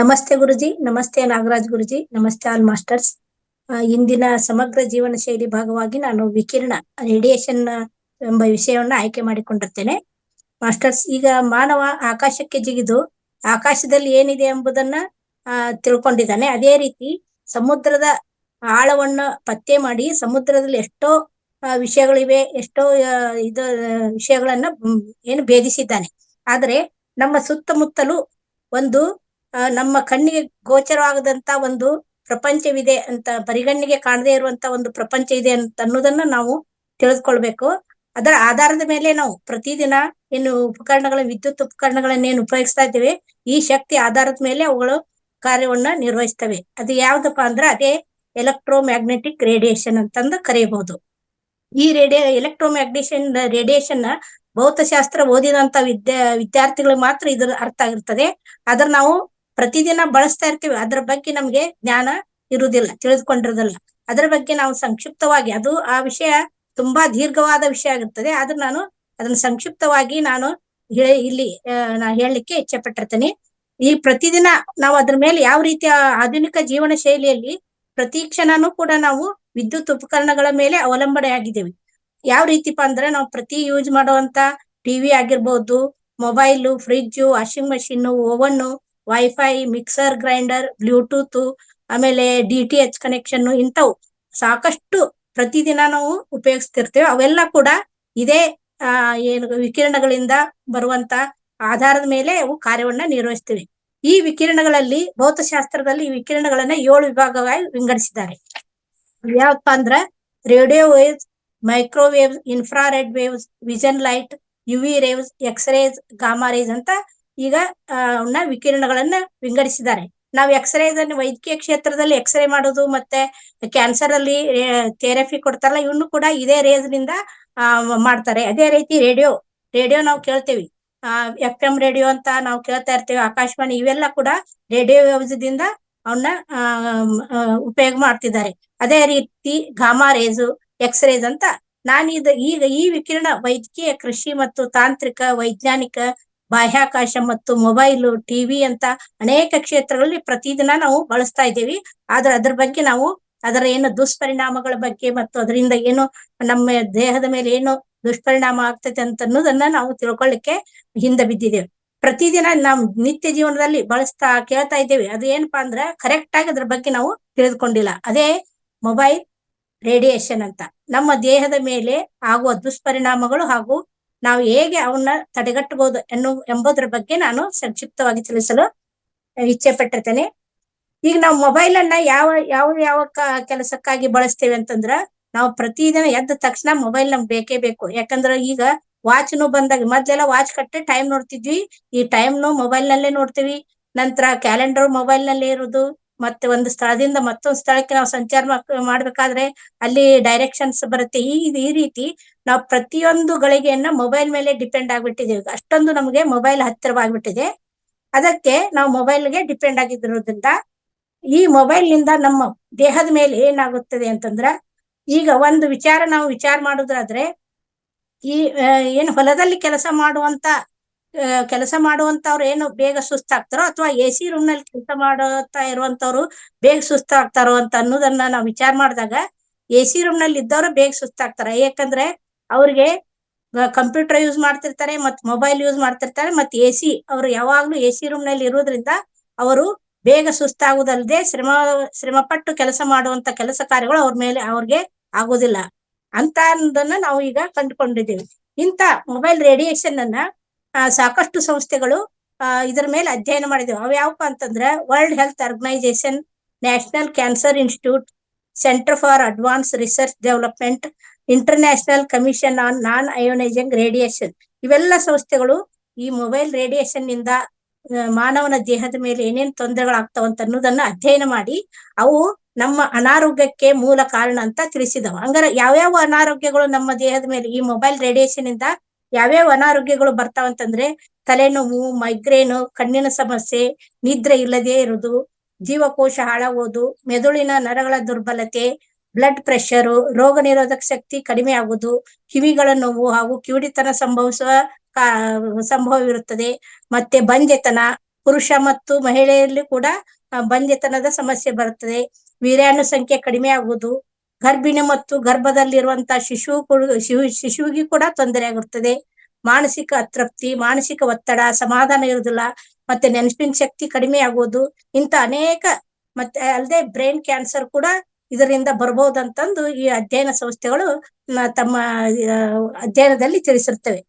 ನಮಸ್ತೆ ಗುರುಜಿ, ನಮಸ್ತೆ ನಾಗರಾಜ್ ಗುರುಜಿ, ನಮಸ್ತೆ ಆಲ್ ಮಾಸ್ಟರ್ಸ್. ಇಂದಿನ ಸಮಗ್ರ ಜೀವನ ಶೈಲಿ ಭಾಗವಾಗಿ ನಾನು ವಿಕಿರಣ ರೇಡಿಯೇಷನ್ ಎಂಬ ವಿಷಯವನ್ನ ಆಯ್ಕೆ ಮಾಡಿಕೊಂಡಿರ್ತೇನೆ. ಮಾಸ್ಟರ್ಸ್, ಈಗ ಮಾನವ ಆಕಾಶಕ್ಕೆ ಜಿಗಿದು ಆಕಾಶದಲ್ಲಿ ಏನಿದೆ ಎಂಬುದನ್ನ ತಿಳ್ಕೊಂಡಿದ್ದಾನೆ. ಅದೇ ರೀತಿ ಸಮುದ್ರದ ಆಳವನ್ನ ಪತ್ತೆ ಮಾಡಿ ಸಮುದ್ರದಲ್ಲಿ ಎಷ್ಟೋ ವಿಷಯಗಳಿವೆ, ಎಷ್ಟೋ ಇದು ವಿಷಯಗಳನ್ನ ಏನು ಭೇದಿಸಿದ್ದಾನೆ. ಆದ್ರೆ ನಮ್ಮ ಸುತ್ತಮುತ್ತಲೂ ಒಂದು ನಮ್ಮ ಕಣ್ಣಿಗೆ ಗೋಚರವಾಗದಂತ ಒಂದು ಪ್ರಪಂಚವಿದೆ ಅಂತ, ಪರಿಗಣ್ಣಿಗೆ ಕಾಣದೇ ಇರುವಂತ ಒಂದು ಪ್ರಪಂಚ ಇದೆ ಅಂತ ಅನ್ನೋದನ್ನ ನಾವು ತಿಳಿದುಕೊಳ್ಬೇಕು. ಅದರ ಆಧಾರದ ಮೇಲೆ ನಾವು ಪ್ರತಿದಿನ ಏನು ವಿದ್ಯುತ್ ಉಪಕರಣಗಳನ್ನೇನು ಉಪಯೋಗಿಸ್ತಾ ಇದ್ದೇವೆ, ಈ ಶಕ್ತಿ ಆಧಾರದ ಮೇಲೆ ಅವುಗಳು ಕಾರ್ಯವನ್ನ ನಿರ್ವಹಿಸ್ತವೆ. ಅದು ಯಾವ್ದಪ್ಪ ಅಂದ್ರೆ ಅದೇ ಎಲೆಕ್ಟ್ರೋಮ್ಯಾಗ್ನೆಟಿಕ್ ರೇಡಿಯೇಷನ್ ಅಂತಂದು ಕರೆಯಬಹುದು. ಈ ಎಲೆಕ್ಟ್ರೋಮ್ಯಾಗ್ನೇಷನ್ ರೇಡಿಯೇಷನ್ ಭೌತಶಾಸ್ತ್ರ ಓದಿದಂತ ವಿದ್ಯಾರ್ಥಿಗಳಿಗೆ ಮಾತ್ರ ಇದ್ರ ಅರ್ಥ ಆಗಿರ್ತದೆ. ಆದ್ರೆ ನಾವು ಪ್ರತಿದಿನ ಬಳಸ್ತಾ ಇರ್ತೀವಿ, ಅದ್ರ ಬಗ್ಗೆ ನಮ್ಗೆ ಜ್ಞಾನ ಇರುವುದಿಲ್ಲ, ತಿಳಿದುಕೊಂಡಿರೋದಿಲ್ಲ. ಅದರ ಬಗ್ಗೆ ನಾವು ಸಂಕ್ಷಿಪ್ತವಾಗಿ, ಅದು ಆ ವಿಷಯ ತುಂಬಾ ದೀರ್ಘವಾದ ವಿಷಯ ಆಗಿರ್ತದೆ, ಆದ್ರೆ ನಾನು ಅದನ್ನ ಸಂಕ್ಷಿಪ್ತವಾಗಿ ನಾನು ಇಲ್ಲಿ ಹೇಳಲಿಕ್ಕೆ ಇಚ್ಛೆ ಪಟ್ಟಿರ್ತೇನೆ. ಈ ಪ್ರತಿದಿನ ನಾವು ಅದ್ರ ಮೇಲೆ ಯಾವ ರೀತಿಯ ಆಧುನಿಕ ಜೀವನ ಶೈಲಿಯಲ್ಲಿ ಪ್ರತಿ ಕ್ಷಣನೂ ಕೂಡ ನಾವು ವಿದ್ಯುತ್ ಉಪಕರಣಗಳ ಮೇಲೆ ಅವಲಂಬನೆ ಆಗಿದ್ದೇವೆ. ಯಾವ ರೀತಿಪ್ಪ ಅಂದ್ರೆ ನಾವು ಪ್ರತಿ ಯೂಸ್ ಮಾಡುವಂತ ಟಿವಿ ಆಗಿರ್ಬೋದು, mobile, fridge, washing machine, oven, wifi, mixer grinder, Bluetooth, ಆಮೇಲೆ DTH ಕನೆಕ್ಷನ್, ಇಂಥವು ಸಾಕಷ್ಟು ಪ್ರತಿದಿನ ನಾವು ಉಪಯೋಗಿಸ್ತಿರ್ತೇವೆ. ಅವೆಲ್ಲ ಕೂಡ ಇದೇ ಏನು ವಿಕಿರಣಗಳಿಂದ ಬರುವಂತ ಆಧಾರದ ಮೇಲೆ ಅವು ಕಾರ್ಯವನ್ನ ನಿರ್ವಹಿಸ್ತೇವೆ. ಈ ವಿಕಿರಣಗಳಲ್ಲಿ ಭೌತಶಾಸ್ತ್ರದಲ್ಲಿ ಈ ವಿಕಿರಣಗಳನ್ನ 7 ವಿಭಾಗವಾಗಿ ವಿಂಗಡಿಸಿದ್ದಾರೆ. ಯಾವಪ್ಪ ಅಂದ್ರ radio waves, microwaves, infrared waves, vision light, UV rays, x rays, gamma rays ಅಂತ ಈಗ ವಿಕಿರಣಗಳನ್ನ ವಿಂಗಡಿಸಿದ್ದಾರೆ. ನಾವು ಎಕ್ಸ್ರೇಸ್ ಅನ್ನು ವೈದ್ಯಕೀಯ ಕ್ಷೇತ್ರದಲ್ಲಿ ಎಕ್ಸ್ರೇ ಮಾಡೋದು, ಮತ್ತೆ ಕ್ಯಾನ್ಸರ್ ಅಲ್ಲಿ ಥೆರಪಿ ಕೊಡ್ತಾರಲ್ಲ, ಇವನ್ನು ಕೂಡ ಇದೇ ರೇಸ್ ನಿಂದ ಮಾಡ್ತಾರೆ. ಅದೇ ರೀತಿ ರೇಡಿಯೋ ನಾವು ಕೇಳ್ತೇವಿ, FM ರೇಡಿಯೋ ಅಂತ ನಾವು ಕೇಳ್ತಾ ಇರ್ತೇವೆ, ಆಕಾಶವಾಣಿ, ಇವೆಲ್ಲ ಕೂಡ ರೇಡಿಯೋ ದಿಂದ ಅವನ್ನ ಉಪಯೋಗ ಮಾಡ್ತಿದ್ದಾರೆ. ಅದೇ ರೀತಿ ಗಾಮಾ ರೇಸು, ಎಕ್ಸ್ರೇಸ್ ಅಂತ ಈಗ ಈ ವಿಕಿರಣ ವೈದ್ಯಕೀಯ, ಕೃಷಿ ಮತ್ತು ತಾಂತ್ರಿಕ, ವೈಜ್ಞಾನಿಕ, ಬಾಹ್ಯಾಕಾಶ ಮತ್ತು ಮೊಬೈಲು, ಟಿವಿ ಅಂತ ಅನೇಕ ಕ್ಷೇತ್ರಗಳಲ್ಲಿ ಪ್ರತಿದಿನ ನಾವು ಬಳಸ್ತಾ ಇದ್ದೇವೆ. ಆದ್ರೆ ಅದ್ರ ಬಗ್ಗೆ ನಾವು ಅದರ ಏನು ದುಷ್ಪರಿಣಾಮಗಳ ಬಗ್ಗೆ ಮತ್ತು ಅದರಿಂದ ಏನು ನಮ್ಮ ದೇಹದ ಮೇಲೆ ಏನು ದುಷ್ಪರಿಣಾಮ ಆಗ್ತೈತೆ ಅಂತ ಅನ್ನೋದನ್ನ ನಾವು ತಿಳ್ಕೊಳ್ಳಿಕ್ಕೆ ಹಿಂದೆ ಬಿದ್ದಿದ್ದೇವೆ. ಪ್ರತಿದಿನ ನಾವು ನಿತ್ಯ ಜೀವನದಲ್ಲಿ ಕೇಳ್ತಾ ಇದ್ದೇವೆ. ಅದು ಏನಪ್ಪಾ ಅಂದ್ರೆ ಕರೆಕ್ಟ್ ಆಗಿ ಅದ್ರ ಬಗ್ಗೆ ನಾವು ತಿಳಿದುಕೊಂಡಿಲ್ಲ. ಅದೇ ಮೊಬೈಲ್ ರೇಡಿಯೇಷನ್ ಅಂತ ನಮ್ಮ ದೇಹದ ಮೇಲೆ ಆಗುವ ದುಷ್ಪರಿಣಾಮಗಳು ಹಾಗೂ ನಾವು ಹೇಗೆ ಅವನ್ನ ತಡೆಗಟ್ಟಬಹುದು ಎಂಬುದರ ಬಗ್ಗೆ ನಾನು ಸಂಕ್ಷಿಪ್ತವಾಗಿ ತಿಳಿಸಲು ಇಚ್ಛೆ ಪಟ್ಟಿರ್ತೇನೆ. ಈಗ ನಾವು ಮೊಬೈಲ್ ಅನ್ನ ಯಾವ ಕೆಲಸಕ್ಕಾಗಿ ಬಳಸ್ತೇವೆ ಅಂತಂದ್ರ, ನಾವು ಪ್ರತಿದಿನ ಎದ್ದ ತಕ್ಷಣ ಮೊಬೈಲ್ ನಮ್ಗೆ ಬೇಕೇ ಬೇಕು. ಯಾಕಂದ್ರೆ ಈಗ ವಾಚ್ನು ಬಂದಾಗ, ಮೊದ್ಲೆಲ್ಲ ವಾಚ್ ಕಟ್ಟೆ ಟೈಮ್ ನೋಡ್ತಿದ್ವಿ, ಈ ಟೈಮ್ನು ಮೊಬೈಲ್ ನಲ್ಲೇ ನೋಡ್ತೀವಿ. ನಂತರ ಕ್ಯಾಲೆಂಡರ್ ಮೊಬೈಲ್ ನಲ್ಲೇ ಇರುವುದು, ಮತ್ತೆ ಒಂದು ಸ್ಥಳದಿಂದ ಮತ್ತೊಂದು ಸ್ಥಳಕ್ಕೆ ನಾವು ಸಂಚಾರ ಮಾಡ್ಬೇಕಾದ್ರೆ ಅಲ್ಲಿ ಡೈರೆಕ್ಷನ್ಸ್ ಬರುತ್ತೆ. ಈ ರೀತಿ ನಾವು ಪ್ರತಿಯೊಂದು ಗಳಿಗೆಯನ್ನ ಮೊಬೈಲ್ ಮೇಲೆ ಡಿಪೆಂಡ್ ಆಗ್ಬಿಟ್ಟಿದ್ದೇವೆ. ಅಷ್ಟೊಂದು ನಮಗೆ ಮೊಬೈಲ್ ಹತ್ತಿರವಾಗ್ಬಿಟ್ಟಿದೆ. ಅದಕ್ಕೆ ನಾವು ಮೊಬೈಲ್ಗೆ ಡಿಪೆಂಡ್ ಆಗಿರೋದ್ರಿಂದ ಈ ಮೊಬೈಲ್ ನಿಂದ ನಮ್ಮ ದೇಹದ ಮೇಲೆ ಏನಾಗುತ್ತದೆ ಅಂತಂದ್ರ, ಈಗ ಒಂದು ನಾವು ವಿಚಾರ ಮಾಡುದಾದ್ರೆ, ಈ ಏನು ಹೊಲದಲ್ಲಿ ಕೆಲಸ ಮಾಡುವಂತವ್ರು ಏನು ಬೇಗ ಸುಸ್ತಾಗ್ತಾರೋ, ಅಥವಾ AC ರೂಮ್ ನಲ್ಲಿ ಕೆಲಸ ಮಾಡುತ್ತಾ ಇರುವಂತವ್ರು ಬೇಗ ಸುಸ್ತಾಗ್ತಾರೋ ಅಂತ ಅನ್ನೋದನ್ನ ನಾವು ವಿಚಾರ ಮಾಡಿದಾಗ, AC ರೂಮ್ ನಲ್ಲಿ ಇದ್ದವರು ಬೇಗ ಸುಸ್ತಾಗ್ತಾರೆ. ಯಾಕಂದ್ರೆ ಅವ್ರಿಗೆ ಕಂಪ್ಯೂಟರ್ ಯೂಸ್ ಮಾಡ್ತಿರ್ತಾರೆ, ಮತ್ ಮೊಬೈಲ್ ಯೂಸ್ ಮಾಡ್ತಿರ್ತಾರೆ, ಮತ್ ಅವರು ಯಾವಾಗ್ಲೂ AC ರೂಮ್ ನಲ್ಲಿ ಇರೋದ್ರಿಂದ ಅವರು ಬೇಗ ಸುಸ್ತಾಗುದಲ್ಲದೆ ಶ್ರಮಪಟ್ಟು ಕೆಲಸ ಮಾಡುವಂತ ಕೆಲಸ ಕಾರ್ಯಗಳು ಅವ್ರಿಗೆ ಆಗೋದಿಲ್ಲ ಅಂತ ಅನ್ನೋದನ್ನ ನಾವು ಈಗ ಕಂಡುಕೊಂಡಿದ್ದೇವೆ. ಇಂಥ ಮೊಬೈಲ್ ರೇಡಿಯೇಷನ್ ಅನ್ನ ಸಾಕಷ್ಟು ಸಂಸ್ಥೆಗಳು ಇದರ ಮೇಲೆ ಅಧ್ಯಯನ ಮಾಡಿದ್ದೇವೆ. ಅವು ಯಾವಪ್ಪ ಅಂತಂದ್ರೆ World Health Organisation, National Cancer Institute, Centre for Advance Research Development, International Commission on non ionising radiation. ಇವೆಲ್ಲ ಸಂಸ್ಥೆಗಳು ಈ ಮೊಬೈಲ್ ರೇಡಿಯೇಷನ್ ನಿಂದ ಮಾನವನ ದೇಹದ ಮೇಲೆ ಏನೇನ್ ತೊಂದರೆಗಳಾಗ್ತಾವಂತ ಅನ್ನೋದನ್ನ ಅಧ್ಯಯನ ಮಾಡಿ ಅವು ನಮ್ಮ ಅನಾರೋಗ್ಯಕ್ಕೆ ಮೂಲ ಕಾರಣ ಅಂತ ತಿಳಿಸಿದವು. ಹಂಗಾರೆ ಯಾವ್ಯಾವ ಅನಾರೋಗ್ಯಗಳು ನಮ್ಮ ದೇಹದ ಮೇಲೆ ಈ ಮೊಬೈಲ್ ರೇಡಿಯೇಷನ್ ಇಂದ ಯಾವ್ಯಾವ ಅನಾರೋಗ್ಯಗಳು ಬರ್ತಾವಂತಂದ್ರೆ, ತಲೆನೋವು, ಮೈಗ್ರೇನು, ಕಣ್ಣಿನ ಸಮಸ್ಯೆ, ನಿದ್ರೆ ಇಲ್ಲದೆ ಇರುವುದು, ಜೀವಕೋಶ ಹಾಳಾಗುವುದು, ಮೆದುಳಿನ ನರಗಳ ದುರ್ಬಲತೆ, ಬ್ಲಡ್ ಪ್ರೆಷರ್, ರೋಗ ನಿರೋಧಕ ಶಕ್ತಿ ಕಡಿಮೆ ಆಗುವುದು, ಕಿವಿಗಳ ನೋವು ಹಾಗೂ ಕಿವುಡಿತನ ಸಂಭವಿಸುವ ಸಂಭವವಿರುತ್ತದೆ, ಮತ್ತೆ ಬಂಜೆತನ, ಪುರುಷ ಮತ್ತು ಮಹಿಳೆಯಲ್ಲಿ ಕೂಡ ಬಂಜೆತನದ ಸಮಸ್ಯೆ ಬರುತ್ತದೆ. ವೀರ್ಯಾಣು ಸಂಖ್ಯೆ ಕಡಿಮೆ ಆಗುವುದು, ಗರ್ಭಿಣಿ ಮತ್ತು ಗರ್ಭದಲ್ಲಿರುವಂತಹ ಶಿಶುವಿಗೆ ಕೂಡ ತೊಂದರೆ ಆಗುತ್ತದೆ. ಮಾನಸಿಕ ಅತೃಪ್ತಿ, ಮಾನಸಿಕ ಒತ್ತಡ, ಸಮಾಧಾನ ಇರುವುದಿಲ್ಲ, ಮತ್ತೆ ನೆನಪಿನ ಶಕ್ತಿ ಕಡಿಮೆ ಆಗುವುದು, ಇಂಥ ಅನೇಕ ಮತ್ತೆ ಅಲ್ಲದೆ ಬ್ರೈನ್ ಕ್ಯಾನ್ಸರ್ ಕೂಡ ಇದರಿಂದ ಬರಬಹುದಂತಂದು ಈ ಅಧ್ಯಯನ ಸಂಸ್ಥೆಗಳು ತಮ್ಮ ಅಧ್ಯಯನದಲ್ಲಿ ತಿಳಿಸಿರ್ತವೆ.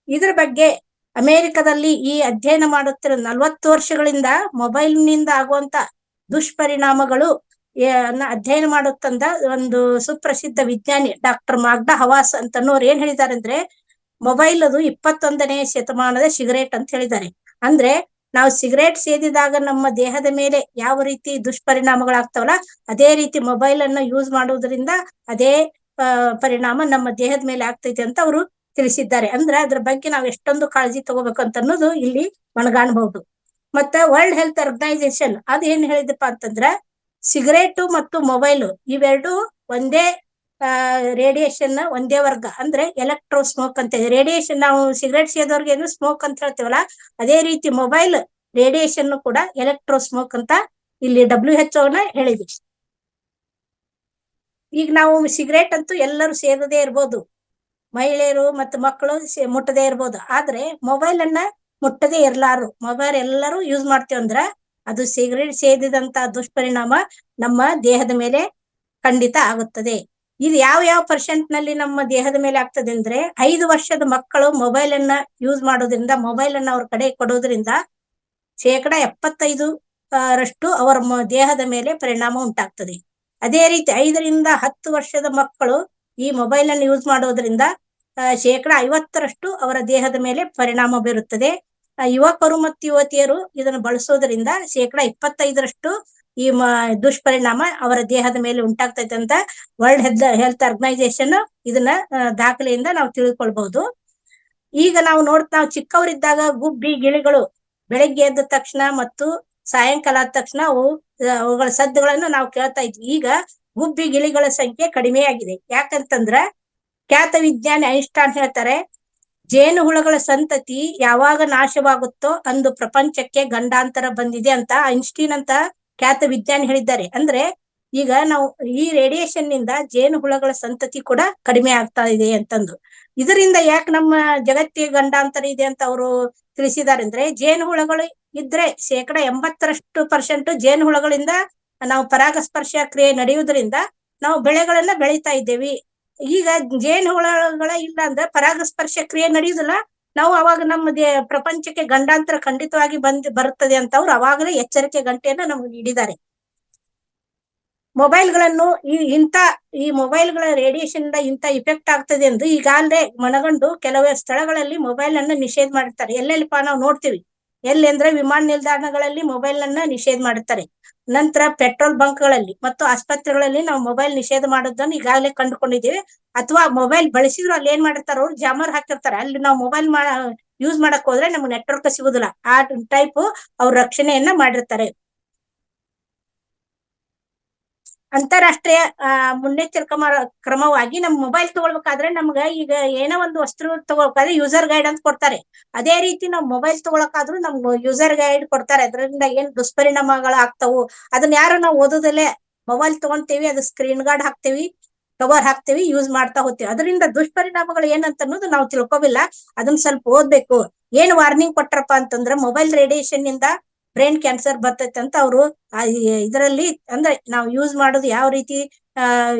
ಇದ್ರ ಬಗ್ಗೆ ಅಮೆರಿಕದಲ್ಲಿ ಈ ಅಧ್ಯಯನ ಮಾಡುತ್ತಿರೋ 40 ವರ್ಷಗಳಿಂದ ಮೊಬೈಲ್ ನಿಂದ ಆಗುವಂತ ದುಷ್ಪರಿಣಾಮಗಳು ಅಧ್ಯಯನ ಮಾಡುತ್ತಂದ ಒಂದು ಸುಪ್ರಸಿದ್ಧ ವಿಜ್ಞಾನಿ ಡಾಕ್ಟರ್ ಮಾಗ್ಡಾ ಹವಾಸ್ ಅಂತನೋರು ಏನ್ ಹೇಳಿದ್ದಾರೆ ಅಂದ್ರೆ, ಮೊಬೈಲ್ ಅದು 21ನೇ ಶತಮಾನದ ಸಿಗರೇಟ್ ಅಂತ ಹೇಳಿದ್ದಾರೆ. ಅಂದ್ರೆ ನಾವು ಸಿಗರೇಟ್ ಸೇದಿದಾಗ ನಮ್ಮ ದೇಹದ ಮೇಲೆ ಯಾವ ರೀತಿ ದುಷ್ಪರಿಣಾಮಗಳಾಗ್ತಾವಲ್ಲ, ಅದೇ ರೀತಿ ಮೊಬೈಲ್ ಅನ್ನ ಯೂಸ್ ಮಾಡುವುದರಿಂದ ಅದೇ ಪರಿಣಾಮ ನಮ್ಮ ದೇಹದ ಮೇಲೆ ಆಗ್ತೈತೆ ಅಂತ ಅವರು ತಿಳಿಸಿದ್ದಾರೆ. ಅಂದ್ರೆ ಅದ್ರ ಬಗ್ಗೆ ನಾವು ಎಷ್ಟೊಂದು ಕಾಳಜಿ ತಗೋಬೇಕು ಅಂತ ಅನ್ನೋದು ಇಲ್ಲಿ ಮನಗಾಣಬಹುದು. ಮತ್ತೆ ವರ್ಲ್ಡ್ ಹೆಲ್ತ್ ಆರ್ಗನೈಸೇಷನ್ ಅದ್ ಏನ್ ಹೇಳಿದಪ್ಪ ಅಂತಂದ್ರ, ಸಿಗರೇಟು ಮತ್ತು ಮೊಬೈಲ್ ಇವೆರಡು ಒಂದೇ ರೇಡಿಯೇಷನ್ ಒಂದೇ ವರ್ಗ, ಅಂದ್ರೆ ಎಲೆಕ್ಟ್ರೋ ಸ್ಮೋಕ್ ಅಂತ ಇದೆ. ರೇಡಿಯೇಷನ್ ನಾವು ಸಿಗರೇಟ್ ಸೇದೋರ್ಗೆ ಏನು ಸ್ಮೋಕ್ ಅಂತ ಹೇಳ್ತೀವಲ್ಲ, ಅದೇ ರೀತಿ ಮೊಬೈಲ್ ರೇಡಿಯೇಷನ್ ಕೂಡ ಎಲೆಕ್ಟ್ರೋ ಸ್ಮೋಕ್ ಅಂತ ಇಲ್ಲಿ WHO ಹೇಳಿದೆ. ಈಗ ನಾವು ಸಿಗರೇಟ್ ಅಂತೂ ಎಲ್ಲರೂ ಸೇದದೇ ಇರ್ಬೋದು, ಮಹಿಳೆಯರು ಮತ್ತು ಮಕ್ಕಳು ಮುಟ್ಟದೇ ಇರ್ಬೋದು, ಆದ್ರೆ ಮೊಬೈಲ್ ಅನ್ನ ಮುಟ್ಟದೇ ಇರ್ಲಾರು. ಮೊಬೈಲ್ ಎಲ್ಲರೂ ಯೂಸ್ ಮಾಡ್ತೇವೆ ಅಂದ್ರ ಅದು ಸಿಗರೇಟ್ ಸೇದಿದಂತ ದುಷ್ಪರಿಣಾಮ ನಮ್ಮ ದೇಹದ ಮೇಲೆ ಖಂಡಿತ ಆಗುತ್ತದೆ. ಇದು ಯಾವ ಪರ್ಸೆಂಟ್ ನಲ್ಲಿ ನಮ್ಮ ದೇಹದ ಮೇಲೆ ಆಗ್ತದೆ ಅಂದ್ರೆ, 5 ವರ್ಷದ ಮಕ್ಕಳು ಮೊಬೈಲ್ ಅನ್ನ ಯೂಸ್ ಮಾಡೋದ್ರಿಂದ, ಮೊಬೈಲ್ ಅನ್ನ ಅವ್ರ ಕಡೆ ಕೊಡೋದ್ರಿಂದ 75% ಅವರ ದೇಹದ ಮೇಲೆ ಪರಿಣಾಮ ಉಂಟಾಗ್ತದೆ. ಅದೇ ರೀತಿ 5 ರಿಂದ 10 ವರ್ಷದ ಮಕ್ಕಳು ಈ ಮೊಬೈಲ್ ಅನ್ನು ಯೂಸ್ ಮಾಡೋದ್ರಿಂದ 50% ಅವರ ದೇಹದ ಮೇಲೆ ಪರಿಣಾಮ ಬೀರುತ್ತದೆ. ಯುವಕರು ಮತ್ತು ಯುವತಿಯರು ಇದನ್ನು ಬಳಸೋದ್ರಿಂದ 25% ಈ ದುಷ್ಪರಿಣಾಮ ಅವರ ದೇಹದ ಮೇಲೆ ಉಂಟಾಗ್ತೈತೆ ಅಂತ ವರ್ಲ್ಡ್ ಹೆಲ್ತ್ ಆರ್ಗನೈಸೇಷನ್ ಇದನ್ನ ದಾಖಲೆಯಿಂದ ನಾವು ತಿಳ್ಕೊಳ್ಬಹುದು. ಈಗ ನಾವು ಚಿಕ್ಕವರಿದ್ದಾಗ ಗುಬ್ಬಿ ಗಿಳಿಗಳು ಬೆಳಗ್ಗೆ ಎದ್ದ ತಕ್ಷಣ ಮತ್ತು ಸಾಯಂಕಾಲ ಆದ ತಕ್ಷಣ ಅವುಗಳ ಸದ್ದುಗಳನ್ನು ನಾವು ಕೇಳ್ತಾ ಇದ್ವಿ. ಈಗ ಗುಬ್ಬಿ ಗಿಳಿಗಳ ಸಂಖ್ಯೆ ಕಡಿಮೆ ಆಗಿದೆ. ಯಾಕಂತಂದ್ರ ಖ್ಯಾತ ವಿಜ್ಞಾನಿ ಐನ್ಸ್ಟೈನ್ ಹೇಳ್ತಾರೆ, ಜೇನು ಹುಳಗಳ ಸಂತತಿ ಯಾವಾಗ ನಾಶವಾಗುತ್ತೋ ಅಂದು ಪ್ರಪಂಚಕ್ಕೆ ಗಂಡಾಂತರ ಬಂದಿದೆ ಅಂತ ಐನ್ಸ್ಟೀನ್ ಅಂತ ಖ್ಯಾತ ವಿಜ್ಞಾನಿ ಹೇಳಿದ್ದಾರೆ. ಅಂದ್ರೆ ಈಗ ನಾವು ಈ ರೇಡಿಯೇಷನ್ ನಿಂದ ಜೇನು ಹುಳಗಳ ಸಂತತಿ ಕೂಡ ಕಡಿಮೆ ಆಗ್ತಾ ಇದೆ ಅಂತಂದು. ಇದರಿಂದ ಯಾಕೆ ನಮ್ಮ ಜಗತ್ತಿಗೆ ಗಂಡಾಂತರ ಇದೆ ಅಂತ ಅವರು ತಿಳಿಸಿದ್ದಾರೆ ಅಂದ್ರೆ, ಜೇನು ಹುಳಗಳು ಇದ್ರೆ 80% ಜೇನು ಹುಳಗಳಿಂದ ನಾವು ಪರಾಗಸ್ಪರ್ಶ ಕ್ರಿಯೆ ನಡೆಯುವುದರಿಂದ ನಾವು ಬೆಳೆಗಳನ್ನ ಬೆಳೀತಾ ಇದ್ದೇವೆ. ಈಗ ಜೇನು ಹುಳಗಳ ಇಲ್ಲ ಅಂದ್ರೆ ಪರಾಗಸ್ಪರ್ಶ ಕ್ರಿಯೆ ನಡೆಯುವುದಿಲ್ಲ, ನಾವು ಅವಾಗ ನಮ್ಮ ಪ್ರಪಂಚಕ್ಕೆ ಗಂಡಾಂತರ ಖಂಡಿತವಾಗಿ ಬರುತ್ತದೆ ಅಂತ ಅವ್ರು ಅವಾಗಲೇ ಎಚ್ಚರಿಕೆ ಗಂಟೆಯನ್ನ ನಮ್ಗೆ ನೀಡಿದ್ದಾರೆ. ಮೊಬೈಲ್ಗಳನ್ನು ಈ ಮೊಬೈಲ್ಗಳ ರೇಡಿಯೇಷನ್ ಇಂದ ಇಂತ ಇಫೆಕ್ಟ್ ಆಗ್ತದೆ ಎಂದು ಈಗಾಗಲೇ ಮನಗಂಡು ಕೆಲವೇ ಸ್ಥಳಗಳಲ್ಲಿ ಮೊಬೈಲ್ ಅನ್ನ ನಿಷೇಧ ಮಾಡಿರ್ತಾರೆ. ಎಲ್ಲೆಲ್ಲಿಪ್ಪ ನಾವು ನೋಡ್ತೀವಿ, ಎಲ್ಲಿ ಅಂದ್ರೆ ವಿಮಾನ ನಿಲ್ದಾಣಗಳಲ್ಲಿ ಮೊಬೈಲ್ ಅನ್ನ ನಿಷೇಧ ಮಾಡುತ್ತಾರೆ. ನಂತರ ಪೆಟ್ರೋಲ್ ಬಂಕ್ಗಳಲ್ಲಿ ಮತ್ತು ಆಸ್ಪತ್ರೆಗಳಲ್ಲಿ ನಾವು ಮೊಬೈಲ್ ನಿಷೇಧ ಮಾಡೋದನ್ನು ಈಗಾಗಲೇ ಕಂಡುಕೊಂಡಿದ್ದೀವಿ. ಅಥವಾ ಮೊಬೈಲ್ ಬಳಸಿದ್ರು ಅಲ್ಲಿ ಏನ್ ಮಾಡಿರ್ತಾರ, ಅವ್ರು ಜಾಮರ್ ಹಾಕಿರ್ತಾರೆ, ಅಲ್ಲಿ ನಾವು ಮೊಬೈಲ್ ಯೂಸ್ ಮಾಡಕ್ ಹೋದ್ರೆ ನಮ್ಗೆ ನೆಟ್ವರ್ಕ್ ಸಿಗುದಿಲ್ಲ. ಆ ಟೈಪ್ ಅವ್ರ ರಕ್ಷಣೆಯನ್ನ ಮಾಡಿರ್ತಾರೆ. ಅಂತಾರಾಷ್ಟ್ರೀಯ ಮುನ್ನೆಚ್ಚರಿಕಾ ಕ್ರಮವಾಗಿ ನಮ್ ಮೊಬೈಲ್ ತಗೊಳ್ಬೇಕಾದ್ರೆ ನಮ್ಗ ಈಗ ಏನೋ ಒಂದು ವಸ್ತು ತಗೊಳ್ಬೇಕಾದ್ರೆ ಯೂಸರ್ ಗೈಡ್ ಅಂತ ಕೊಡ್ತಾರೆ. ಅದೇ ರೀತಿ ನಾವು ಮೊಬೈಲ್ ತಗೊಳಕಾದ್ರೂ ನಮ್ಗೆ ಯೂಸರ್ ಗೈಡ್ ಕೊಡ್ತಾರೆ. ಅದರಿಂದ ಏನ್ ದುಷ್ಪರಿಣಾಮಗಳು ಆಗ್ತಾವು ಅದನ್ನ ಯಾರು ನಾವು ಓದೋದಲ್ಲೇ ಮೊಬೈಲ್ ತಗೊಂತೀವಿ, ಅದು ಸ್ಕ್ರೀನ್ ಗಾರ್ಡ್ ಹಾಕ್ತಿವಿ, ಕವರ್ ಹಾಕ್ತಿವಿ, ಯೂಸ್ ಮಾಡ್ತಾ ಹೋಗ್ತೀವಿ. ಅದರಿಂದ ದುಷ್ಪರಿಣಾಮಗಳು ಏನಂತ ಅನ್ನೋದು ನಾವು ತಿಳ್ಕೊಬಿಲ್ಲ. ಅದನ್ನ ಸ್ವಲ್ಪ ಓದ್ಬೇಕು. ಏನ್ ವಾರ್ನಿಂಗ್ ಕೊಟ್ರಪ್ಪ ಅಂತಂದ್ರೆ, ಮೊಬೈಲ್ ರೇಡಿಯೇಷನ್ ನಿಂದ ಬ್ರೈನ್ ಕ್ಯಾನ್ಸರ್ ಬರ್ತೈತೆ ಅಂತ ಅವರು ಇದರಲ್ಲಿ ಅಂದ್ರೆ ನಾವು ಯೂಸ್ ಮಾಡೋದು ಯಾವ ರೀತಿ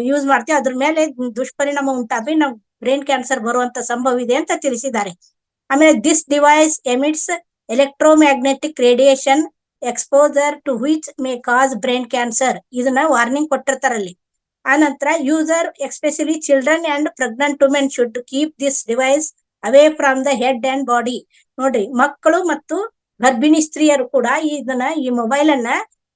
ಯೂಸ್ ಮಾಡ್ತೀವಿ ಅದ್ರ ಮೇಲೆ ದುಷ್ಪರಿಣಾಮ ಉಂಟಾದ್ವಿ ನಾವು ಬ್ರೈನ್ ಕ್ಯಾನ್ಸರ್ ಬರುವಂತ ಸಂಭವ ಇದೆ ಅಂತ ತಿಳಿಸಿದ್ದಾರೆ. ಆಮೇಲೆ this device emits electromagnetic radiation exposure to which may cause brain cancer, ಇದನ್ನ ವಾರ್ನಿಂಗ್ ಕೊಟ್ಟಿರ್ತಾರಲ್ಲಿ. ಆ ನಂತರ user especially children and pregnant women should keep this device away from the head and body. ನೋಡ್ರಿ, ಮಕ್ಕಳು ಮತ್ತು ಗರ್ಭಿಣಿ ಸ್ತ್ರೀಯರು ಕೂಡ ಈ ಮೊಬೈಲ್ ಅನ್ನ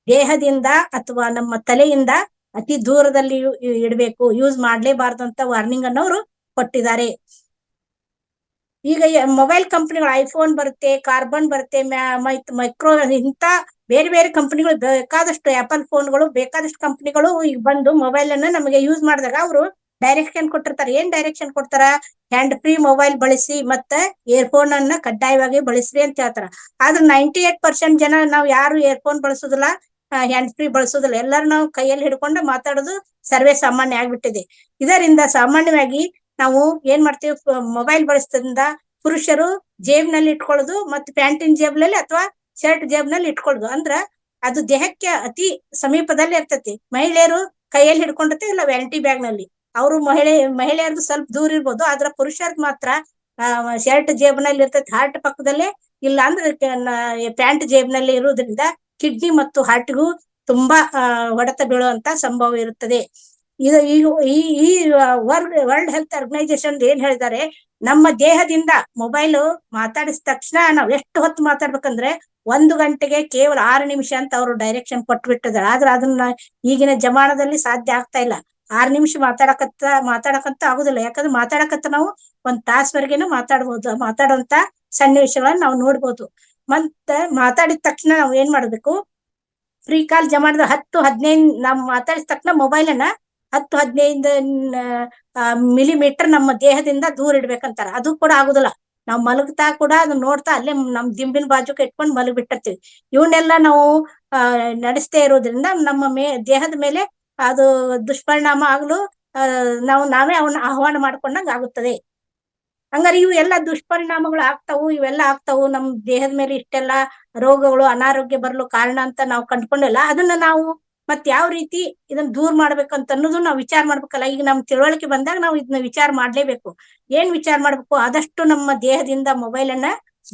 ದೇಹದಿಂದ ಅಥವಾ ನಮ್ಮ ತಲೆಯಿಂದ ಅತಿ ದೂರದಲ್ಲಿ ಇಡಬೇಕು, ಯೂಸ್ ಮಾಡ್ಲೇಬಾರ್ದು ಅಂತ ವಾರ್ನಿಂಗ್ ಅನ್ನು ಅವರು ಕೊಟ್ಟಿದ್ದಾರೆ. ಈಗ ಮೊಬೈಲ್ ಕಂಪನಿಗಳು ಐಫೋನ್ ಬರುತ್ತೆ, ಕಾರ್ಬನ್ ಬರುತ್ತೆ, ಮೈಕ್ರೋ ಇಂತ ಬೇರೆ ಬೇರೆ ಕಂಪನಿಗಳು ಬೇಕಾದಷ್ಟು, ಆಪಲ್ ಫೋನ್ಗಳು ಬೇಕಾದಷ್ಟು ಕಂಪನಿಗಳು ಈಗ ಬಂದು ಮೊಬೈಲ್ ಅನ್ನ ನಮಗೆ ಯೂಸ್ ಮಾಡಿದಾಗ ಅವರು ಡೈರೆಕ್ಷನ್ ಕೊಟ್ಟಿರ್ತಾರೆ. ಏನ್ ಡೈರೆಕ್ಷನ್ ಕೊಡ್ತಾರ? ಹ್ಯಾಂಡ್ ಫ್ರೀ ಮೊಬೈಲ್ ಬಳಸಿ ಮತ್ತೆ ಇಯರ್ಫೋನ್ ಅನ್ನ ಕಡ್ಡಾಯವಾಗಿ ಬಳಸ್ರಿ ಅಂತ ಹೇಳ್ತಾರ. ಆದ್ರೆ 98% ಜನ ನಾವು ಯಾರು ಇಯರ್ಫೋನ್ ಬಳಸೋದಿಲ್ಲ, ಹ್ಯಾಂಡ್ ಫ್ರೀ ಬಳಸೋದಿಲ್ಲ. ಎಲ್ಲರೂ ನಾವು ಕೈಯಲ್ಲಿ ಹಿಡ್ಕೊಂಡು ಮಾತಾಡೋದು ಸರ್ವೇ ಸಾಮಾನ್ಯ ಆಗ್ಬಿಟ್ಟಿದೆ. ಇದರಿಂದ ಸಾಮಾನ್ಯವಾಗಿ ನಾವು ಏನ್ ಮಾಡ್ತೀವಿ, ಮೊಬೈಲ್ ಬಳಸೋದ್ರಿಂದ ಪುರುಷರು ಜೇಬ್ನಲ್ಲಿ ಇಟ್ಕೊಳ್ಳೋದು ಮತ್ತೆ ಪ್ಯಾಂಟಿನ ಜೇಬ್ನಲ್ಲಿ ಅಥವಾ ಶರ್ಟ್ ಜೇಬ್ನಲ್ಲಿ ಇಟ್ಕೊಳ್ಳೋದು. ಅಂದ್ರ ಅದು ದೇಹಕ್ಕೆ ಅತಿ ಸಮೀಪದಲ್ಲಿ ಇರ್ತೈತಿ. ಮಹಿಳೆಯರು ಕೈಯಲ್ಲಿ ಹಿಡ್ಕೊಂಡಿರ್ತೀವಿ, ಇಲ್ಲ ವ್ಯಾನಿಟಿ ಬ್ಯಾಗ್ ನಲ್ಲಿ. ಅವರು ಮಹಿಳೆಯರದು ಸ್ವಲ್ಪ ದೂರ ಇರ್ಬೋದು, ಆದ್ರ ಪುರುಷರ್ದ್ ಮಾತ್ರ ಶರ್ಟ್ ಜೇಬ್ನಲ್ಲಿ ಇರ್ತೈತಿ, ಹಾರ್ಟ್ ಪಕ್ಕದಲ್ಲೇ. ಇಲ್ಲ ಅಂದ್ರೆ ಪ್ಯಾಂಟ್ ಜೇಬ್ನಲ್ಲಿ ಇರುವುದರಿಂದ ಕಿಡ್ನಿ ಮತ್ತು ಹಾರ್ಟ್ಗೂ ತುಂಬಾ ಹೊಡೆತ ಬೀಳುವಂತ ಸಂಭವ ಇರುತ್ತದೆ. ಇದು ಈ ವರ್ಲ್ಡ್ ಹೆಲ್ತ್ ಆರ್ಗನೈಸೇಷನ್ ಏನ್ ಹೇಳಿದ್ದಾರೆ, ನಮ್ಮ ದೇಹದಿಂದ ಮೊಬೈಲ್ ಮಾತಾಡಿದ ತಕ್ಷಣ ನಾವ್ ಎಷ್ಟು ಹೊತ್ತು ಮಾತಾಡ್ಬೇಕಂದ್ರೆ 1 ಗಂಟೆಗೆ ಕೇವಲ 6 ನಿಮಿಷ ಅಂತ ಅವರು ಡೈರೆಕ್ಷನ್ ಕೊಟ್ಬಿಟ್ಟಿದ್ದಾರೆ. ಆದ್ರೆ ಅದನ್ನ ಈಗಿನ ಜಮಾನದಲ್ಲಿ ಸಾಧ್ಯ ಆಗ್ತಾ ಇಲ್ಲ. 6 ನಿಮಿಷ ಮಾತಾಡಕಂತ ಆಗುದಿಲ್ಲ. ಯಾಕಂದ್ರೆ ಮಾತಾಡಕತ್ತ ನಾವು 1 ತಾಸ್ವರೆಗೇನು ಮಾತಾಡುವಂತ ಸನ್ನಿವೇಶಗಳನ್ನ ನಾವು ನೋಡ್ಬೋದು. ಮತ್ತೆ ಮಾತಾಡಿದ ತಕ್ಷಣ ನಾವು ಏನ್ ಮಾಡ್ಬೇಕು, ಫ್ರೀ ಕಾಲ್ ಜಮಾನದ 10-15 ನಾವು ಮಾತಾಡಿದ ತಕ್ಷಣ ಮೊಬೈಲ್ ಅನ್ನ 10-15 ಮಿಲಿಮೀಟರ್ ನಮ್ಮ ದೇಹದಿಂದ ದೂರ ಇಡ್ಬೇಕಂತಾರ. ಅದು ಕೂಡ ಆಗುದಿಲ್ಲ. ನಾವು ಮಲಗ್ತಾ ಕೂಡ ಅದನ್ನ ನೋಡ್ತಾ ಅಲ್ಲೇ ನಮ್ ದಿಂಬಿನ ಬಾಜುಕ ಇಟ್ಕೊಂಡು ಮಲಗ್ ಬಿಟ್ಟಿರ್ತೀವಿ. ಇವನ್ನೆಲ್ಲ ನಾವು ನಡೆಸ್ತೇ ಇರೋದ್ರಿಂದ ನಮ್ಮ ದೇಹದ ಮೇಲೆ ಅದು ದುಷ್ಪರಿಣಾಮ ಆಗಲು ನಾವೇ ಅವನ್ನ ಆಹ್ವಾನ ಮಾಡ್ಕೊಂಡಂಗ ಆಗುತ್ತದೆ. ಹಂಗಾರೆ ಇವು ಎಲ್ಲ ದುಷ್ಪರಿಣಾಮಗಳು ಆಗ್ತಾವು, ಇವೆಲ್ಲ ಆಗ್ತಾವು. ನಮ್ ದೇಹದ ಮೇಲೆ ಇಷ್ಟೆಲ್ಲ ರೋಗಗಳು ಅನಾರೋಗ್ಯ ಬರಲು ಕಾರಣ ಅಂತ ನಾವು ಕಂಡ್ಕೊಂಡಿಲ್ಲ. ಅದನ್ನ ನಾವು ಮತ್ ಯಾವ ರೀತಿ ಇದನ್ನ ದೂರ ಮಾಡ್ಬೇಕಂತ ಅನ್ನೋದು ನಾವು ವಿಚಾರ ಮಾಡ್ಬೇಕಲ್ಲ. ಈಗ ನಮ್ ತಿಳುವಳಿಕೆ ಬಂದಾಗ ನಾವು ಇದನ್ನ ವಿಚಾರ ಮಾಡ್ಲೇಬೇಕು. ಏನ್ ವಿಚಾರ ಮಾಡ್ಬೇಕು? ಆದಷ್ಟು ನಮ್ಮ ದೇಹದಿಂದ ಮೊಬೈಲ್ ಅನ್ನ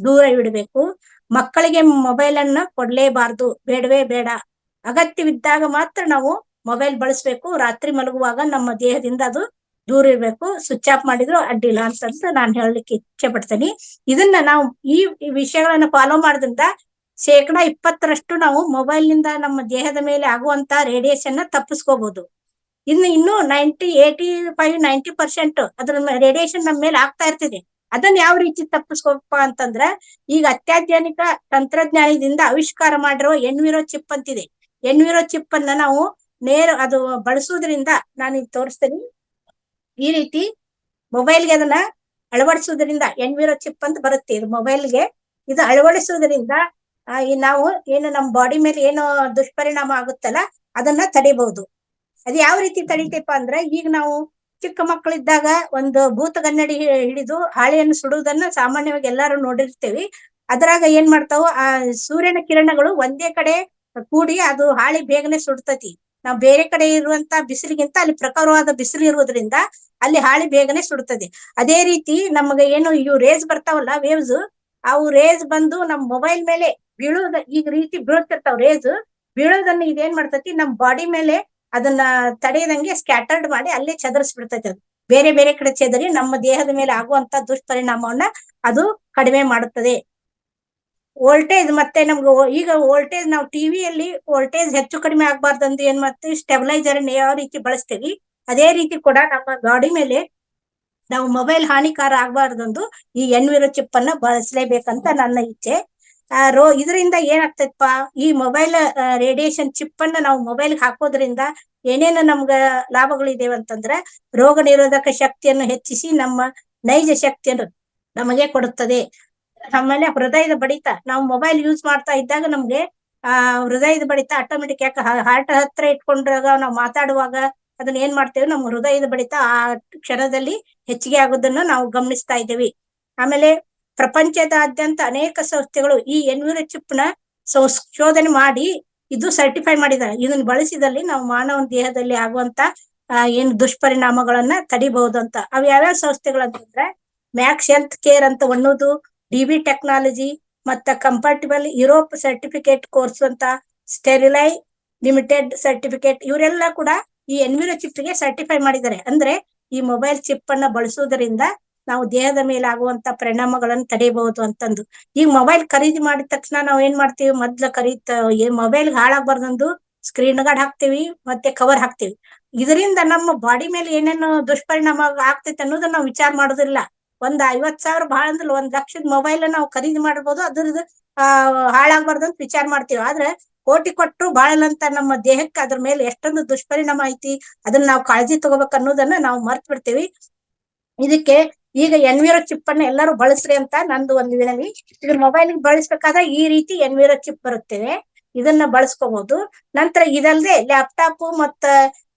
ದೂರ ಇಡಬೇಕು. ಮಕ್ಕಳಿಗೆ ಮೊಬೈಲ್ ಅನ್ನ ಕೊಡ್ಲೇಬಾರ್ದು, ಬೇಡವೇ ಬೇಡ. ಅಗತ್ಯವಿದ್ದಾಗ ಮಾತ್ರ ನಾವು ಮೊಬೈಲ್ ಬಳಸ್ಬೇಕು. ರಾತ್ರಿ ಮಲಗುವಾಗ ನಮ್ಮ ದೇಹದಿಂದ ಅದು ದೂರ ಇರ್ಬೇಕು. ಸ್ವಿಚ್ ಆಫ್ ಮಾಡಿದ್ರು ಅಡ್ಡಿಲ್ಲ ಅಂತಂದು ನಾನು ಹೇಳಲಿಕ್ಕೆ ಇಚ್ಛೆ ಪಡ್ತೇನೆ. ಇದನ್ನ ನಾವು ಈ ವಿಷಯಗಳನ್ನ ಫಾಲೋ ಮಾಡೋದ್ರಿಂದ 20% ನಾವು ಮೊಬೈಲ್ ನಿಂದ ನಮ್ಮ ದೇಹದ ಮೇಲೆ ಆಗುವಂತ ರೇಡಿಯೇಷನ್ ತಪ್ಪಿಸ್ಕೋಬಹುದು. ಇನ್ನು 85-90% ಅದ್ರ ರೇಡಿಯೇಷನ್ ನಮ್ಮ ಮೇಲೆ ಆಗ್ತಾ ಇರ್ತಿದೆ. ಅದನ್ನ ಯಾವ ರೀತಿ ತಪ್ಪಿಸ್ಕೋಪ ಅಂತಂದ್ರ, ಈಗ ಅತ್ಯಾಧುನಿಕ ತಂತ್ರಜ್ಞಾನದಿಂದ ಆವಿಷ್ಕಾರ ಮಾಡಿರೋ ಎನ್ವಿರೋ ಚಿಪ್ ಅಂತಿದೆ. ಎನ್ವಿರೋ ಚಿಪ್ ಅನ್ನ ನಾವು ಅದು ಬಳಸುವುದರಿಂದ ನಾನು ಈಗ ತೋರಿಸ್ತೇನೆ. ಈ ರೀತಿ ಮೊಬೈಲ್ಗೆ ಅದನ್ನ ಅಳವಡಿಸುವುದರಿಂದ ಎನ್ವಿರೋ ಚಿಪ್ ಅಂತ ಬರುತ್ತೆ ಇದು ಮೊಬೈಲ್ಗೆ. ಇದು ಅಳವಡಿಸುವುದರಿಂದ ನಾವು ಏನು ನಮ್ಮ ಬಾಡಿ ಮೇಲೆ ಏನು ದುಷ್ಪರಿಣಾಮ ಆಗುತ್ತಲ್ಲ ಅದನ್ನ ತಡಿಬಹುದು. ಅದ್ ಯಾವ ರೀತಿ ತಡಿತೇಪ ಅಂದ್ರೆ, ಈಗ ನಾವು ಚಿಕ್ಕ ಮಕ್ಕಳಿದ್ದಾಗ ಒಂದು ಭೂತಗನ್ನಡಿ ಹಿಡಿದು ಹಾಳೆಯನ್ನು ಸುಡುವುದನ್ನ ಸಾಮಾನ್ಯವಾಗಿ ಎಲ್ಲಾರು ನೋಡಿರ್ತೇವಿ. ಅದ್ರಾಗ ಏನ್ ಮಾಡ್ತಾವು, ಆ ಸೂರ್ಯನ ಕಿರಣಗಳು ಒಂದೇ ಕಡೆ ಕೂಡಿ ಅದು ಹಾಳೆ ಬೇಗನೆ ಸುಡ್ತತಿ. ನಾವು ಬೇರೆ ಕಡೆ ಇರುವಂತ ಬಿಸಿಲಿಗಿಂತ ಅಲ್ಲಿ ಪ್ರಖರವಾದ ಬಿಸಿಲು ಇರುವುದರಿಂದ ಅಲ್ಲಿ ಹಾಳೆ ಬೇಗನೆ ಸುಡ್ತದೆ. ಅದೇ ರೀತಿ ನಮ್ಗೆ ಏನು ಇವು ರೇಸ್ ಬರ್ತಾವಲ್ಲ, ವೇವ್ಸ್, ಅವು ರೇಸ್ ಬಂದು ನಮ್ ಮೊಬೈಲ್ ಮೇಲೆ ಬೀಳುವುದ ಈಗ ರೀತಿ ಬೀಳ್ತಿರ್ತಾವ. ರೇಸ್ ಬೀಳೋದನ್ನ ಇದೇನ್ ಮಾಡ್ತತಿ, ನಮ್ ಬಾಡಿ ಮೇಲೆ ಅದನ್ನ ತಡೆಯದಂಗೆ ಸ್ಕ್ಯಾಟರ್ಡ್ ಮಾಡಿ ಅಲ್ಲೇ ಚದರಿಸ್ಬಿಡ್ತೈತಿ. ಅದು ಬೇರೆ ಬೇರೆ ಕಡೆ ಚೆದರಿ ನಮ್ಮ ದೇಹದ ಮೇಲೆ ಆಗುವಂತ ದುಷ್ಪರಿಣಾಮವನ್ನ ಅದು ಕಡಿಮೆ ಮಾಡುತ್ತದೆ. ವೋಲ್ಟೇಜ್ ಮತ್ತೆ ನಮ್ಗೆ ಈಗ ವೋಲ್ಟೇಜ್ ನಾವು ಟಿವಿಯಲ್ಲಿ ವೋಲ್ಟೇಜ್ ಹೆಚ್ಚು ಕಡಿಮೆ ಆಗ್ಬಾರ್ದಂದು ಏನ್ ಮಾಡ್ತೀವಿ, ಸ್ಟೆಬಿಲೈಸರ್ ಯಾವ ರೀತಿ ಬಳಸ್ತೀವಿ ಅದೇ ರೀತಿ ಕೂಡ ನಮ್ಮ ಬಾಡಿ ಮೇಲೆ ನಾವು ಮೊಬೈಲ್ ಹಾನಿಕಾರ ಆಗ್ಬಾರ್ದಂದು ಈ ಎನ್ವಿರೋ ಚಿಪ್ ಅನ್ನ ಬಳಸಲೇಬೇಕಂತ ನನ್ನ ಇಚ್ಛೆ. ಇದರಿಂದ ಏನಾಗ್ತೈತಪ್ಪ, ಈ ಮೊಬೈಲ್ ರೇಡಿಯೇಷನ್ ಚಿಪ್ ಅನ್ನ ನಾವು ಮೊಬೈಲ್ ಹಾಕೋದ್ರಿಂದ ಏನೇನು ನಮ್ಗ ಲಾಭಗಳಿದೇವ ಅಂತಂದ್ರೆ, ರೋಗ ನಿರೋಧಕ ಶಕ್ತಿಯನ್ನು ಹೆಚ್ಚಿಸಿ ನಮ್ಮ ನೈಜ ಶಕ್ತಿಯನ್ನು ನಮಗೆ ಕೊಡುತ್ತದೆ. ಆಮೇಲೆ ಹೃದಯದ ಬಡಿತ, ನಾವು ಮೊಬೈಲ್ ಯೂಸ್ ಮಾಡ್ತಾ ಇದ್ದಾಗ ನಮ್ಗೆ ಹೃದಯದ ಬಡಿತ ಆಟೋಮೆಟಿಕ್, ಯಾಕೆ ಹಾರ್ಟ್ ಹತ್ರ ಇಟ್ಕೊಂಡ್ರಾಗ ನಾವು ಮಾತಾಡುವಾಗ ಅದನ್ನ ಏನ್ ಮಾಡ್ತೇವೆ, ನಮ್ಮ ಹೃದಯದ ಬಡಿತ ಆ ಕ್ಷಣದಲ್ಲಿ ಹೆಚ್ಚಿಗೆ ಆಗೋದನ್ನ ನಾವು ಗಮನಿಸ್ತಾ ಇದ್ದೇವೆ. ಆಮೇಲೆ ಪ್ರಪಂಚದಾದ್ಯಂತ ಅನೇಕ ಸಂಸ್ಥೆಗಳು ಈ ಎನ್ವಿರೋ ಚಿಪ್ ನ ಸಂಶೋಧನೆ ಮಾಡಿ ಇದು ಸರ್ಟಿಫೈ ಮಾಡಿದ್ದಾರೆ. ಇದನ್ನ ಬಳಸಿದಲ್ಲಿ ನಾವು ಮಾನವನ ದೇಹದಲ್ಲಿ ಆಗುವಂತ ಏನು ದುಷ್ಪರಿಣಾಮಗಳನ್ನ ತಡಿಬಹುದು ಅಂತ. ಅವ್ ಯಾವ್ಯಾವ ಸಂಸ್ಥೆಗಳು ಅಂತಂದ್ರೆ, ಮ್ಯಾಕ್ಸ್ ಹೆಲ್ತ್ ಕೇರ್ ಅಂತ ಅನ್ನೋದು, ಡಿಬಿ ಟೆಕ್ನಾಲಜಿ, ಮತ್ತ ಕಂಫರ್ಟಬಲ್ ಯುರೋಪ್ ಸರ್ಟಿಫಿಕೇಟ್ ಕೋರ್ಸ್ ಅಂತ, ಸ್ಟೆರಿಲೈ ಲಿಮಿಟೆಡ್ ಸರ್ಟಿಫಿಕೇಟ್, ಇವರೆಲ್ಲ ಕೂಡ ಈ ಎನ್ವಿರೋ ಚಿಪ್ ಗೆ ಸರ್ಟಿಫೈ ಮಾಡಿದ್ದಾರೆ. ಅಂದ್ರೆ ಈ ಮೊಬೈಲ್ ಚಿಪ್ ಅನ್ನ ಬಳಸುವುದರಿಂದ ನಾವು ದೇಹದ ಮೇಲೆ ಆಗುವಂತ ಪರಿಣಾಮಗಳನ್ನು ತಡೆಯಬಹುದು ಅಂತಂದು. ಈಗ ಮೊಬೈಲ್ ಖರೀದಿ ಮಾಡಿದ ತಕ್ಷಣ ನಾವ್ ಏನ್ ಮಾಡ್ತೀವಿ, ಮೊದ್ಲ ಮೊಬೈಲ್ ಹಾಳಾಗ್ಬಾರ್ದಂದು ಸ್ಕ್ರೀನ್ ಗಾರ್ಡ್ ಹಾಕ್ತಿವಿ, ಮತ್ತೆ ಕವರ್ ಹಾಕ್ತಿವಿ. ಇದರಿಂದ ನಮ್ಮ ಬಾಡಿ ಮೇಲೆ ಏನೇನು ದುಷ್ಪರಿಣಾಮ ಆಗ್ತೈತೆ ಅನ್ನೋದನ್ನ ನಾವು ವಿಚಾರ ಮಾಡೋದಿಲ್ಲ. 50,000 ಬಹಳ ಅಂದ್ರೆ 1 ಲಕ್ಷದ ಮೊಬೈಲ್ ನಾವು ಖರೀದಿ ಮಾಡಬಹುದು, ಅದ್ರದ್ದು ಹಾಳಾಗ್ಬಾರ್ದಂತ ವಿಚಾರ ಮಾಡ್ತೀವಿ. ಆದ್ರೆ ಕೋಟಿ ಕೊಟ್ಟರು ಬಾಳಲ್ಲಂತ ನಮ್ಮ ದೇಹಕ್ಕೆ ಅದ್ರ ಮೇಲೆ ಎಷ್ಟೊಂದು ದುಷ್ಪರಿಣಾಮ ಐತಿ, ಅದನ್ನ ನಾವು ಕಾಳಜಿ ತಗೋಬೇಕು ಅನ್ನೋದನ್ನ ನಾವು ಮರ್ತ್ ಬಿಡ್ತೇವಿ. ಇದಕ್ಕೆ ಈಗ ಎನ್ವಿರೋ ಚಿಪ್ ಅನ್ನ ಎಲ್ಲರೂ ಬಳಸ್ರಿ ಅಂತ ನಂದು ಒಂದು ವಿನವಿ. ಇದ್ರ ಮೊಬೈಲ್ ಬಳಸ್ಬೇಕಾದ್ರೆ ಈ ರೀತಿ ಎನ್ವಿರೋ ಚಿಪ್ ಬರುತ್ತೇವೆ, ಇದನ್ನ ಬಳಸ್ಕೋಬಹುದು. ನಂತರ ಇದಲ್ಲದೆ ಲ್ಯಾಪ್ಟಾಪ್ ಮತ್ತ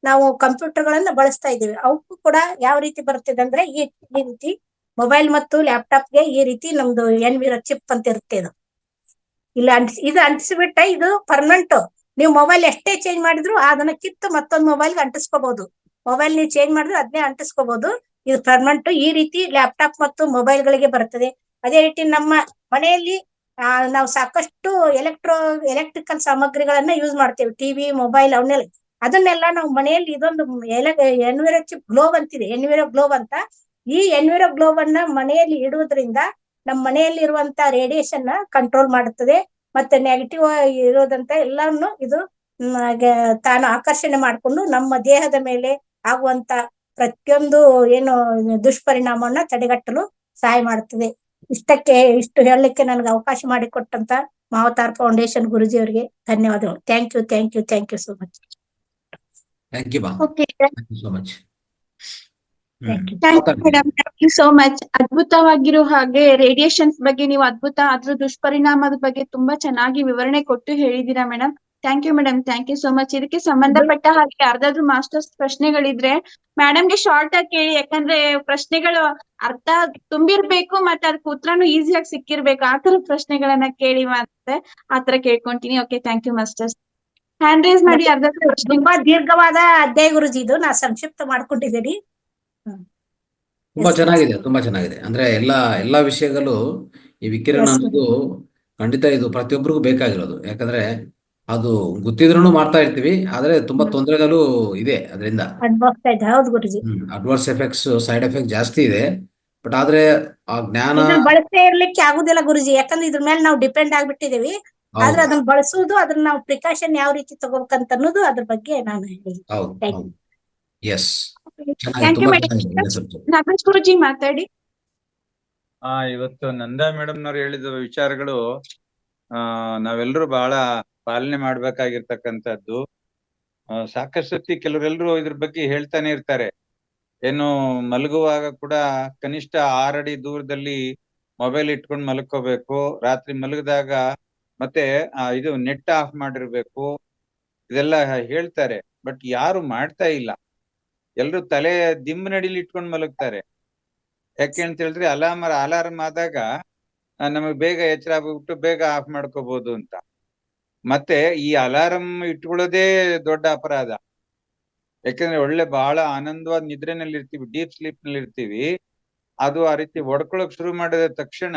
ನಾವು ಕಂಪ್ಯೂಟರ್ ಗಳನ್ನ ಬಳಸ್ತಾ ಇದ್ದೀವಿ, ಅವಕ್ಕೂ ಕೂಡ ಯಾವ ರೀತಿ ಬರುತ್ತದೆ ಅಂದ್ರೆ ಈ ರೀತಿ ಮೊಬೈಲ್ ಮತ್ತು ಲ್ಯಾಪ್ಟಾಪ್ಗೆ ಈ ರೀತಿ ನಮ್ದು ಎನ್ವಿರೋ ಚಿಪ್ ಅಂತ ಇರುತ್ತೆ. ಇಲ್ಲ ಇದು ಅಂಟಿಸಿಬಿಟ್ಟ ಇದು ಪರ್ಮನೆಂಟ್. ನೀವು ಮೊಬೈಲ್ ಎಷ್ಟೇ ಚೇಂಜ್ ಮಾಡಿದ್ರು ಅದನ್ನ ಕಿತ್ತು ಮತ್ತೊಂದು ಮೊಬೈಲ್ಗೆ ಅಂಟಿಸ್ಕೋಬಹುದು. ಮೊಬೈಲ್ ನೀವು ಚೇಂಜ್ ಮಾಡಿದ್ರೆ ಅದನ್ನೇ ಅಂಟಿಸ್ಕೋಬಹುದು. ಇದು ಪರ್ಮನೆಂಟ್. ಈ ರೀತಿ ಲ್ಯಾಪ್ಟಾಪ್ ಮತ್ತು ಮೊಬೈಲ್ ಗಳಿಗೆ ಬರ್ತದೆ. ಅದೇ ರೀತಿ ನಮ್ಮ ಮನೆಯಲ್ಲಿ ನಾವು ಸಾಕಷ್ಟು ಎಲೆಕ್ಟ್ರಿಕಲ್ ಸಾಮಗ್ರಿಗಳನ್ನ ಯೂಸ್ ಮಾಡ್ತೇವೆ, ಟಿವಿ ಮೊಬೈಲ್ ಅವನ್ನೆಲ್ಲ. ಅದನ್ನೆಲ್ಲ ನಾವು ಮನೆಯಲ್ಲಿ ಇದೊಂದು ಎನ್ವಿರೋ ಚಿಪ್ ಗ್ಲೋಬ್ ಅಂತಿದೆ, ಎನ್ವಿರೋ ಗ್ಲೋಬ್ ಅಂತ. ಈ ಎನ್ವಿರೋ ಗ್ಲೋಬ್ ಅನ್ನ ಮನೆಯಲ್ಲಿ ಇಡುವುದರಿಂದ ನಮ್ಮ ಮನೆಯಲ್ಲಿ ಇರುವಂತ ರೇಡಿಯೇಷನ್ ಕಂಟ್ರೋಲ್ ಮಾಡುತ್ತದೆ. ಮತ್ತೆ ನೆಗೆಟಿವ್ ಇರೋದಂತ ಎಲ್ಲಾನು ಇದು ತಾನು ಆಕರ್ಷಣೆ ಮಾಡಿಕೊಂಡು ನಮ್ಮ ದೇಹದ ಮೇಲೆ ಆಗುವಂತ ಪ್ರತಿಯೊಂದು ಏನು ದುಷ್ಪರಿಣಾಮವನ್ನ ತಡೆಗಟ್ಟಲು ಸಹಾಯ ಮಾಡುತ್ತದೆ. ಇಷ್ಟು ಹೇಳಲಿಕ್ಕೆ ನನಗೆ ಅವಕಾಶ ಮಾಡಿಕೊಟ್ಟಂತ ಮಾವತಾರ್ ಫೌಂಡೇಶನ್ ಗುರುಜಿ ಅವರಿಗೆ ಧನ್ಯವಾದಗಳು. Thank you, thank you, thank you so much. Thank you ಮಾ, okay, thank you so much. Thank you. Thank you madam, thank you so much. ಅದ್ಭುತವಾಗಿರೋ ಹಾಗೆ ರೇಡಿಯೇಷನ್ಸ್ ಬಗ್ಗೆ ನೀವು ಅದ್ರ ದುಷ್ಪರಿಣಾಮದ ಬಗ್ಗೆ ತುಂಬಾ ಚೆನ್ನಾಗಿ ವಿವರಣೆ ಕೊಟ್ಟು ಹೇಳಿದೀರಾ madam. Thank you madam, thank you so much. ಇದಕ್ಕೆ ಸಂಬಂಧಪಟ್ಟ ಹಾಗೆ ಯಾರ್ದಾದ್ರು ಮಾಸ್ಟರ್ಸ್ ಪ್ರಶ್ನೆಗಳಿದ್ರೆ ಮೇಡಮ್ಗೆ ಶಾರ್ಟ್ ಆಗಿ ಕೇಳಿ, ಯಾಕಂದ್ರೆ ಪ್ರಶ್ನೆಗಳು ಅರ್ಥ ತುಂಬಿರ್ಬೇಕು ಮತ್ತೆ ಅದಕ್ಕೆ ಉತ್ತರನು ಈಸಿಯಾಗಿ ಸಿಕ್ಕಿರ್ಬೇಕು. ಆ ತರ ಪ್ರಶ್ನೆಗಳನ್ನ ಕೇಳಿ ಮತ್ತೆ ಆತರ ಕೇಳ್ಕೊಂತೀನಿ. Okay, thank you masters. Hand raise ಮಾಡಿ ಯಾರ್ದಾದ್ರು ಪ್ರಶ್ನೆ. ತುಂಬಾ ದೀರ್ಘವಾದ ಅಧ್ಯಾಯ ಗುರುಜಿ, ಇದು ನಾ ಸಂಕ್ಷಿಪ್ತ ಮಾಡ್ಕೊಂಡಿದ್ದೀನಿ. ತುಂಬಾ ಚೆನ್ನಾಗಿದೆ, ತುಂಬಾ ಚೆನ್ನಾಗಿದೆ. ಅಂದ್ರೆ ಎಲ್ಲಾ ವಿಷಯಗಳು ಈ ವಿಕಿರಣ ಅನ್ನೋದು ಖಂಡಿತ ಇದು ಪ್ರತಿಯೊಬ್ಬರಿಗೂ ಬೇಕಾಗಿರೋದು. ಯಾಕಂದ್ರೆ ಅದು ಗೊತ್ತಿದ್ರೂ ಮಾಡ್ತಾ ಇರ್ತೀವಿ, ಆದ್ರೆ ತುಂಬಾ ತೊಂದರೆಗಳು ಇದೆ ಅದರಿಂದ. ಹೌದು ಗುರುಜಿ, ಅಡ್ವರ್ಸ್ ಎಫೆಕ್ಟ್ಸ್, ಸೈಡ್ ಎಫೆಕ್ಟ್ ಜಾಸ್ತಿ ಇದೆ. ಬಟ್ ಆದ್ರೆ ಆ ಜ್ಞಾನ ಇದನ್ನ ಬಳಸದೇ ಇರ್ಲಿಕ್ಕೆ ಆಗುದಿಲ್ಲ ಗುರುಜಿ, ಯಾಕಂದ್ರೆ ಇದ್ರ ಮೇಲೆ ನಾವು ಡಿಪೆಂಡ್ ಆಗ್ಬಿಟ್ಟಿದೀವಿ. ಆದ್ರೆ ಅದನ್ನ ಬಳಸುವುದು, ಅದನ್ನ ನಾವು ಪ್ರಿಕಾಷನ್ ಯಾವ ರೀತಿ ತಗೋಬೇಕಂತ ಅನ್ನೋದು ಅದ್ರ ಬಗ್ಗೆ ನಾನು ಹೇಳಿ. ಹೌದು, yes, thank you madam. Nagesh Guruji ಮಾತಾಡಿ. ಇವತ್ತು ನಂದಾ ಮೇಡಮ್ ನವ್ರು ಹೇಳಿದ ವಿಚಾರಗಳು ನಾವೆಲ್ಲರೂ ಬಹಳ ಪಾಲನೆ ಮಾಡ್ಬೇಕಾಗಿರ್ತಕ್ಕಂಥದ್ದು. ಸಾಕಷ್ಟು ಸತಿ ಕೆಲವರೆಲ್ಲರೂ ಇದ್ರ ಬಗ್ಗೆ ಹೇಳ್ತಾನೆ ಇರ್ತಾರೆ. ಏನು ಮಲಗುವಾಗ ಕೂಡ ಕನಿಷ್ಠ 6 ಅಡಿ ದೂರದಲ್ಲಿ ಮೊಬೈಲ್ ಇಟ್ಕೊಂಡು ಮಲ್ಕೋಬೇಕು, ರಾತ್ರಿ ಮಲಗಿದಾಗ ಮತ್ತೆ ಇದು ನೆಟ್ ಆಫ್ ಮಾಡಿರ್ಬೇಕು, ಇದೆಲ್ಲ ಹೇಳ್ತಾರೆ. ಬಟ್ ಯಾರು ಮಾಡ್ತಾ ಇಲ್ಲ. ಎಲ್ರು ತಲೆ ನಡಿಲಿ ಇಟ್ಕೊಂಡು ಮಲಗ್ತಾರೆ. ಯಾಕೆ ಅಂತ ಹೇಳಿದ್ರೆ ಅಲಾರ್ಮ್ ಆದಾಗ ನಮಗ್ ಬೇಗ ಎಚ್ಚರ ಆಗ್ಬಿಟ್ಟು ಬೇಗ ಆಫ್ ಮಾಡ್ಕೋಬಹುದು ಅಂತ. ಮತ್ತೆ ಈ ಅಲಾರಂ ಇಟ್ಕೊಳ್ಳೋದೇ ದೊಡ್ಡ ಅಪರಾಧ. ಯಾಕಂದ್ರೆ ಒಳ್ಳೆ ಬಹಳ ಆನಂದವಾದ ನಿದ್ರೆನಲ್ಲಿ ಇರ್ತೀವಿ, ಡೀಪ್ ಸ್ಲೀಪ್ ನಲ್ಲಿ ಇರ್ತೀವಿ. ಅದು ಆ ರೀತಿ ಹೊಡ್ಕೊಳಕ್ ಶುರು ಮಾಡಿದ ತಕ್ಷಣ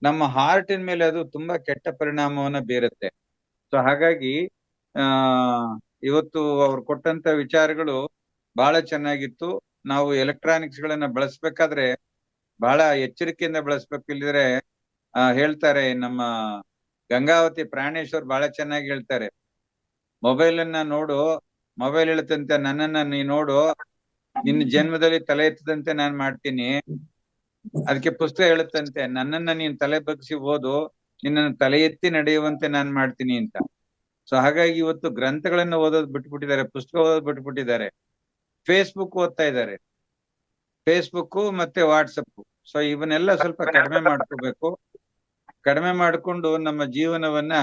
ನಮ್ಮ ಹಾರ್ಟಿನ ಮೇಲೆ ಅದು ತುಂಬಾ ಕೆಟ್ಟ ಪರಿಣಾಮವನ್ನ ಬೀರುತ್ತೆ. ಸೊ ಹಾಗಾಗಿ ಇವತ್ತು ಅವ್ರು ಕೊಟ್ಟಂತ ವಿಚಾರಗಳು ಬಹಳ ಚೆನ್ನಾಗಿತ್ತು. ನಾವು ಎಲೆಕ್ಟ್ರಾನಿಕ್ಸ್ ಗಳನ್ನ ಬಳಸ್ಬೇಕಾದ್ರೆ ಬಹಳ ಎಚ್ಚರಿಕೆಯಿಂದ ಬಳಸ್ಬೇಕು. ಇಲ್ಲಿದ್ರೆ ಹೇಳ್ತಾರೆ ನಮ್ಮ ಗಂಗಾವತಿ ಪ್ರಾಣೇಶ್ವರ್ ಬಹಳ ಚೆನ್ನಾಗಿ ಹೇಳ್ತಾರೆ, ಮೊಬೈಲ್ ಅನ್ನ ನೋಡು, ಮೊಬೈಲ್ ಹೇಳುತ್ತಂತೆ ನನ್ನನ್ನ ನೀ ನೋಡು, ನಿನ್ನ ಜನ್ಮದಲ್ಲಿ ತಲೆ ಎತ್ತದಂತೆ ನಾನ್ ಮಾಡ್ತೀನಿ. ಅದಕ್ಕೆ ಪುಸ್ತಕ ಹೇಳುತ್ತಂತೆ ನನ್ನನ್ನ ನೀನ್ ತಲೆ ಬಗ್ಸಿ ಓದು, ನಿನ್ನನ್ನು ತಲೆ ಎತ್ತಿ ನಡೆಯುವಂತೆ ನಾನ್ ಮಾಡ್ತೀನಿ ಅಂತ. ಸೊ ಹಾಗಾಗಿ ಇವತ್ತು ಗ್ರಂಥಗಳನ್ನ ಓದೋದು ಬಿಟ್ಬಿಟ್ಟಿದ್ದಾರೆ, ಪುಸ್ತಕ ಓದೋದು ಬಿಟ್ಬಿಟ್ಟಿದ್ದಾರೆ, ಫೇಸ್ಬುಕ್ ಓದ್ತಾ ಇದ್ದಾರೆ, ಫೇಸ್ಬುಕ್ ಮತ್ತೆ ವಾಟ್ಸಪ್. ಸೊ ಇವನ್ನೆಲ್ಲ ಸ್ವಲ್ಪ ಕಡಿಮೆ ಮಾಡ್ಕೋಬೇಕು. ಕಡಿಮೆ ಮಾಡಿಕೊಂಡು ನಮ್ಮ ಜೀವನವನ್ನ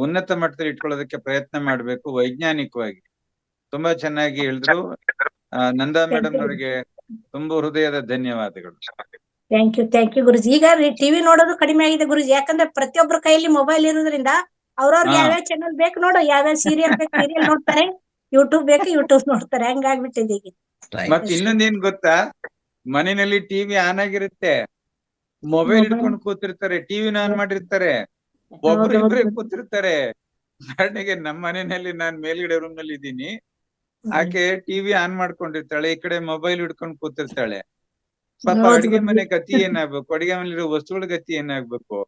ಉನ್ನತ ಮಟ್ಟದಲ್ಲಿ ಇಟ್ಕೊಳ್ಳೋದಕ್ಕೆ ಪ್ರಯತ್ನ ಮಾಡ್ಬೇಕು ವೈಜ್ಞಾನಿಕವಾಗಿ. ತುಂಬಾ ಚೆನ್ನಾಗಿ ಹೇಳಿದ್ರು. ನಂದಾ ಮೇಡಮ್ ಅವರಿಗೆ ತುಂಬಾ ಹೃದಯದ ಧನ್ಯವಾದಗಳು. ಥ್ಯಾಂಕ್ ಯು ಗುರುಜಿ. ಈಗ ಟಿವಿ ನೋಡೋದು ಕಡಿಮೆ ಆಗಿದೆ ಗುರುಜಿ, ಯಾಕಂದ್ರೆ ಪ್ರತಿಯೊಬ್ಬರ ಕೈಯಲ್ಲಿ ಮೊಬೈಲ್ ಇರೋದ್ರಿಂದ ಅವ್ರವ್ರಿಗೆ ಯಾವ್ಯಾವ ಚಾನಲ್ ಬೇಕು ನೋಡು, ಯಾವ್ಯಾವ ಸೀರಿಯಲ್ ಬೇಕು ಸೀರಿಯಲ್ ನೋಡ್ತಾರೆ, ಯೂಟ್ಯೂಬ್ ಬೇಕು ಯೂಟ್ಯೂಬ್ ನೋಡ್ತಾರೆ, ಹಂಗಾಗ್ಬಿಟ್ಟಿದೆ ಈಗ. ಮತ್ ಇನ್ನೊಂದೇನ್ ಗೊತ್ತಾ, ಮನೆಯಲ್ಲಿ ಟಿವಿ ಆನ್ ಆಗಿರುತ್ತೆ, ಮೊಬೈಲ್ ಇಟ್ಕೊಂಡು ಕೂತಿರ್ತಾರೆ, ಟಿವಿನ ಆನ್ ಮಾಡಿರ್ತಾರೆ, ಒಬ್ರಿಬ್ರೆ ಕೂತಿರ್ತಾರೆ. ಉದಾಹರಣೆಗೆ ನಮ್ಮ ಮನೆಯಲ್ಲಿ ನಾನ್ ಮೇಲ್ಗಡೆ ರೂಮ್ ನಲ್ಲಿ ಇದ್ದೀನಿ, ಆಕೆ ಟಿವಿ ಆನ್ ಮಾಡ್ಕೊಂಡಿರ್ತಾಳೆ, ಈ ಕಡೆ ಮೊಬೈಲ್ ಹಿಡ್ಕೊಂಡು ಕೂತಿರ್ತಾಳೆ. ಪಾಪ ಅಡಿಗೆ ಮನೆ ಗತಿ ಏನಾಗ್ಬೇಕು, ಅಡಿಗೆ ಮನೆಯಲ್ಲಿರೋ ವಸ್ತುಗಳ ಗತಿ ಏನಾಗ್ಬೇಕು,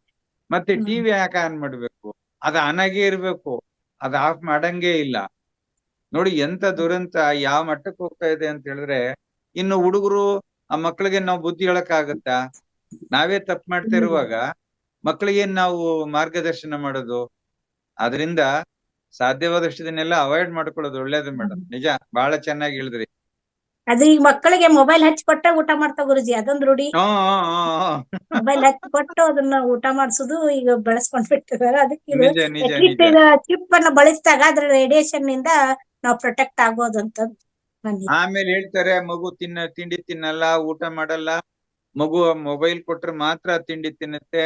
ಮತ್ತೆ ಟಿವಿ ಯಾಕೆ ಆನ್ ಮಾಡ್ಬೇಕು? ಅದ್ ಆನ್ ಆಗೇ ಇರ್ಬೇಕು, ಅದ್ ಆಫ್ ಮಾಡಂಗೇ ಇಲ್ಲ. ನೋಡಿ ಎಂತ ದುರಂತ ಯಾವ ಮಟ್ಟಕ್ಕೆ ಹೋಗ್ತಾ ಇದೆ ಅಂತ ಹೇಳಿದ್ರೆ, ಇನ್ನು ಹುಡುಗರು ಆ ಮಕ್ಳಿಗೆ ನಾವು ಬುದ್ಧಿ ಹೇಳಕ್ ಆಗತ್ತಾ? ನಾವೇ ತಪ್ಪು ಮಾಡ್ತಾ ಇರುವಾಗ ಮಕ್ಳಿಗೇನ್ ನಾವು ಮಾರ್ಗದರ್ಶನ ಮಾಡೋದು? ಅದರಿಂದ ಸಾಧ್ಯವಾದಷ್ಟು ಇದನ್ನೆಲ್ಲ ಅವಾಯ್ಡ್ ಮಾಡ್ಕೊಳ್ಳೋದು ಒಳ್ಳೇದು ಮೇಡಮ್. ನಿಜ, ಬಹಳ ಚೆನ್ನಾಗಿ ಹೇಳಿದ್ರಿ. ಅದು ಈಗ ಮಕ್ಕಳಿಗೆ ಮೊಬೈಲ್ ಹಚ್ಕೊಟ್ಟ ಊಟ ಮಾಡ್ತಾವ ಗುರುಜಿ, ಅದೊಂದು ರೂಢಿ. ಮೊಬೈಲ್ ಹಚ್ಕೊಟ್ಟು ಅದನ್ನ ಊಟ ಮಾಡ್ಸುದು ಈಗ ಬೆಳೆಸ್ಕೊಂಡ್ ಬಿಟ್ಟಿದ್ದಾರೆ. ಅದಕ್ಕೆ ಇದು ನಿಜ ನಿಜ ಅಟ್ಲೀಸ್ಟ್ ನಿಜ. ಈಗ ಚಿಪ್ ಅನ್ನ ಬಳಸಿದಾಗ ಅದ್ರ ರೇಡಿಯೇಷನ್ ನಿಂದ ನಾವು ಪ್ರೊಟೆಕ್ಟ್ ಆಗೋದು ಅಂತ ಬಂದಿದೆ. ಆಮೇಲೆ ಹೇಳ್ತಾರೆ ಮಗು ತಿಂಡಿ ತಿನ್ನಲ್ಲ, ಊಟ ಮಾಡಲ್ಲ, ಮಗು ಮೊಬೈಲ್ ಕೊಟ್ರೆ ಮಾತ್ರ ತಿಂಡಿ ತಿನ್ನುತ್ತೆ,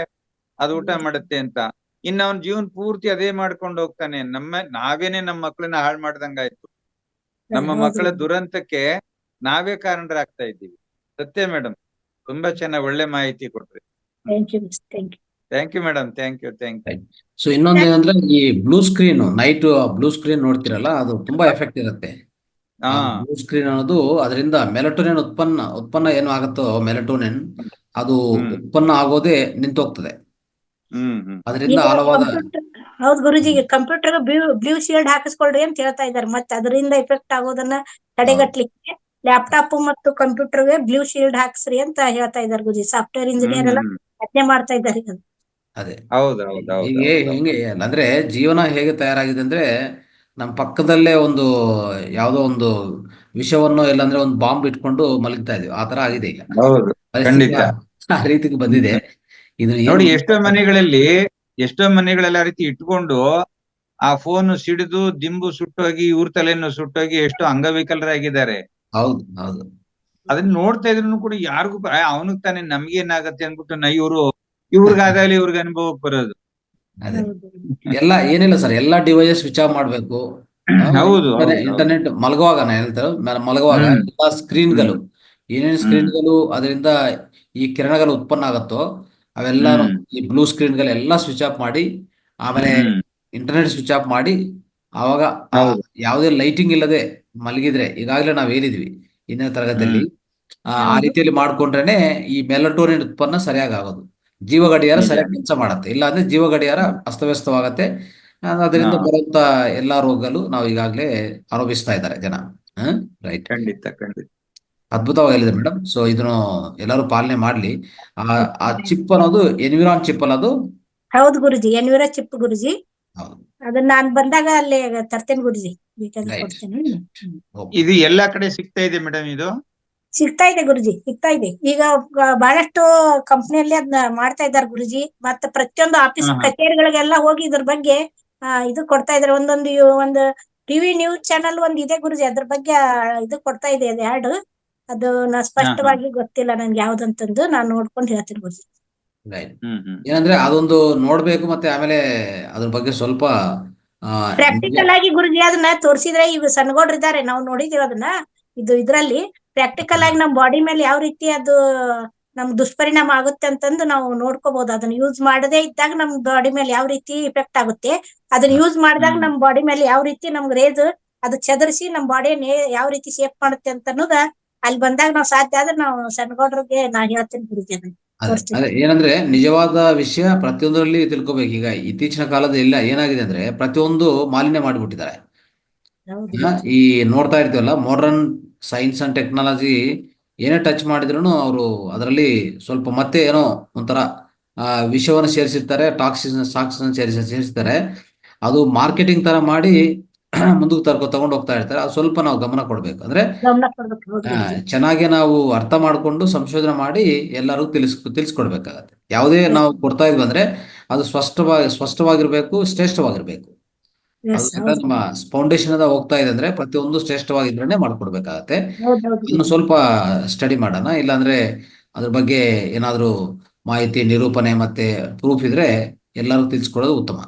ಅದು ಊಟ ಮಾಡುತ್ತೆ ಅಂತ. ಇನ್ನು ಅವನ್ ಜೀವನ ಪೂರ್ತಿ ಅದೇ ಮಾಡ್ಕೊಂಡು ಹೋಗ್ತಾನೆ. ನಾವೇನೆ ನಮ್ಮ ಮಕ್ಕಳನ್ನ ಹಾಳು ಮಾಡ್ದಂಗಾಯ್ತು. ನಮ್ಮ ಮಕ್ಕಳ ದುರಂತಕ್ಕೆ ನಾವೇ ಕಾರಣರಾಗ್ತಾ ಇದ್ದೀವಿ. ಸತ್ಯ ಮೇಡಮ್, ತುಂಬಾ ಚೆನ್ನಾಗಿ ಒಳ್ಳೆ ಮಾಹಿತಿ ಕೊಟ್ರಿ. Thank you. Thank you madam, thank you. So ಇನ್ನೊಂದು ಏನಂದ್ರೆ, ಈ ನೈಟ್ ಬ್ಲೂ ಸ್ಕ್ರೀನ್ ನೋಡ್ತಿರಲ್ಲ, ಅದು ತುಂಬಾ ಎಫೆಕ್ಟ್ ಇರುತ್ತೆ. ಬ್ಲೂ ಸ್ಕ್ರೀನ್ ಅನ್ನೋದು, ಅದರಿಂದ ಮೆಲಟೋನಿನ್ ಉತ್ಪನ್ನ ಏನು ಆಗುತ್ತೋ, ಮೆಲಟೋನಿನ್ ಅದು ಉತ್ಪನ್ನ ಆಗೋದೇ ನಿಂತೋಗ್ತದೆ. ಅದರಿಂದ ಹಲವಾದ ಹೌದು ಗುರುಜಿ, ಕಂಪ್ಯೂಟರ್ ಬ್ಲೂ ಶೀಲ್ಡ್ ಹಾಕಿಸ್ಕೊಳ್ರಿ ಅಂತ ಹೇಳ್ತಾ ಇದ್ದಾರೆ. ಮತ್ತೆ ಅದರಿಂದ ಎಫೆಕ್ಟ್ ಆಗೋದನ್ನ ತಡೆಗಟ್ಲಿಕ್ಕೆ ಲ್ಯಾಪ್ಟಾಪ್ ಮತ್ತು ಕಂಪ್ಯೂಟರ್ಗೆ ಬ್ಲೂ ಶೀಲ್ಡ್ ಹಾಕ್ಸ್ರಿ ಅಂತ ಹೇಳ್ತಾ ಇದ್ದಾರೆ ಗುರುಜಿ. ಸಾಫ್ಟ್ವೇರ್ ಇಂಜಿನಿಯರ್ ಎಲ್ಲ ಯತ್ನೆ ಮಾಡ್ತಾ ಇದ್ದಾರೆ. ಅದೇ ಹೌದು. ಹಿಂಗೆ ಅಂದ್ರೆ ಜೀವನ ಹೇಗೆ ತಯಾರಾಗಿದೆ ಅಂದ್ರೆ, ನಮ್ಮ ಪಕ್ಕದಲ್ಲೇ ಯಾವುದೋ ಒಂದು ವಿಷವನ್ನು, ಇಲ್ಲಾಂದ್ರೆ ಒಂದು ಬಾಂಬ್ ಇಟ್ಕೊಂಡು ಮಲಗ್ತಾ ಇದೀವಿ. ಆ ತರ ಆಗಿದೆ ಈಗ ಹೌದು, ಪರಿಸ್ಥಿತಿ. ಖಂಡಿತ. ಆ ರೀತಿಗೆ ಬಂದಿದೆ. ನೋಡಿ, ಎಷ್ಟೋ ಮನೆಗಳಲ್ಲಿ ಆ ರೀತಿ ಇಟ್ಕೊಂಡು ಆ ಫೋನ್ ಸಿಡಿದು ದಿಂಬು ಸುಟ್ಟೋಗಿ, ಇವ್ರ ತಲೆಯನ್ನು ಸುಟ್ಟೋಗಿ ಎಷ್ಟೋ ಅಂಗವಿಕಲರಾಗಿದ್ದಾರೆ. ಹೌದು. ಅದನ್ನ ನೋಡ್ತಾ ಇದ್ರು ಕೂಡ ಯಾರಿಗೂ ಅವನಿಗೆ ತಾನೇ ನಮ್ಗೇನಾಗತ್ತೆ ಅನ್ಬಿಟ್ಟು ಇವ್ರಿಗಾದಾಗಲಿ ಇವ್ರಿಗೆ ಅನುಭವಕ್ಕೆ ಬರೋದು. ಅದೇ ಏನಿಲ್ಲ ಸರ್, ಎಲ್ಲಾ ಡಿವೈಸಸ್ ಸ್ವಿಚ್ ಆಫ್ ಮಾಡ್ಬೇಕು. ಹೌದು. ಇಂಟರ್ನೆಟ್ ಮಲಗುವಾಗ ಎಲ್ಲ ಸ್ಕ್ರೀನ್ಗಳು, ಏನೇನು ಸ್ಕ್ರೀನ್ಗಳು ಅದರಿಂದ ಈ ಕಿರಣಗಳು ಉತ್ಪನ್ನ ಆಗತ್ತೋ ಅವೆಲ್ಲ ಈ ಬ್ಲೂ ಸ್ಕ್ರೀನ್ಗಳೆಲ್ಲ ಸ್ವಿಚ್ ಆಫ್ ಮಾಡಿ, ಆಮೇಲೆ ಇಂಟರ್ನೆಟ್ ಸ್ವಿಚ್ ಆಫ್ ಮಾಡಿ, ಆವಾಗ ಯಾವುದೇ ಲೈಟಿಂಗ್ ಇಲ್ಲದೆ ಮಲಗಿದ್ರೆ, ಈಗಾಗಲೇ ನಾವ್ ಹೇಳಿದ್ವಿ ಹಿಂದಿನ ತರಗತಿಯಲ್ಲಿ, ಆ ರೀತಿಯಲ್ಲಿ ಮಾಡ್ಕೊಂಡ್ರೇನೆ ಈ ಮೆಲಟೋನಿನ್ ಉತ್ಪನ್ನ ಸರಿಯಾಗಿ ಆಗೋದು. ಜೀವ ಗಡಿಯಾರ ಸರಿಯಾಗಿ ಕೆಲಸ ಮಾಡುತ್ತೆ. ಇಲ್ಲ ಅಂದ್ರೆ ಜೀವ ಗಡಿಯಾರ ಅಸ್ತವ್ಯಸ್ತವಾಗತ್ತೆ. ಅದರಿಂದ ಬರುವಂತ ಎಲ್ಲಾ ರೋಗಗಳು ನಾವು ಈಗಾಗಲೇ ಅನುಭವಿಸ್ತಾ ಇದ್ದಾರೆ ಜನ. ರೈಟ್, ಖಂಡಿತ. ಅದ್ಭುತವಾಗಿ ಹೇಳಿದೆ ಮೇಡಮ್. ಸೊ ಇದನ್ನು ಎಲ್ಲರೂ ಪಾಲನೆ ಮಾಡ್ಲಿ. ಆ ಚಿಪ್ ಅನ್ನೋದು ಎನ್ವಿರಾನ್ ಚಿಪ್ ಅನ್ನೋದು. ಹೌದು ಗುರುಜಿ, ಎನ್ವಿರಾ ಚಿಪ್ ಗುರುಜಿ. ಹೌದು, ಅದನ್ನ ನಾನ್ ಬಂದಾಗ ಅಲ್ಲಿ ತರ್ತೇನೆ ಗುರುಜಿ, ಬೇಕಾದ್ರೆ ಕೊಡ್ತೇನೆ. ಇದು ಎಲ್ಲಾ ಕಡೆ ಸಿಗ್ತಾ ಇದೆ ಮೇಡಮ್? ಇದು ಸಿಗ್ತಾ ಇದೆ ಗುರುಜಿ, ಸಿಗ್ತಾ ಇದೆ. ಈಗ ಬಹಳಷ್ಟು ಕಂಪ್ನಿಯಲ್ಲಿ ಅದನ್ನ ಮಾಡ್ತಾ ಇದ್ದಾರೆ ಗುರುಜಿ. ಮತ್ತೆ ಪ್ರತಿಯೊಂದು ಆಫೀಸ್ ಕಚೇರಿಗಳಿಗೆಲ್ಲ ಹೋಗಿ ಇದ್ರ ಬಗ್ಗೆ ಇದು ಕೊಡ್ತಾ ಇದಾರೆ. ಒಂದು ಟಿವಿ ನ್ಯೂಸ್ ಚಾನಲ್ ಇದೆ ಗುರುಜಿ, ಅದ್ರ ಬಗ್ಗೆ ಇದು ಕೊಡ್ತಾ ಇದೆ ಆಡ್. ಅದು ನಾ ಸ್ಪಷ್ಟವಾಗಿ ಗೊತ್ತಿಲ್ಲ ನನ್ಗೆ ಯಾವ್ದಂತಂದು, ನಾನ್ ನೋಡ್ಕೊಂಡು ಹೇಳ್ತೀನಿ ಗುರುಜಿ. ರೈಟ್. ಏನಂದ್ರೆ ಅದೊಂದು ನೋಡ್ಬೇಕು, ಮತ್ತೆ ಆಮೇಲೆ ಅದ್ರ ಬಗ್ಗೆ ಸ್ವಲ್ಪ ಪ್ರಾಕ್ಟಿಕಲ್ ಆಗಿ ಗುರುಜಿ ಅದನ್ನ ತೋರಿಸಿದ್ರೆ, ಈಗ ಸಣ್ಣಗೌಡ್ರಿದ್ದಾರೆ, ನಾವು ನೋಡಿದೀವಿ ಅದನ್ನ. ಇದ್ರಲ್ಲಿ ಪ್ರಾಕ್ಟಿಕಲ್ ಆಗಿ ನಮ್ ಬಾಡಿ ಮೇಲೆ ಯಾವ ರೀತಿ ಅದು ನಮ್ ದುಷ್ಪರಿಣಾಮ ಆಗುತ್ತೆ ಅಂತಂದು ನಾವು ನೋಡ್ಕೋಬಹುದು. ಅದನ್ನ ಯೂಸ್ ಮಾಡದೇ ಇದ್ದಾಗ ನಮ್ ಬಾಡಿ ಮೇಲೆ ಯಾವ ರೀತಿ ಇಫೆಕ್ಟ್ ಆಗುತ್ತೆ, ಅದನ್ನ ಯೂಸ್ ಮಾಡಿದಾಗ ನಮ್ ಬಾಡಿ ಮೇಲೆ ಯಾವ ರೀತಿ ನಮ್ಗೆ ರೇಜ್ ಅದು ಚದರಿಸಿ ನಮ್ ಬಾಡಿಯನ್ನು ಯಾವ ರೀತಿ ಶೇಪ್ ಮಾಡುತ್ತೆ ಅಂತ ಅನ್ನೋದ ಅಲ್ಲಿ ಬಂದಾಗ ನಾವು ಸಾಧ್ಯ ಆದ್ರೆ ನಾವು ಸಣ್ಣಗೌಡ್ರಿಗೆ ನಾ ಹೇಳ್ತೀನಿ ಗುರುಜಿ. ಅದೇ ಏನಂದ್ರೆ, ನಿಜವಾದ ವಿಷಯ ಪ್ರತಿಯೊಂದರಲ್ಲಿ ತಿಳ್ಕೊಬೇಕು. ಈಗ ಇತ್ತೀಚಿನ ಕಾಲದಲ್ಲಿ ಏನಾಗಿದೆ ಅಂದ್ರೆ, ಪ್ರತಿಯೊಂದು ಮಾಲಿನ್ಯ ಮಾಡಿಬಿಟ್ಟಿದ್ದಾರೆ. ಈ ನೋಡ್ತಾ ಇರ್ತೀವಲ್ಲ, ಮಾಡರ್ನ್ ಸೈನ್ಸ್ ಅಂಡ್ ಟೆಕ್ನಾಲಜಿ ಏನೇ ಟಚ್ ಮಾಡಿದ್ರು ಅವರು ಅದರಲ್ಲಿ ಸ್ವಲ್ಪ ಮತ್ತೆ ಏನೋ ಒಂಥರ ವಿಷವನ್ನು ಸೇರಿಸಿರ್ತಾರೆ, ಟಾಕ್ಸಿನ್ ಸೇರಿಸ್ತಾರೆ. ಅದು ಮಾರ್ಕೆಟಿಂಗ್ ತರ ಮಾಡಿ ಮುಂದಕ್ಕೆ ತಗೊಂಡು ಹೋಗ್ತಾ ಇರ್ತಾರೆ. ಅದು ಸ್ವಲ್ಪ ನಾವು ಗಮನ ಕೊಡ್ಬೇಕು. ಅಂದ್ರೆ ಚೆನ್ನಾಗಿ ನಾವು ಅರ್ಥ ಮಾಡ್ಕೊಂಡು ಸಂಶೋಧನೆ ಮಾಡಿ ಎಲ್ಲರಿಗೂ ತಿಳಿಸ್ಕೊಡ್ಬೇಕಾಗತ್ತೆ. ಯಾವುದೇ ನಾವು ಕೊಡ್ತಾ ಇದ್ವಿ ಅಂದ್ರೆ ಅದು ಸ್ಪಷ್ಟವಾಗಿರ್ಬೇಕು, ಶ್ರೇಷ್ಠವಾಗಿರ್ಬೇಕು. ಅದು ನಮ್ಮ ಫೌಂಡೇಶನ್ ಹೋಗ್ತಾ ಇದೆ ಅಂದ್ರೆ ಪ್ರತಿಯೊಂದು ಶ್ರೇಷ್ಠವಾಗಿದ್ರೆ ಮಾಡ್ಕೊಡ್ಬೇಕಾಗತ್ತೆ. ಇನ್ನು ಸ್ವಲ್ಪ ಸ್ಟಡಿ ಮಾಡೋಣ, ಇಲ್ಲಾಂದ್ರೆ ಅದ್ರ ಬಗ್ಗೆ ಏನಾದ್ರು ಮಾಹಿತಿ, ನಿರೂಪಣೆ ಮತ್ತೆ ಪ್ರೂಫ್ ಇದ್ರೆ ಎಲ್ಲರಿಗೂ ತಿಳಿಸ್ಕೊಡೋದು ಉತ್ತಮ.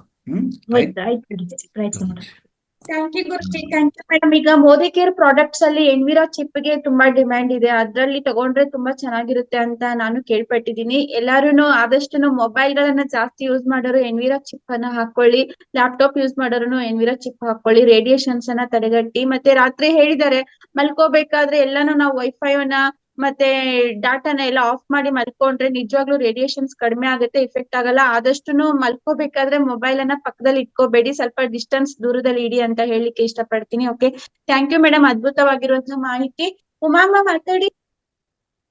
Thank you Guruji, thank you madam. ಈಗ ಮೋದಿ ಕೇರ್ ಪ್ರಾಡಕ್ಟ್ಸ್ ಅಲ್ಲಿ ಎನ್ವಿರಾ ಚಿಪ್ ಗೆ ತುಂಬಾ ಡಿಮ್ಯಾಂಡ್ ಇದೆ. ಅದ್ರಲ್ಲಿ ತಗೊಂಡ್ರೆ ತುಂಬಾ ಚೆನ್ನಾಗಿರುತ್ತೆ ಅಂತ ನಾನು ಕೇಳ್ಪಟ್ಟಿದ್ದೀನಿ. ಎಲ್ಲಾರು ಆದಷ್ಟು ಮೊಬೈಲ್ ಗಳನ್ನ ಜಾಸ್ತಿ ಯೂಸ್ ಮಾಡೋರು ಎನ್ವಿರಾ ಚಿಪ್ ಅನ್ನ ಹಾಕೊಳ್ಳಿ, ಲ್ಯಾಪ್ಟಾಪ್ ಯೂಸ್ ಮಾಡೋರು ಎನ್ವಿರಾ ಚಿಪ್ ಹಾಕೊಳ್ಳಿ, ರೇಡಿಯೇಷನ್ಸ್ ಅನ್ನ ತಡೆಗಟ್ಟಿ. ಮತ್ತೆ ರಾತ್ರಿ ಹೇಳಿದ್ದಾರೆ ಮಲ್ಕೋಬೇಕಾದ್ರೆ ಎಲ್ಲಾನು ನಾವು ವೈಫೈ ಅನ್ನ ಮತ್ತೆ ಡಾಟಾನ ಎಲ್ಲ ಆಫ್ ಮಾಡಿ ಮಲ್ಕೊಂಡ್ರೆ ನಿಜವಾಗ್ಲೂ ರೇಡಿಯೇಷನ್ಸ್ ಕಡಿಮೆ ಆಗುತ್ತೆ, ಇಫೆಕ್ಟ್ ಆಗಲ್ಲ. ಆದಷ್ಟು ಮಲ್ಕೋಬೇಕಾದ್ರೆ ಮೊಬೈಲ್ ಅನ್ನ ಪಕ್ಕದಲ್ಲಿ ಇಟ್ಕೋಬೇಡಿ, ಸ್ವಲ್ಪ ಡಿಸ್ಟೆನ್ಸ್ ದೂರದಲ್ಲಿ ಇಡಿ ಅಂತ ಹೇಳಲಿಕ್ಕೆ ಇಷ್ಟಪಡ್ತೀನಿ. ಓಕೆ, ಥ್ಯಾಂಕ್ ಯು ಮೇಡಮ್, ಅದ್ಭುತವಾಗಿರುವಂತಹ ಮಾಹಿತಿ. ಉಮಾಮ್ಮ ಮಾತಾಡಿ.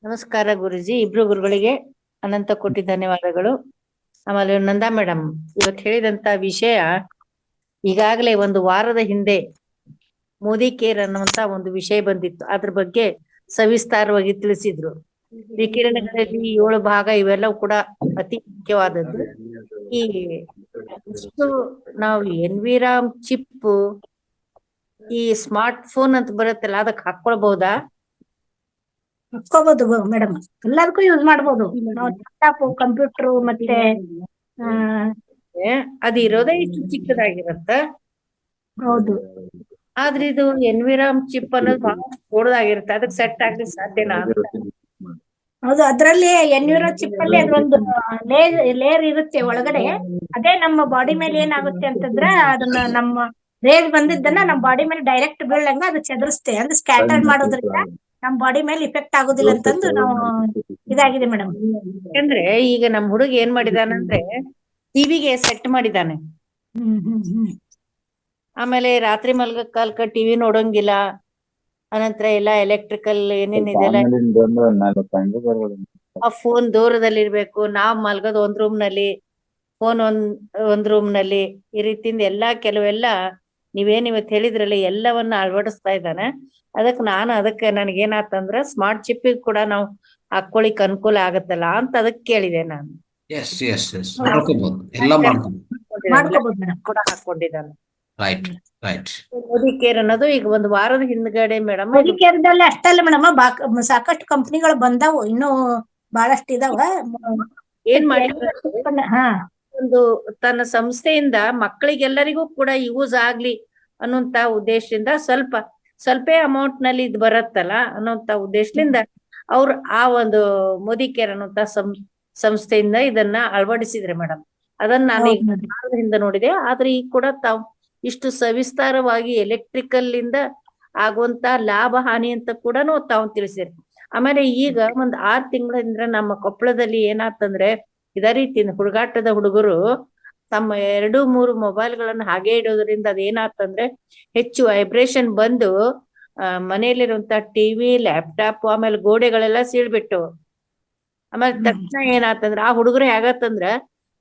ನಮಸ್ಕಾರ ಗುರುಜಿ, ಇಬ್ರು ಗುರುಗಳಿಗೆ ಅನಂತ ಕೋಟಿ ಧನ್ಯವಾದಗಳು. ಆಮೇಲೆ ನಂದಾ ಮೇಡಮ್ ಇವತ್ತು ಹೇಳಿದಂತ ವಿಷಯ ಈಗಾಗಲೇ ಒಂದು ವಾರದ ಹಿಂದೆ ಮೋದಿ ಕೇರ್ ಅನ್ನುವಂತ ಒಂದು ವಿಷಯ ಬಂದಿತ್ತು. ಅದ್ರ ಬಗ್ಗೆ ಸವಿಸ್ತಾರವಾಗಿ ತಿಳಿಸಿದ್ರು. ವಿಕಿರಣಗಳಲ್ಲಿ 7 ಭಾಗ ಇವೆಲ್ಲವೂ ಕೂಡ ಅತಿ ಮುಖ್ಯವಾದದ್ದು. ಈ ಇಷ್ಟು ನಾವು ಎನ್ವಿರಾಮ್ ಚಿಪ್, ಈ ಸ್ಮಾರ್ಟ್ ಫೋನ್ ಅಂತ ಬರುತ್ತಲ್ಲ, ಅದಕ್ಕೆ ಹಾಕೊಳ್ಬಹುದಾ? ಹಾಕೋಬಹುದು ಮೇಡಮ್, ಎಲ್ಲದಕ್ಕೂ ಯೂಸ್ ಮಾಡ್ಬೋದು. ನಾವು ಲ್ಯಾಪ್ಟಾಪ್, ಕಂಪ್ಯೂಟರ್ ಮತ್ತೆ ಅದು ಇರೋದೇ ಇಷ್ಟು ಚಿಕ್ಕದಾಗಿರತ್ತ. ಹೌದು ಆದ್ರೆ ಇದು ಎನ್ವಿರಾಮ್ ಚಿಪ್ ಅನ್ನೋದು ಬಹಳ ದೊಡ್ಡದಾಗಿರುತ್ತೆ. ಅದಕ್ಕೆ ಸೆಟ್ ಆಗ್ಲಿಕ್ಕೆ ಸಾಧ್ಯನಾ ಅಂತ. ಹೌದು, ಅದ್ರಲ್ಲಿ ಎನ್ವಿರೋ ಚಿಪ್ ಅಲ್ಲಿ ಅದೊಂದು ಲೇಯರ್ ಇರುತ್ತೆ ಒಳಗಡೆ. ಅದೇ ನಮ್ಮ ಬಾಡಿ ಮೇಲೆ ಏನಾಗುತ್ತೆ ಅಂತಂದ್ರೆ, ಅದನ್ನ ನಮ್ಮ ರೇಸ್ ಬಂದಿದ್ದನ್ನ ನಮ್ಮ ಬಾಡಿ ಮೇಲೆ ಡೈರೆಕ್ಟ್ ಬೀಳಂಗ ಅದು ಚದುರಿಸುತ್ತೆ. ಅಂದ್ರೆ ಸ್ಕ್ಯಾಟರ್ ಮಾಡೋದ್ರಿಂದ ನಮ್ಮ ಬಾಡಿ ಮೇಲೆ ಇಫೆಕ್ಟ್ ಆಗೋದಿಲ್ಲ ಅಂತಂದು ನಾವು ಇದಾಗಿದೆ ಮೇಡಮ್. ಯಾಕಂದ್ರೆ ಈಗ ನಮ್ ಹುಡುಗ ಏನ್ ಮಾಡಿದಾನಂದ್ರೆ ಟಿವಿಗೆ ಸೆಟ್ ಮಾಡಿದಾನೆ. ಆಮೇಲೆ ರಾತ್ರಿ ಮಲ್ಗಕ್ ಕಾಲಕ್ಕ ಟಿವಿ ನೋಡಂಗಿಲ್ಲ. ಅನಂತರ ಎಲ್ಲ ಎಲೆಕ್ಟ್ರಿಕಲ್ ಏನೇನಿದೆಲ್ಲ ಆ ಫೋನ್ ದೂರದಲ್ಲಿರ್ಬೇಕು. ನಾವ್ ಮಲ್ಗೋದು ಒಂದ್ ರೂಮ್ ನಲ್ಲಿ, ಫೋನ್ ಒಂದ್ ರೂಮ್ ನಲ್ಲಿ. ಈ ರೀತಿಯಿಂದ ಕೆಲವೆಲ್ಲ ನೀವೇನ್ ಇವತ್ತು ಹೇಳಿದ್ರಲ್ಲಿ ಎಲ್ಲವನ್ನ ಅಳವಡಿಸ್ತಾ ಇದ್ದಾನೆ. ಅದಕ್ಕೆ ನನಗೇನಾತಂದ್ರ ಸ್ಮಾರ್ಟ್ ಚಿಪ್ ಕೂಡ ನಾವು ಹಾಕೊಳ್ಳಿಕ್ ಅನುಕೂಲ ಆಗತ್ತಲ್ಲ ಅಂತ ಅದಕ್ಕೆ ಕೇಳಿದೆ ನಾನು. ಎಸ್ ಎಸ್ ಎಸ್ ಮಾಡ್ಕೋಬಹುದು, ಎಲ್ಲ ಮಾಡ್ಕೋಬಹುದು ಮೇಡಮ್. ಕೂಡ ಹಾಕೊಂಡಿದ್ದಾನೆ. Right right. ಮೋದಿ ಕೇರ್ ಅನ್ನೋದು ಈಗ ಒಂದು ವಾರದ ಹಿಂದ್ಗಡೆ ಮೇಡಮ್. ಮೋದಿ ಕೇರ್ದಲ್ಲಿ ಅಷ್ಟಲ್ಲ ಮೇಡಮ್, ಸಾಕಷ್ಟು ಕಂಪನಿಗಳು ಬಂದಾವು, ಇನ್ನೂ ಬಹಳಷ್ಟು ಇದಾವ. ಏನ್ ಮಾಡಿದ್ರೆ ಒಂದು ತನ್ನ ಸಂಸ್ಥೆಯಿಂದ ಮಕ್ಕಳಿಗೆಲ್ಲರಿಗೂ ಕೂಡ ಯೂಸ್ ಆಗ್ಲಿ ಅನ್ನುವಂತ ಉದ್ದೇಶದಿಂದ ಸ್ವಲ್ಪ ಅಮೌಂಟ್ ನಲ್ಲಿ ಇದು ಬರತ್ತಲ್ಲ ಅನ್ನುವಂತ ಉದ್ದೇಶದಿಂದ ಅವ್ರು ಆ ಒಂದು ಮೋದಿ ಕೇರ್ ಅನ್ನುವಂತ ಸಂಸ್ಥೆಯಿಂದ ಇದನ್ನ ಅಳವಡಿಸಿದ್ರೆ ಮೇಡಮ್. ಅದನ್ನ ನಾನು ಈಗ ವಾರದಿಂದ ನೋಡಿದೆ. ಆದ್ರೆ ಈಗ ಕೂಡ ತಾವು ಇಷ್ಟು ಸವಿಸ್ತಾರವಾಗಿ ಎಲೆಕ್ಟ್ರಿಕಲ್ ಇಂದ ಆಗುವಂತ ಲಾಭ ಹಾನಿ ಅಂತ ಕೂಡ ತಾವು ತಿಳಿಸಿರಿ. ಆಮೇಲೆ ಈಗ ಒಂದ್ 6 ತಿಂಗಳಿಂದ ನಮ್ಮ ಕೊಪ್ಪಳದಲ್ಲಿ ಏನಾತಂದ್ರೆ ಇದೇ ರೀತಿಯಿಂದ ಹುಡುಗಾಟದ ಹುಡುಗರು ತಮ್ಮ 2-3 ಮೊಬೈಲ್ಗಳನ್ನ ಹಾಗೆ ಇಡೋದ್ರಿಂದ ಅದೇನಾತಂದ್ರೆ ಹೆಚ್ಚು ವೈಬ್ರೇಷನ್ ಬಂದು ಮನೆಯಲ್ಲಿರುವಂತ ಟಿವಿ, ಲ್ಯಾಪ್ಟಾಪ್, ಆಮೇಲೆ ಗೋಡೆಗಳೆಲ್ಲ ಸೀಳ್ಬಿಟ್ಟು, ಆಮೇಲೆ ತಕ್ಷಣ ಏನಾತಂದ್ರ ಆ ಹುಡುಗರು ಹೇಗತ್ತಂದ್ರ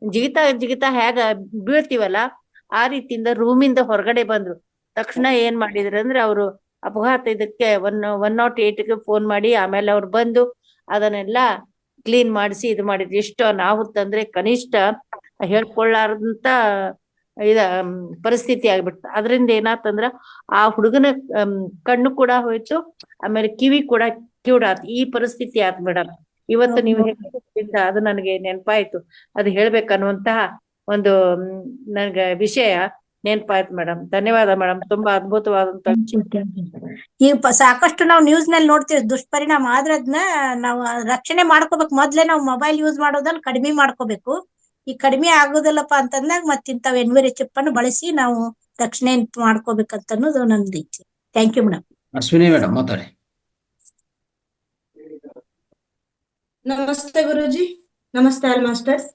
ಜಿಗಿತಾ ಹೇಗ ಬೀಳ್ತೀವಲ್ಲ ಆ ರೀತಿಯಿಂದ ರೂಮಿಂದ ಹೊರಗಡೆ ಬಂದ್ರು. ತಕ್ಷಣ ಏನ್ ಮಾಡಿದ್ರು ಅಂದ್ರೆ ಅವರು ಅಪಘಾತ ಇದಕ್ಕೆ 108ಗೆ ಫೋನ್ ಮಾಡಿ ಆಮೇಲೆ ಅವ್ರು ಬಂದು ಅದನ್ನೆಲ್ಲ ಕ್ಲೀನ್ ಮಾಡಿಸಿ ಇದು ಮಾಡಿದ್ರು. ಎಷ್ಟು ಅನಾಹುತ ಕನಿಷ್ಠ ಹೇಳ್ಕೊಳ್ಳಾರ್ದಂತ ಪರಿಸ್ಥಿತಿ ಆಗ್ಬಿಡ್ತು. ಅದರಿಂದ ಏನಾತಂದ್ರ ಆ ಹುಡುಗನ ಕಣ್ಣು ಕೂಡ ಹೋಯ್ತು, ಆಮೇಲೆ ಕಿವಿ ಕೂಡ ಕಿವುಡಾತು. ಈ ಪರಿಸ್ಥಿತಿ ಆಯ್ತು ಮೇಡಮ್. ಇವತ್ತು ನೀವು ಹೇಳಿದ್ರಿಂದ ಅದು ನನಗೆ ನೆನಪಾಯ್ತು. ಅದು ಹೇಳ್ಬೇಕನ್ನುವಂತಹ ಒಂದು ನನಗೆ ವಿಷಯ ನೆನಪಾಯ್ತು ಮೇಡಮ್. ಧನ್ಯವಾದ ಮೇಡಮ್, ತುಂಬಾ ಅದ್ಭುತವಾದಂತ. ಈಗ ಸಾಕಷ್ಟು ನಾವು ನ್ಯೂಸ್ ನಲ್ಲಿ ನೋಡ್ತೀವಿ ದುಷ್ಪರಿಣಾಮ. ಆದ್ರೆ ಅದನ್ನ ನಾವು ರಕ್ಷಣೆ ಮಾಡ್ಕೋಬೇಕು. ಮೊದ್ಲೇ ನಾವು ಮೊಬೈಲ್ ಯೂಸ್ ಮಾಡೋದನ್ನ ಕಡಿಮೆ ಮಾಡ್ಕೋಬೇಕು. ಈ ಕಡಿಮೆ ಆಗುದಿಲ್ಲಪ್ಪ ಅಂತಂದಾಗ ಮತ್ತಿಂತಾವ್ ಎನ್ವಿರಿ ಚಿಪ್ ಅನ್ನು ಬಳಸಿ ನಾವು ರಕ್ಷಣೆ ಮಾಡ್ಕೋಬೇಕಂತ ಅನ್ನೋದು ನಂದು ಇಚ್ಛೆ. Thank you madam. Ashwini madam ಮಾತಾಡಿ. ನಮಸ್ತೆ ಗುರುಜಿ, ನಮಸ್ತೆ ಆಲ್ ಮಾಸ್ಟರ್ಸ್.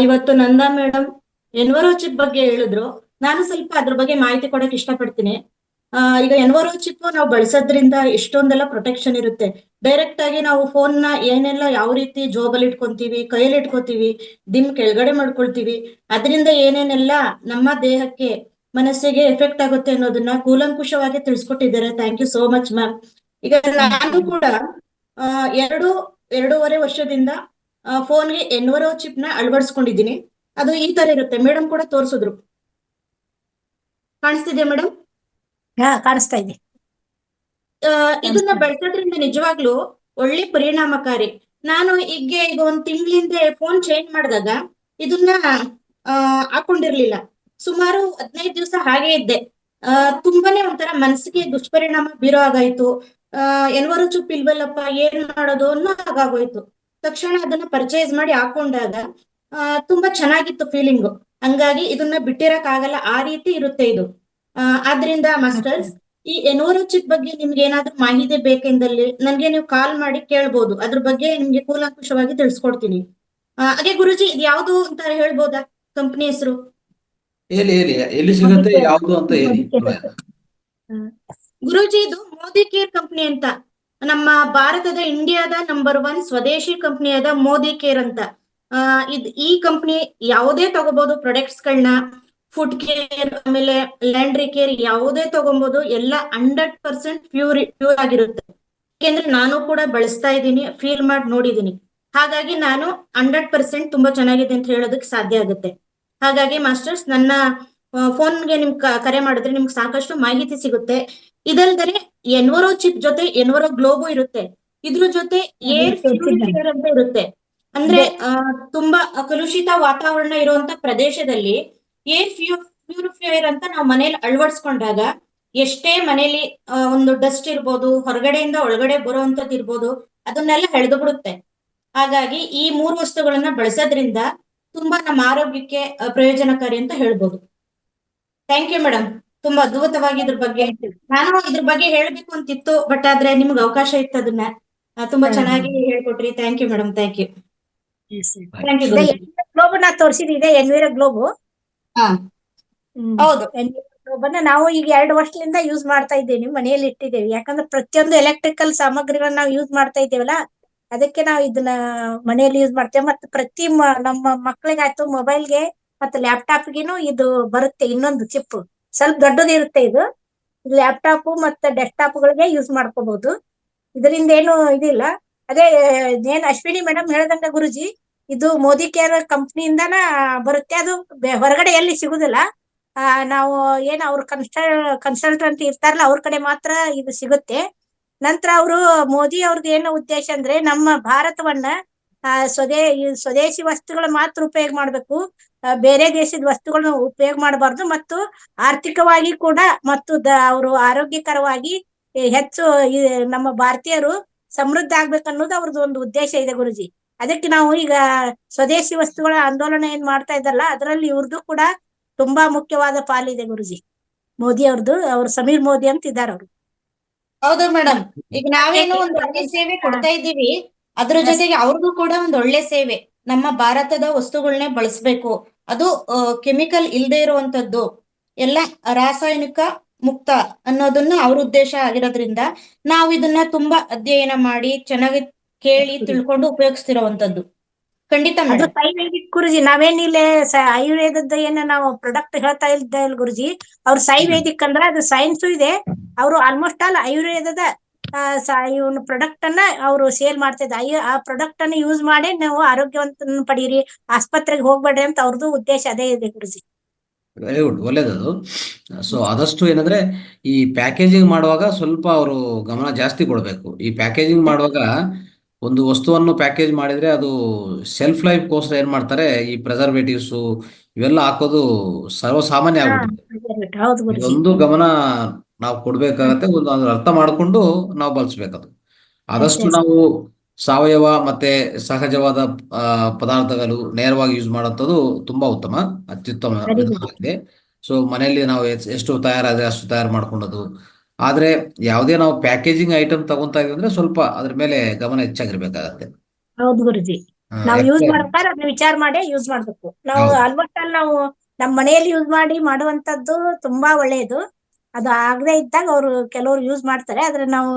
ಇವತ್ತು ನಂದಾ ಮೇಡಮ್ ಎನ್ವರೋ ಚಿಪ್ ಬಗ್ಗೆ ಹೇಳಿದ್ರು. ನಾನು ಸ್ವಲ್ಪ ಅದ್ರ ಬಗ್ಗೆ ಮಾಹಿತಿ ಕೊಡಕ್ ಇಷ್ಟಪಡ್ತೀನಿ. ಈಗ ಎನ್ವರೋ ಚಿಪ್ ನಾವು ಬಳಸೋದ್ರಿಂದ ಎಷ್ಟೊಂದೆಲ್ಲ ಪ್ರೊಟೆಕ್ಷನ್ ಇರುತ್ತೆ. ಡೈರೆಕ್ಟ್ ಆಗಿ ನಾವು ಫೋನ್ ನ ಏನೆಲ್ಲ ಯಾವ ರೀತಿ ಜೋಬಲ್ಲಿ ಇಟ್ಕೊಂತೀವಿ, ಕೈಯಲ್ಲಿ ಇಟ್ಕೋತೀವಿ, ದಿಮ್ ಕೆಳಗಡೆ ಮಾಡ್ಕೊಳ್ತೀವಿ, ಅದರಿಂದ ಏನೇನೆಲ್ಲ ನಮ್ಮ ದೇಹಕ್ಕೆ, ಮನಸ್ಸಿಗೆ ಎಫೆಕ್ಟ್ ಆಗುತ್ತೆ ಅನ್ನೋದನ್ನ ಕೂಲಂಕುಷವಾಗಿ ತಿಳಿಸ್ಕೊಟ್ಟಿದ್ದಾರೆ. Thank you so much ma'am. ಈಗ ನಾನು ಕೂಡ 2.5 ವರ್ಷದಿಂದ ಫೋನ್ಗೆ ಎನ್ವರೋ ಚಿಪ್ ನ ಅಳವಡಿಸ್ಕೊಂಡಿದ್ದೀನಿ. ಅದು ಈ ತರ ಇರುತ್ತೆ. ಮೇಡಮ್ ಕೂಡ ತೋರಿಸಿದ್ರು, ಕಾಣಿಸ್ತಿದ್ಯಾ ಮೇಡಮ್? ಕಾಣಿಸ್ತಾ ಇದೆ. ಇದನ್ನ ಬಳಸೋದ್ರಿಂದ ನಿಜವಾಗ್ಲೂ ಒಳ್ಳೆ ಪರಿಣಾಮಕಾರಿ. ನಾನು ಈಗ 1 ತಿಂಗಳ ಹಿಂದೆ ಫೋನ್ ಚೇಂಜ್ ಮಾಡಿದಾಗ ಇದನ್ನ ಹಾಕೊಂಡಿರ್ಲಿಲ್ಲ. ಸುಮಾರು 15 ದಿವಸ ಹಾಗೆ ಇದ್ದೆ. ತುಂಬಾನೇ ಒಂಥರ ಮನಸ್ಸಿಗೆ ದುಷ್ಪರಿಣಾಮ ಬೀರೋ ಆಗಾಯ್ತು. ಎನ್ವರೋ ಚಿಪ್ ಇಲ್ವಲ್ಲಪ್ಪ, ಏನ್ ಮಾಡೋದು ಅನ್ನೋ ಹಾಗಾಗೋಯ್ತು. ತಕ್ಷಣ ಅದನ್ನ ಪರ್ಚೇಸ್ ಮಾಡಿ ಹಾಕೊಂಡಾಗ ತುಂಬಾ ಚೆನ್ನಾಗಿತ್ತು ಫೀಲಿಂಗು. ಹಂಗಾಗಿ ಇದನ್ನ ಬಿಟ್ಟಿರಕ್ ಆಗಲ್ಲ, ಆ ರೀತಿ ಇರುತ್ತೆ ಇದು. ಆದ್ರಿಂದ ಮಾಸ್ಟರ್ಸ್, ಈ ಎನ್ವರೋ ಚಿಪ್ ಬಗ್ಗೆ ನಿಮ್ಗೆ ಏನಾದ್ರೂ ಮಾಹಿತಿ ಬೇಕೆಂದಲ್ಲಿ ನನ್ಗೆ ನೀವು ಕಾಲ್ ಮಾಡಿ ಕೇಳ್ಬೋದು. ಅದ್ರ ಬಗ್ಗೆ ನಿಮ್ಗೆ ಕೂಲಂಕುಷವಾಗಿ ತಿಳಿಸ್ಕೊಡ್ತೀನಿ. ಹಾಗೆ ಗುರುಜಿ, ಇದು ಯಾವ್ದು ಅಂತ ಹೇಳ್ಬೋದಾ ಕಂಪನಿ ಹೆಸರು? ಎಲ್ಲಿ ಸಿಗುತ್ತೆ, ಯಾವ್ದು ಅಂತ ಹೇಳಿ. ಗುರುಜಿ, ಇದು ಮೋದಿ ಕೇರ್ ಕಂಪನಿ ಅಂತ, ನಮ್ಮ ಭಾರತದ ಇಂಡಿಯಾದ ನಂಬರ್ 1 ಸ್ವದೇಶಿ ಕಂಪನಿಯಾದ ಮೋದಿ ಕೇರ್ ಅಂತ. ಈ ಕಂಪನಿ ಯಾವುದೇ ತಗೋಬಹುದು ಪ್ರಾಡಕ್ಟ್ಸ್ ಗಳನ್ನ. ಫುಡ್ ಕೇರ್, ಆಮೇಲೆ ಲ್ಯಾಂಡ್ರಿ ಕೇರ್, ಯಾವುದೇ ತಗೊಬಹುದು, ಎಲ್ಲ 100% ಪ್ಯೂರ್ ಆಗಿರುತ್ತೆ. ಯಾಕೆಂದ್ರೆ ನಾನು ಕೂಡ ಬಳಸ್ತಾ ಇದ್ದೀನಿ, ಫೀಲ್ ಮಾಡಿ ನೋಡಿದೀನಿ. ಹಾಗಾಗಿ ನಾನು 100% ತುಂಬಾ ಚೆನ್ನಾಗಿದೆ ಅಂತ ಹೇಳೋದಕ್ಕೆ ಸಾಧ್ಯ ಆಗುತ್ತೆ. ಹಾಗಾಗಿ ಮಾಸ್ಟರ್ಸ್, ನನ್ನ ಫೋನ್ಗೆ ನಿಮ್ ಕರೆ ಮಾಡಿದ್ರೆ ನಿಮ್ಗೆ ಸಾಕಷ್ಟು ಮಾಹಿತಿ ಸಿಗುತ್ತೆ. ಇದಲ್ದರೆ ಎನ್ವರೋ ಚಿಪ್ ಜೊತೆ ಎನ್ವರೋ ಗ್ಲೋಬು ಇರುತ್ತೆ. ಇದ್ರ ಜೊತೆ ಏರ್ ಪ್ಯೂರಿಫೈಯರ್ ಅಂತ ಇರುತ್ತೆ. ಅಂದ್ರೆ ತುಂಬಾ ಕಲುಷಿತ ವಾತಾವರಣ ಇರುವಂತ ಪ್ರದೇಶದಲ್ಲಿ ಏರ್ ಪ್ಯೂರಿಫೈಯರ್ ಅಂತ ನಾವು ಮನೇಲಿ ಅಳವಡಿಸ್ಕೊಂಡಾಗ ಎಷ್ಟೇ ಮನೇಲಿ ಒಂದು ಡಸ್ಟ್ ಇರ್ಬೋದು, ಹೊರಗಡೆಯಿಂದ ಒಳಗಡೆ ಬರುವಂತದ್ದು ಇರ್ಬೋದು, ಅದನ್ನೆಲ್ಲ ಎಳೆದು ಬಿಡುತ್ತೆ. ಹಾಗಾಗಿ ಈ 3 ವಸ್ತುಗಳನ್ನ ಬಳಸೋದ್ರಿಂದ ತುಂಬಾ ನಮ್ಮ ಆರೋಗ್ಯಕ್ಕೆ ಪ್ರಯೋಜನಕಾರಿ ಅಂತ ಹೇಳ್ಬೋದು. ಥ್ಯಾಂಕ್ ಯು ಮೇಡಮ್, ತುಂಬಾ ಅದ್ಭುತವಾಗಿ ಇದ್ರ ಬಗ್ಗೆ. ನಾನು ಇದ್ರ ಬಗ್ಗೆ ಹೇಳ್ಬೇಕು ಅಂತಿತ್ತು, ಬಟ್ ಆದ್ರೆ ನಿಮ್ಗೆ ಅವಕಾಶ ಇತ್ತು, ಅದನ್ನ ತುಂಬಾ ಚೆನ್ನಾಗಿ ಹೇಳ್ಕೊಟ್ರಿ. Thank you madam, thank you. Thank you. Globe ನಾ ತೋರಿಸಿದೆ, ಎನ್ವಿರೋ ಗ್ಲೋಬ್. ಹೌದು, ಗ್ಲೋಬನ್ನ ನಾವು ಈಗ 2 ವರ್ಷದಿಂದ ಯೂಸ್ ಮಾಡ್ತಾ ಇದ್ದೇವೆ, ಮನೆಯಲ್ಲಿ ಇಟ್ಟಿದ್ದೇವೆ. ಯಾಕಂದ್ರೆ ಪ್ರತಿಯೊಂದು ಎಲೆಕ್ಟ್ರಿಕಲ್ ಸಾಮಗ್ರಿಗಳನ್ನ ನಾವು ಯೂಸ್ ಮಾಡ್ತಾ ಇದ್ದೇವಲ್ಲ, ಅದಕ್ಕೆ ನಾವು ಇದನ್ನ ಮನೆಯಲ್ಲಿ ಯೂಸ್ ಮಾಡ್ತೇವೆ. ಮತ್ತೆ ನಮ್ಮ ಮಕ್ಕಳಿಗಾಯ್ತು, ಮೊಬೈಲ್ಗೆ ಮತ್ತೆ ಲ್ಯಾಪ್ಟಾಪ್ಗೆನು ಇದು ಬರುತ್ತೆ. ಇನ್ನೊಂದು ಚಿಪ್ ಸ್ವಲ್ಪ ದೊಡ್ಡದಿರುತ್ತೆ. ಇದು ಲ್ಯಾಪ್ಟಾಪ್ ಮತ್ತೆ ಡೆಸ್ಕ್ಟಾಪ್ ಗಳಿಗೆ ಯೂಸ್ ಮಾಡ್ಕೋಬಹುದು. ಇದರಿಂದ ಏನು ಇದಿಲ್ಲ. ಅದೇ ಏನ್ ಅಶ್ವಿನಿ ಮೇಡಮ್ ಹೇಳ್ದಂಗ ಗುರುಜಿ, ಇದು ಮೋದಿ ಕೇರ್ ಕಂಪ್ನಿಯಿಂದಾನ ಬರುತ್ತೆ. ಅದು ಹೊರಗಡೆ ಎಲ್ಲಿ ಸಿಗುದಿಲ್ಲ. ನಾವು ಏನ್ ಅವ್ರ ಕನ್ಸಲ್ಟೆಂಟ್ ಇರ್ತಾರಲ್ಲ, ಅವ್ರ ಕಡೆ ಮಾತ್ರ ಇದು ಸಿಗುತ್ತೆ. ನಂತರ ಅವರು ಮೋದಿ ಅವ್ರದ್ದು ಏನು ಉದ್ದೇಶ ಅಂದ್ರೆ, ನಮ್ಮ ಭಾರತವನ್ನ ಸ್ವದೇಶಿ ವಸ್ತುಗಳ ಮಾತ್ರ ಉಪಯೋಗ ಮಾಡ್ಬೇಕು, ಬೇರೆ ದೇಶದ ವಸ್ತುಗಳನ್ನ ಉಪಯೋಗ ಮಾಡಬಾರ್ದು, ಮತ್ತು ಆರ್ಥಿಕವಾಗಿ ಕೂಡ ಮತ್ತು ಅವರು ಆರೋಗ್ಯಕರವಾಗಿ ಹೆಚ್ಚು ನಮ್ಮ ಭಾರತೀಯರು ಸಮೃದ್ಧ ಆಗ್ಬೇಕನ್ನೋದು ಅವ್ರದ್ದು ಒಂದು ಉದ್ದೇಶ ಇದೆ ಗುರುಜಿ. ಅದಕ್ಕೆ ನಾವು ಈಗ ಸ್ವದೇಶಿ ವಸ್ತುಗಳ ಆಂದೋಲನ ಏನ್ ಮಾಡ್ತಾ ಇದ್ದಲ್ಲ, ಅದರಲ್ಲಿ ಇವ್ರದ್ದು ಕೂಡ ತುಂಬಾ ಮುಖ್ಯವಾದ ಪಾಲಿದೆ ಗುರುಜಿ. ಮೋದಿ ಅವ್ರದ್ದು, ಅವ್ರು ಸಮೀರ್ ಮೋದಿ ಅಂತ ಇದ್ದಾರೆ ಅವರು. ಹೌದು ಮೇಡಮ್, ಈಗ ನಾವೇನು ಒಂದು ಒಳ್ಳೆ ಸೇವೆ ಕೊಡ್ತಾ ಇದ್ದೀವಿ, ಅದ್ರ ಜೊತೆಗೆ ಅವ್ರಿಗೂ ಕೂಡ ಒಂದು ಒಳ್ಳೆ ಸೇವೆ. ನಮ್ಮ ಭಾರತದ ವಸ್ತುಗಳನ್ನೇ ಬಳಸ್ಬೇಕು, ಅದು ಕೆಮಿಕಲ್ ಇಲ್ಲದೆ ಇರುವಂತದ್ದು, ಎಲ್ಲ ರಾಸಾಯನಿಕ ಮುಕ್ತ ಅನ್ನೋದನ್ನ ಅವ್ರ ಉದ್ದೇಶ ಆಗಿರೋದ್ರಿಂದ ನಾವು ಇದನ್ನ ತುಂಬಾ ಅಧ್ಯಯನ ಮಾಡಿ ಚೆನ್ನಾಗಿ ಕೇಳಿ ತಿಳ್ಕೊಂಡು ಉಪಯೋಗಿಸ್ತಿರೋವಂಥದ್ದು. ಖಂಡಿತ ಅದು ಮೇಡಮ್. ಸೈವೇದಿಕ್ ಗುರುಜಿ. ನಾವೇನಿಲ್ಲ ಆಯುರ್ವೇದದ ಏನ ನಾವು ಪ್ರಾಡಕ್ಟ್ ಹೇಳ್ತಾ ಇದ್ದ ಗುರುಜಿ, ಅವ್ರು ಸೈವೇದಿಕ್ ಅಂದ್ರೆ ಅದು ಸೈನ್ಸು ಇದೆ. ಅವರು ಆಲ್ಮೋಸ್ಟ್ ಆಲ್ ಆಯುರ್ವೇದದ ಇವನು ಪ್ರಾಡಕ್ಟ್ ಅನ್ನ ಅವರು ಸೇಲ್ ಮಾಡ್ತಾ ಇದ್ದಾರೆ. ಆ ಪ್ರಾಡಕ್ಟ್ ಅನ್ನ ಯೂಸ್ ಮಾಡಿ ನಾವು ಆರೋಗ್ಯವಂತ ಪಡೀರಿ, ಆಸ್ಪತ್ರೆಗೆ ಹೋಗ್ಬೇಡ್ರಿ ಅಂತ ಅವ್ರದ್ದು ಉದ್ದೇಶ ಅದೇ ಇದೆ ಗುರುಜಿ. ವೆರಿ ಗುಡ್, ಒಳ್ಳೇದದು. ಸೊ ಆದಷ್ಟು ಏನಂದ್ರೆ ಈ ಪ್ಯಾಕೇಜಿಂಗ್ ಮಾಡುವಾಗ ಸ್ವಲ್ಪ ಅವರು ಗಮನ ಜಾಸ್ತಿ ಕೊಡಬೇಕು. ಈ ಪ್ಯಾಕೇಜಿಂಗ್ ಮಾಡುವಾಗ ಒಂದು ವಸ್ತುವನ್ನು ಪ್ಯಾಕೇಜ್ ಮಾಡಿದ್ರೆ ಅದು ಸೆಲ್ಫ್ ಲೈಫ್ ಗೋಸ್ಕರ ಏನ್ ಮಾಡ್ತಾರೆ, ಈ ಪ್ರಿಸರ್ವೇಟಿವ್ಸ್ ಇವೆಲ್ಲ ಹಾಕೋದು ಸರ್ವಸಾಮಾನ್ಯ ಆಗ್ಬಿಟ್ಟಿದೆ. ಹೌದು ಗುರುಜಿ. ಇದೊಂದು ಗಮನ ನಾವು ಕೊಡ್ಬೇಕಾಗತ್ತೆ. ಅದ್ರ ಅರ್ಥ ಮಾಡ್ಕೊಂಡು ನಾವು ಬಳಸ್ಬೇಕದು. ಆದಷ್ಟು ನಾವು ಸಾವಯವ ಮತ್ತೆ ಸಹಜವಾದ ಪದಾರ್ಥಗಳು ನೇರವಾಗಿ ಯೂಸ್ ಮಾಡೋಂಥದ್ದು ತುಂಬಾ ಉತ್ತಮ, ಅತ್ಯುತ್ತಮ ಆಗಿದೆ. ಸೊ ಮನೆಯಲ್ಲಿ ನಾವು ಎಷ್ಟು ತಯಾರಾದ್ರೆ ಅಷ್ಟು ತಯಾರು ಮಾಡ್ಕೊಳ್ಳೋದು. ಆದ್ರೆ ಯಾವುದೇ ನಾವು ಪ್ಯಾಕೇಜಿಂಗ್ ಐಟಮ್ ತಗೊಂತಾ ಇದೀವಿ ಅಂದ್ರೆ ಸ್ವಲ್ಪ ಅದ್ರ ಮೇಲೆ ಗಮನ ಹೆಚ್ಚಾಗಿರ್ಬೇಕಾಗತ್ತೆ. ಹೌದು ಗುರುಜಿ, ನಾವು ಯೂಸ್ ಮಾಡ್ಬೇಕಾದ್ರೆ ಅದನ್ನ ವಿಚಾರ ಮಾಡಿ ಯೂಸ್ ಮಾಡ್ಬೇಕು. ನಾವು ಆಲ್ಮೋಸ್ಟ್ ಅಲ್ಲಿ ನಾವು ನಮ್ಮ ಮನೆಯಲ್ಲಿ ಯೂಸ್ ಮಾಡಿ ಮಾಡುವಂತದ್ದು ತುಂಬಾ ಒಳ್ಳೆಯದು. ಅದು ಆಗದೆ ಇದ್ದಾಗ ಅವರು ಕೆಲವರು ಯೂಸ್ ಮಾಡ್ತಾರೆ. ಆದ್ರೆ ನಾವು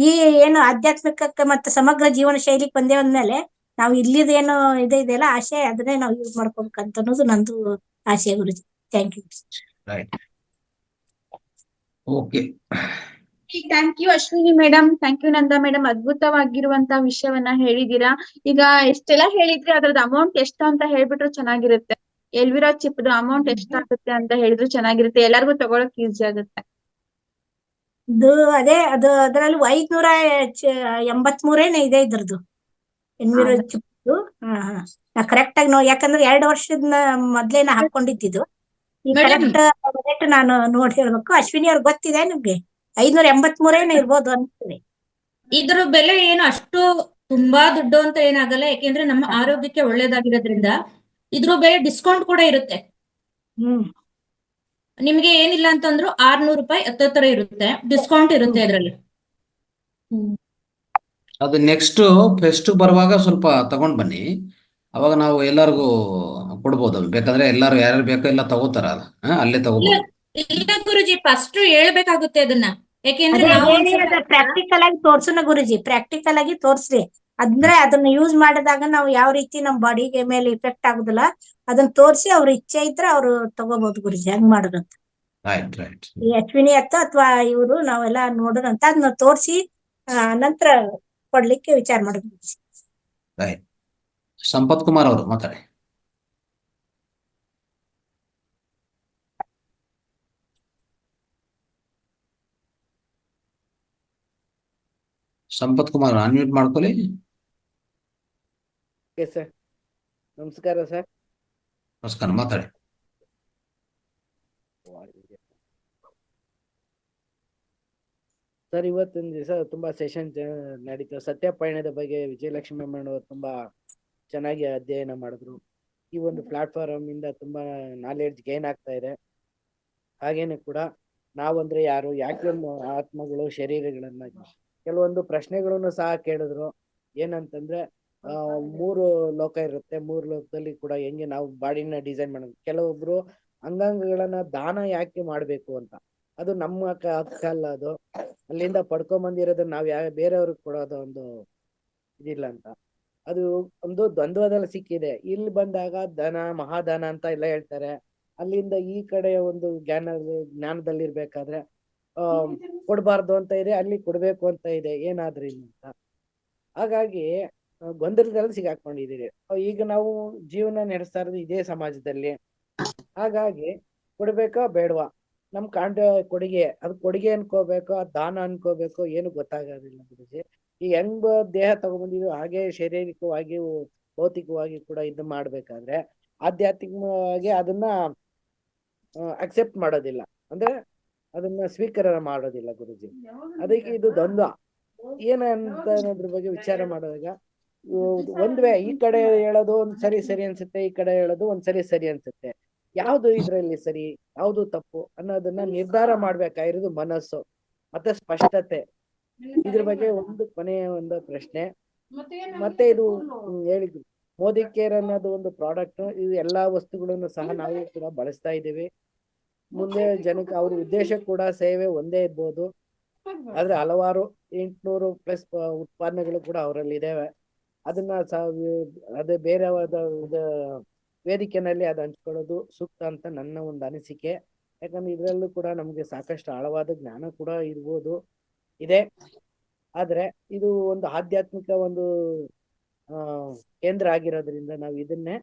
ಈ ಏನು ಆಧ್ಯಾತ್ಮಿಕಕ್ಕೆ ಮತ್ತೆ ಸಮಗ್ರ ಜೀವನ ಶೈಲಿಗೆ ಬಂದೇ ಅಂದ್ಮೇಲೆ ನಾವು ಇಲ್ಲಿದ ಏನು ಇದೆಯಲ್ಲ ಆಶೆ, ಅದನ್ನೇ ನಾವು ಯೂಸ್ ಮಾಡ್ಕೋಬೇಕಂತ ಅನ್ನೋದು ನಂದು ಆಶೆ Guruji. Thank you. Right, okay. Thank you Ashwini madam, thank you Nanda madam. ಅದ್ಭುತವಾಗಿರುವಂತ ವಿಷಯವನ್ನ ಹೇಳಿದೀರಾ. ಈಗ ಎಷ್ಟೆಲ್ಲ ಹೇಳಿದ್ರಿ, ಅದ್ರದ್ದು ಅಮೌಂಟ್ ಎಷ್ಟು ಅಂತ ಹೇಳ್ಬಿಟ್ರು ಚೆನ್ನಾಗಿರುತ್ತೆ. ಎಲ್ವಿರಾ ಚಿಪ್ ಅಮೌಂಟ್ ಎಷ್ಟಾಗುತ್ತೆ ಅಂತ ಹೇಳಿದ್ರು ಚೆನ್ನಾಗಿರುತ್ತೆ, ಎಲ್ಲರಿಗೂ ತಗೊಳಕ್ ಈಸಿ ಆಗುತ್ತೆ. ಅದು ಅದರಲ್ಲಿ 583 ಇದೆ ಇದ್ರದ್ದು ಎನ್ವಿರೋ ಚಿಪ್. ನಾ ಕರೆಕ್ಟ್ ಆಗಿ ಯಾಕಂದ್ರೆ 2 ವರ್ಷದ ಮೊದ್ಲೇ ನಾ ಹಾಕೊಂಡಿದ್ದು. ಈ ಕರೆಕ್ಟ್ ರೇಟ್ ನಾನು ನೋಡಿ ಹೇಳ್ಬೇಕು. ಅಶ್ವಿನಿ ಅವ್ರಿಗೆ ಗೊತ್ತಿದೆ ನಿಮ್ಗೆ? 583 ಇರ್ಬೋದು ಅನ್ಸುತ್ತೆ. ಇದ್ರ ಬೆಲೆ ಏನು ಅಷ್ಟು ತುಂಬಾ ದುಡ್ಡು ಅಂತ ಏನಾಗಲ್ಲ, ಯಾಕೆಂದ್ರೆ ನಮ್ಮ ಆರೋಗ್ಯಕ್ಕೆ ಒಳ್ಳೇದಾಗಿರೋದ್ರಿಂದ. ಇದ್ರ ಬೆಲೆ ಡಿಸ್ಕೌಂಟ್ ಕೂಡ ಇರುತ್ತೆ. ನಿಮ್ಗೆ ಏನಿಲ್ಲ ಅಂತಂದ್ರು 600 ರೂಪಾಯಿ ಹತ್ತತ್ರ ಇರುತ್ತೆ, ಡಿಸ್ಕೌಂಟ್ ಇರುತ್ತೆ ಇದ್ರಲ್ಲಿ. ಅದು ನೆಕ್ಸ್ಟ್ ಫೆಸ್ಟ್ ಬರುವಾಗ ಸ್ವಲ್ಪ ತಗೊಂಡ್ ಬನ್ನಿ, ಅವಾಗ ನಾವು ಎಲ್ಲರಿಗೂ ಕೊಡ್ಬೋದು. ಬೇಕಂದ್ರೆ ಎಲ್ಲಾರು ಯಾರ್ಯಾರು ಬೇಕೋ ಎಲ್ಲ ತಗೋತಾರ, ಅಲ್ಲೇ ತಗೋಬಹುದು. ಇಲ್ಲ ಗುರುಜಿ, ಫಸ್ಟ್ ಹೇಳ್ಬೇಕಾಗುತ್ತೆ ಅದನ್ನ, ಯಾಕೆಂದ್ರೆ ಪ್ರಾಕ್ಟಿಕಲ್ ಆಗಿ ತೋರ್ಸೋಣ ಗುರುಜಿ. ಪ್ರಾಕ್ಟಿಕಲ್ ಆಗಿ ತೋರ್ಸ್ರಿ, ಅಂದ್ರೆ ಅದನ್ನ ಯೂಸ್ ಮಾಡಿದಾಗ ನಾವು ಯಾವ ರೀತಿ ನಮ್ಮ ಬಾಡಿಗೆ ಮೇಲೆ ಇಫೆಕ್ಟ್ ಆಗುದಿಲ್ಲ ಅದನ್ನ ತೋರಿಸಿ ಅವ್ರ ಇಚ್ಛೆ ಇದ್ರೆ ಅವ್ರು ತಗೋಬಹುದು ಗುರುಜಿ ಹೆಂಗ್ ಮಾಡೋದಂತ. ರೈಟ್ ರೈಟ್ ಈ ಅಶ್ವಿನಿ ಅತ್ತ ಅಥವಾ ಇವರು ನಾವೆಲ್ಲ ನೋಡೋಣಂತ ಅದನ್ನ ತೋರಿಸಿ ನಂತರ ಕೊಡ್ಲಿಕ್ಕೆ ವಿಚಾರ ಮಾಡೋದು ಗುರೂಜಿ. ರೈಟ್. ಸಂಪತ್ ಕುಮಾರ್ ಅವರು ಮಾತಾಡಿ. ಸಂಪತ್ ಕುಮಾರ್ ಅನ್ಮ್ಯೂಟ್ ಮಾಡ್ಕೊಳ್ಳಿ. ಸರ್ ನಮಸ್ಕಾರ ಸರ್. ನಮಸ್ಕಾರ, ಮಾತಾಡಿ. ಸರ್ ಇವತ್ತಿನ ದಿವಸ ತುಂಬಾ ಸೆಷನ್ ನಡೀತು. ಸತ್ಯಪಯಣದ ಬಗ್ಗೆ ವಿಜಯಲಕ್ಷ್ಮಿ ಅಮ್ಮನವರು ತುಂಬಾ ಚೆನ್ನಾಗಿ ಅಧ್ಯಯನ ಮಾಡಿದ್ರು. ಈ ಒಂದು ಪ್ಲಾಟ್ಫಾರ್ಮ್ ಇಂದ ತುಂಬಾ ನಾಲೆಡ್ಜ್ ಗೇನ್ ಆಗ್ತಾ ಇದೆ. ಹಾಗೇನೆ ಕೂಡ ನಾವಂದ್ರೆ ಯಾರು, ಯಾಕೆ ಆತ್ಮಗಳು ಶರೀರಗಳನ್ನ ಕೆಲವೊಂದು ಪ್ರಶ್ನೆಗಳನ್ನು ಸಹ ಕೇಳಿದ್ರು. ಏನಂತಂದ್ರೆ 3 ಲೋಕ ಇರುತ್ತೆ, 3 ಲೋಕದಲ್ಲಿ ಕೂಡ ಹೆಂಗೆ ನಾವು ಬಾಡಿನ ಡಿಸೈನ್ ಮಾಡೋದು. ಕೆಲವೊಬ್ರು ಅಂಗಾಂಗಗಳನ್ನ ದಾನ ಯಾಕೆ ಮಾಡ್ಬೇಕು ಅಂತ, ಅದು ನಮ್ಮ ಹಕ್ಕಲ್ಲ, ಅದು ಅಲ್ಲಿಂದ ಪಡ್ಕೊಂಬಂದಿರೋದನ್ನ ನಾವ್ ಬೇರೆಯವ್ರಿಗೆ ಕೊಡೋದು ಒಂದು ಇದಿಲ್ಲ ಅಂತ. ಅದು ಒಂದು ದ್ವಂದ್ವದಲ್ಲಿ ಸಿಕ್ಕಿದೆ. ಇಲ್ಲಿ ಬಂದಾಗ ಧನ ಮಹಾದಾನ ಅಂತ ಎಲ್ಲ ಹೇಳ್ತಾರೆ. ಅಲ್ಲಿಂದ ಈ ಕಡೆ ಒಂದು ಜ್ಞಾನದಲ್ಲಿರ್ಬೇಕಾದ್ರೆ ಕೊಡ್ಬಾರ್ದು ಅಂತ ಇದೆ, ಅಲ್ಲಿ ಕೊಡ್ಬೇಕು ಅಂತ ಇದೆ, ಏನಾದ್ರೂ ಅಂತ. ಹಾಗಾಗಿ ಗೊಂದಲದಲ್ಲಿ ಸಿಗಾಕೊಂಡಿದ್ದೀರಿ. ಈಗ ನಾವು ಜೀವನ ನಡೆಸ್ತಾ ಇರೋದು ಇದೇ ಸಮಾಜದಲ್ಲಿ. ಹಾಗಾಗಿ ಕೊಡ್ಬೇಕಾ ಬೇಡವಾ, ನಮ್ ಕೊಡುಗೆ ಅದು ಕೊಡುಗೆ ಅನ್ಕೋಬೇಕು, ದಾನ ಅನ್ಕೋಬೇಕು, ಏನು ಗೊತ್ತಾಗೋದಿಲ್ಲ ಗುರುಜಿ. ಈ ಹೆಂಗ್ ದೇಹ ತಗೊಂಡ್ಬಂದಿದ್ವಿ ಹಾಗೆ ಶಾರೀರಿಕವಾಗಿ ಭೌತಿಕವಾಗಿ ಕೂಡ ಇದು ಮಾಡ್ಬೇಕಾದ್ರೆ ಆಧ್ಯಾತ್ಮಿಕವಾಗಿ ಅದನ್ನ ಅಕ್ಸೆಪ್ಟ್ ಮಾಡೋದಿಲ್ಲ, ಅಂದ್ರೆ ಅದನ್ನ ಸ್ವೀಕಾರ ಮಾಡೋದಿಲ್ಲ ಗುರುಜಿ. ಅದಕ್ಕೆ ಇದು ದ್ವಂದ್ವ ಏನಂತ ಅನ್ನೋದ್ರ ಬಗ್ಗೆ ವಿಚಾರ ಮಾಡಿದಾಗ ಒಂದ್ವೇ ಈ ಕಡೆ ಹೇಳೋದು ಒಂದ್ ಸರಿ ಅನ್ಸುತ್ತೆ, ಈ ಕಡೆ ಹೇಳೋದು ಒಂದ್ ಸರಿ ಅನ್ಸುತ್ತೆ. ಯಾವ್ದು ಇದ್ರಲ್ಲಿ ಸರಿ ಯಾವ್ದು ತಪ್ಪು ಅನ್ನೋದನ್ನ ನಿರ್ಧಾರ ಮಾಡ್ಬೇಕಾಗಿರೋದು ಮನಸ್ಸು ಮತ್ತೆ ಸ್ಪಷ್ಟತೆ. ಇದ್ರ ಬಗ್ಗೆ ಒಂದು ಕೊನೆಯ ಒಂದು ಪ್ರಶ್ನೆ. ಮತ್ತೆ ಇದು ಹೇಳಿದ್ರು ಮೋದಿ ಕೇರ್ ಅನ್ನೋದು ಒಂದು ಪ್ರಾಡಕ್ಟ್. ಇದು ಎಲ್ಲಾ ವಸ್ತುಗಳನ್ನು ಸಹ ನಾವು ಕೂಡ ಬಳಸ್ತಾ ಇದ್ದೀವಿ. ಮುಂದೆ ಜನಕ್ಕೆ ಅವ್ರ ಉದ್ದೇಶ ಕೂಡ ಸೇವೆ ಒಂದೇ ಇರ್ಬೋದು, ಆದ್ರೆ ಹಲವಾರು 800+ ಉತ್ಪಾದನೆಗಳು ಕೂಡ ಅವರಲ್ಲಿ ಇದಾವೆ. ಅದನ್ನ ಅದೇ ಬೇರೆ ವೇದಿಕೆನಲ್ಲಿ ಅದು ಹಂಚ್ಕೊಳ್ಳೋದು ಸೂಕ್ತ ಅಂತ ನನ್ನ ಒಂದು ಅನಿಸಿಕೆ. ಯಾಕಂದ್ರೆ ಇದ್ರಲ್ಲೂ ಕೂಡ ನಮ್ಗೆ ಸಾಕಷ್ಟು ಆಳವಾದ ಜ್ಞಾನ ಕೂಡ ಇದೆ. ಆದ್ರೆ ಇದು ಒಂದು ಆಧ್ಯಾತ್ಮಿಕ ಒಂದು ಕೇಂದ್ರ ಆಗಿರೋದ್ರಿಂದ ನಾವು ಇದನ್ನೇ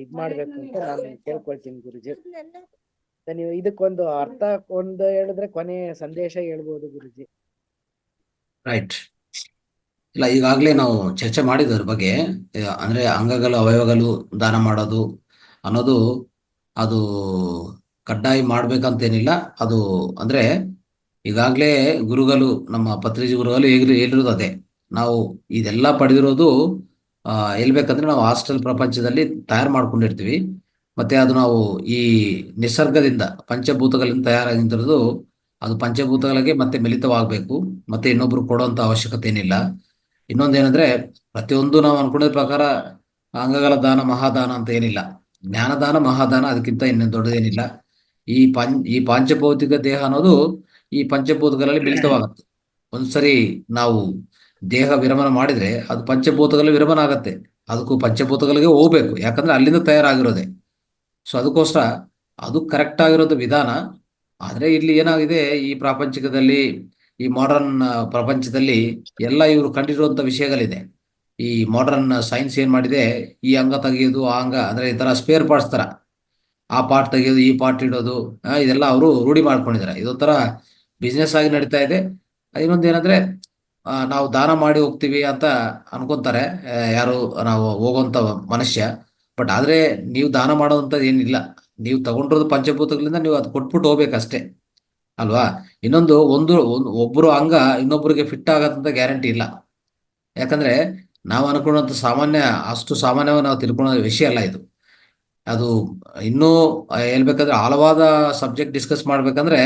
ಇದ್ ಮಾಡ್ಬೇಕು ಅಂತ ನಾನು ಕೇಳ್ಕೊಳ್ತೀನಿ ಗುರುಜಿ. ನೀವು ಇದಕ್ಕೊಂದು ಅರ್ಥ ಒಂದು ಹೇಳಿದ್ರೆ ಕೊನೆ ಸಂದೇಶ ಹೇಳ್ಬೋದು ಗುರುಜಿ. ರೈಟ್. ಇಲ್ಲ, ಈಗಾಗಲೇ ನಾವು ಚರ್ಚೆ ಮಾಡಿದ್ರ ಬಗ್ಗೆ. ಅಂದ್ರೆ ಅಂಗಗಳು ಅವಯವಗಳು ದಾನ ಮಾಡೋದು ಅನ್ನೋದು ಅದು ಕಡ್ಡಾಯ ಮಾಡ್ಬೇಕಂತೇನಿಲ್ಲ. ಅದು ಅಂದ್ರೆ ಈಗಾಗಲೇ ಗುರುಗಳು, ನಮ್ಮ ಪತ್ರಿಜಿ ಗುರುಗಳು ಹೇಳಿರೋದು ಅದೇ. ನಾವು ಇದೆಲ್ಲ ಪಡೆದಿರೋದು ಹೇಳ್ಬೇಕಂದ್ರೆ ನಾವು ಹಾಸ್ಟೆಲ್ ಪ್ರಪಂಚದಲ್ಲಿ ತಯಾರು ಮಾಡ್ಕೊಂಡಿರ್ತೀವಿ. ಮತ್ತೆ ಅದು ನಾವು ಈ ನಿಸರ್ಗದಿಂದ ಪಂಚಭೂತಗಳಿಂದ ತಯಾರಾಗಿರೋದು. ಅದು ಪಂಚಭೂತಗಳಿಗೆ ಮತ್ತೆ ಮಿಲಿತವಾಗಬೇಕು, ಮತ್ತೆ ಇನ್ನೊಬ್ರು ಕೊಡುವಂತ ಅವಶ್ಯಕತೆ ಏನಿಲ್ಲ. ಇನ್ನೊಂದೇನಂದ್ರೆ ಪ್ರತಿಯೊಂದು ನಾವು ಅನ್ಕೊಂಡಿದ ಪ್ರಕಾರ ಅಂಗಗಳ ದಾನ ಮಹಾದಾನ ಅಂತ ಏನಿಲ್ಲ. ಜ್ಞಾನದಾನ ಮಹಾದಾನ, ಅದಕ್ಕಿಂತ ಇನ್ನೂ ದೊಡ್ಡದೇನಿಲ್ಲ. ಈ ಪಾಂಚಭೌತಿಕ ದೇಹ ಅನ್ನೋದು ಈ ಪಂಚಭೂತಗಳಲ್ಲಿ ಮಿಲಿತವಾಗುತ್ತೆ. ಒಂದ್ಸರಿ ನಾವು ದೇಹ ವಿರಮಣ ಮಾಡಿದ್ರೆ ಅದು ಪಂಚಭೂತಗಳಲ್ಲಿ ವಿರಮಣ ಆಗತ್ತೆ. ಅದಕ್ಕೂ ಪಂಚಭೂತಗಳಿಗೆ ಹೋಗ್ಬೇಕು, ಯಾಕಂದ್ರೆ ಅಲ್ಲಿಂದ ತಯಾರಾಗಿರೋದೆ. ಸೊ ಅದಕ್ಕೋಸ್ಕರ ಅದು ಕರೆಕ್ಟ್ ಆಗಿರೋದು ವಿಧಾನ. ಆದ್ರೆ ಇಲ್ಲಿ ಏನಾಗಿದೆ, ಈ ಪ್ರಾಪಂಚಿಕದಲ್ಲಿ, ಈ ಮಾಡರ್ನ್ ಪ್ರಪಂಚದಲ್ಲಿ ಎಲ್ಲ ಇವರು ಕಂಡಿರುವಂತ ವಿಷಯಗಳಿದೆ. ಈ ಮಾಡರ್ನ್ ಸೈನ್ಸ್ ಏನ್ ಮಾಡಿದೆ, ಈ ಅಂಗ ತೆಗೆಯೋದು, ಆ ಅಂಗ ಅಂದ್ರೆ ಈ ತರ ಸ್ಪೇರ್ ಪಾರ್ಟ್ಸ್ ತರ, ಆ ಪಾರ್ಟ್ ತೆಗೆಯೋದು, ಈ ಪಾರ್ಟ್ ಇಡೋದು, ಇದೆಲ್ಲ ಅವರು ರೂಢಿ ಮಾಡ್ಕೊಂಡಿದ್ದಾರೆ. ಇದೊಂಥರ ಬಿಸ್ನೆಸ್ ಆಗಿ ನಡೀತಾ ಇದೆ. ಇನ್ನೊಂದೇನಂದ್ರೆ ನಾವು ದಾನ ಮಾಡಿ ಹೋಗ್ತೀವಿ ಅಂತ ಅನ್ಕೊಂತಾರೆ ಯಾರು ನಾವು ಹೋಗುವಂತ ಮನುಷ್ಯ. ಬಟ್ ಆದ್ರೆ ನೀವು ದಾನ ಮಾಡೋದಂಥದ್ದು ಏನಿಲ್ಲ. ನೀವು ತಗೊಂಡಿರೋದು ಪಂಚಭೂತಗಳಿಂದ ನೀವು ಅದು ಕೊಟ್ಬಿಟ್ಟು ಹೋಗ್ಬೇಕಷ್ಟೇ ಅಲ್ವಾ. ಇನ್ನೊಂದು ಒಬ್ಬರು ಅಂಗ ಇನ್ನೊಬ್ಬರಿಗೆ ಫಿಟ್ ಆಗತ್ತಂತ ಗ್ಯಾರಂಟಿ ಇಲ್ಲ. ಯಾಕಂದ್ರೆ ನಾವು ಅನ್ಕೊಳ್ಳೋಂಥ ಅಷ್ಟು ಸಾಮಾನ್ಯವಾಗಿ ನಾವು ತಿಳ್ಕೊಳ್ಳೋ ವಿಷಯ ಅಲ್ಲ ಇದು. ಅದು ಇನ್ನೂ ಹೇಳ್ಬೇಕಂದ್ರೆ ಆಳವಾದ ಸಬ್ಜೆಕ್ಟ್ ಡಿಸ್ಕಸ್ ಮಾಡ್ಬೇಕಂದ್ರೆ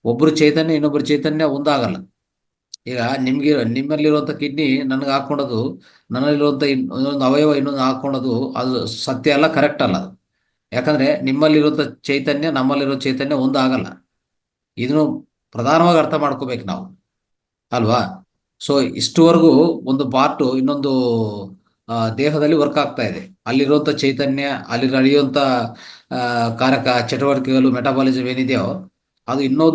ಒಬ್ಬರು ಚೈತನ್ಯ ಇನ್ನೊಬ್ಬರು ಚೈತನ್ಯ ಒಂದಾಗಲ್ಲ. ಈಗ ನಿಮ್ಮಲ್ಲಿರುವಂಥ ಕಿಡ್ನಿ ನನಗೆ ಹಾಕೊಳ್ಳೋದು, ನನ್ನಲ್ಲಿರುವಂಥ ಇನ್ನೊಂದು ಅವಯವ ಇನ್ನೊಂದು ಹಾಕೊಳ್ಳೋದು ಅದು ಸತ್ಯ ಅಲ್ಲ, ಕರೆಕ್ಟ್ ಅಲ್ಲ ಅದು. ಯಾಕಂದ್ರೆ ನಿಮ್ಮಲ್ಲಿರುವಂಥ ಚೈತನ್ಯ ನಮ್ಮಲ್ಲಿರೋ ಚೈತನ್ಯ ಒಂದಾಗಲ್ಲ. ಇದನ್ನು ಪ್ರಧಾನವಾಗಿ ಅರ್ಥ ಮಾಡ್ಕೋಬೇಕು ನಾವು ಅಲ್ವಾ. ಸೊ ಇಷ್ಟುವರೆಗೂ ಒಂದು ಪಾರ್ಟ್ ಇನ್ನೊಂದು ದೇಹದಲ್ಲಿ ವರ್ಕ್ ಆಗ್ತಾ ಇದೆ. ಅಲ್ಲಿರುವಂಥ ಚೈತನ್ಯ, ಅಲ್ಲಿ ನಡೆಯುವಂಥ ಕಾರಕ ಚಟುವಟಿಕೆಗಳು, ಮೆಟಾಬಾಲಿಸಮ್ ಏನಿದೆಯೋ ಅದು ಇನ್ನೂ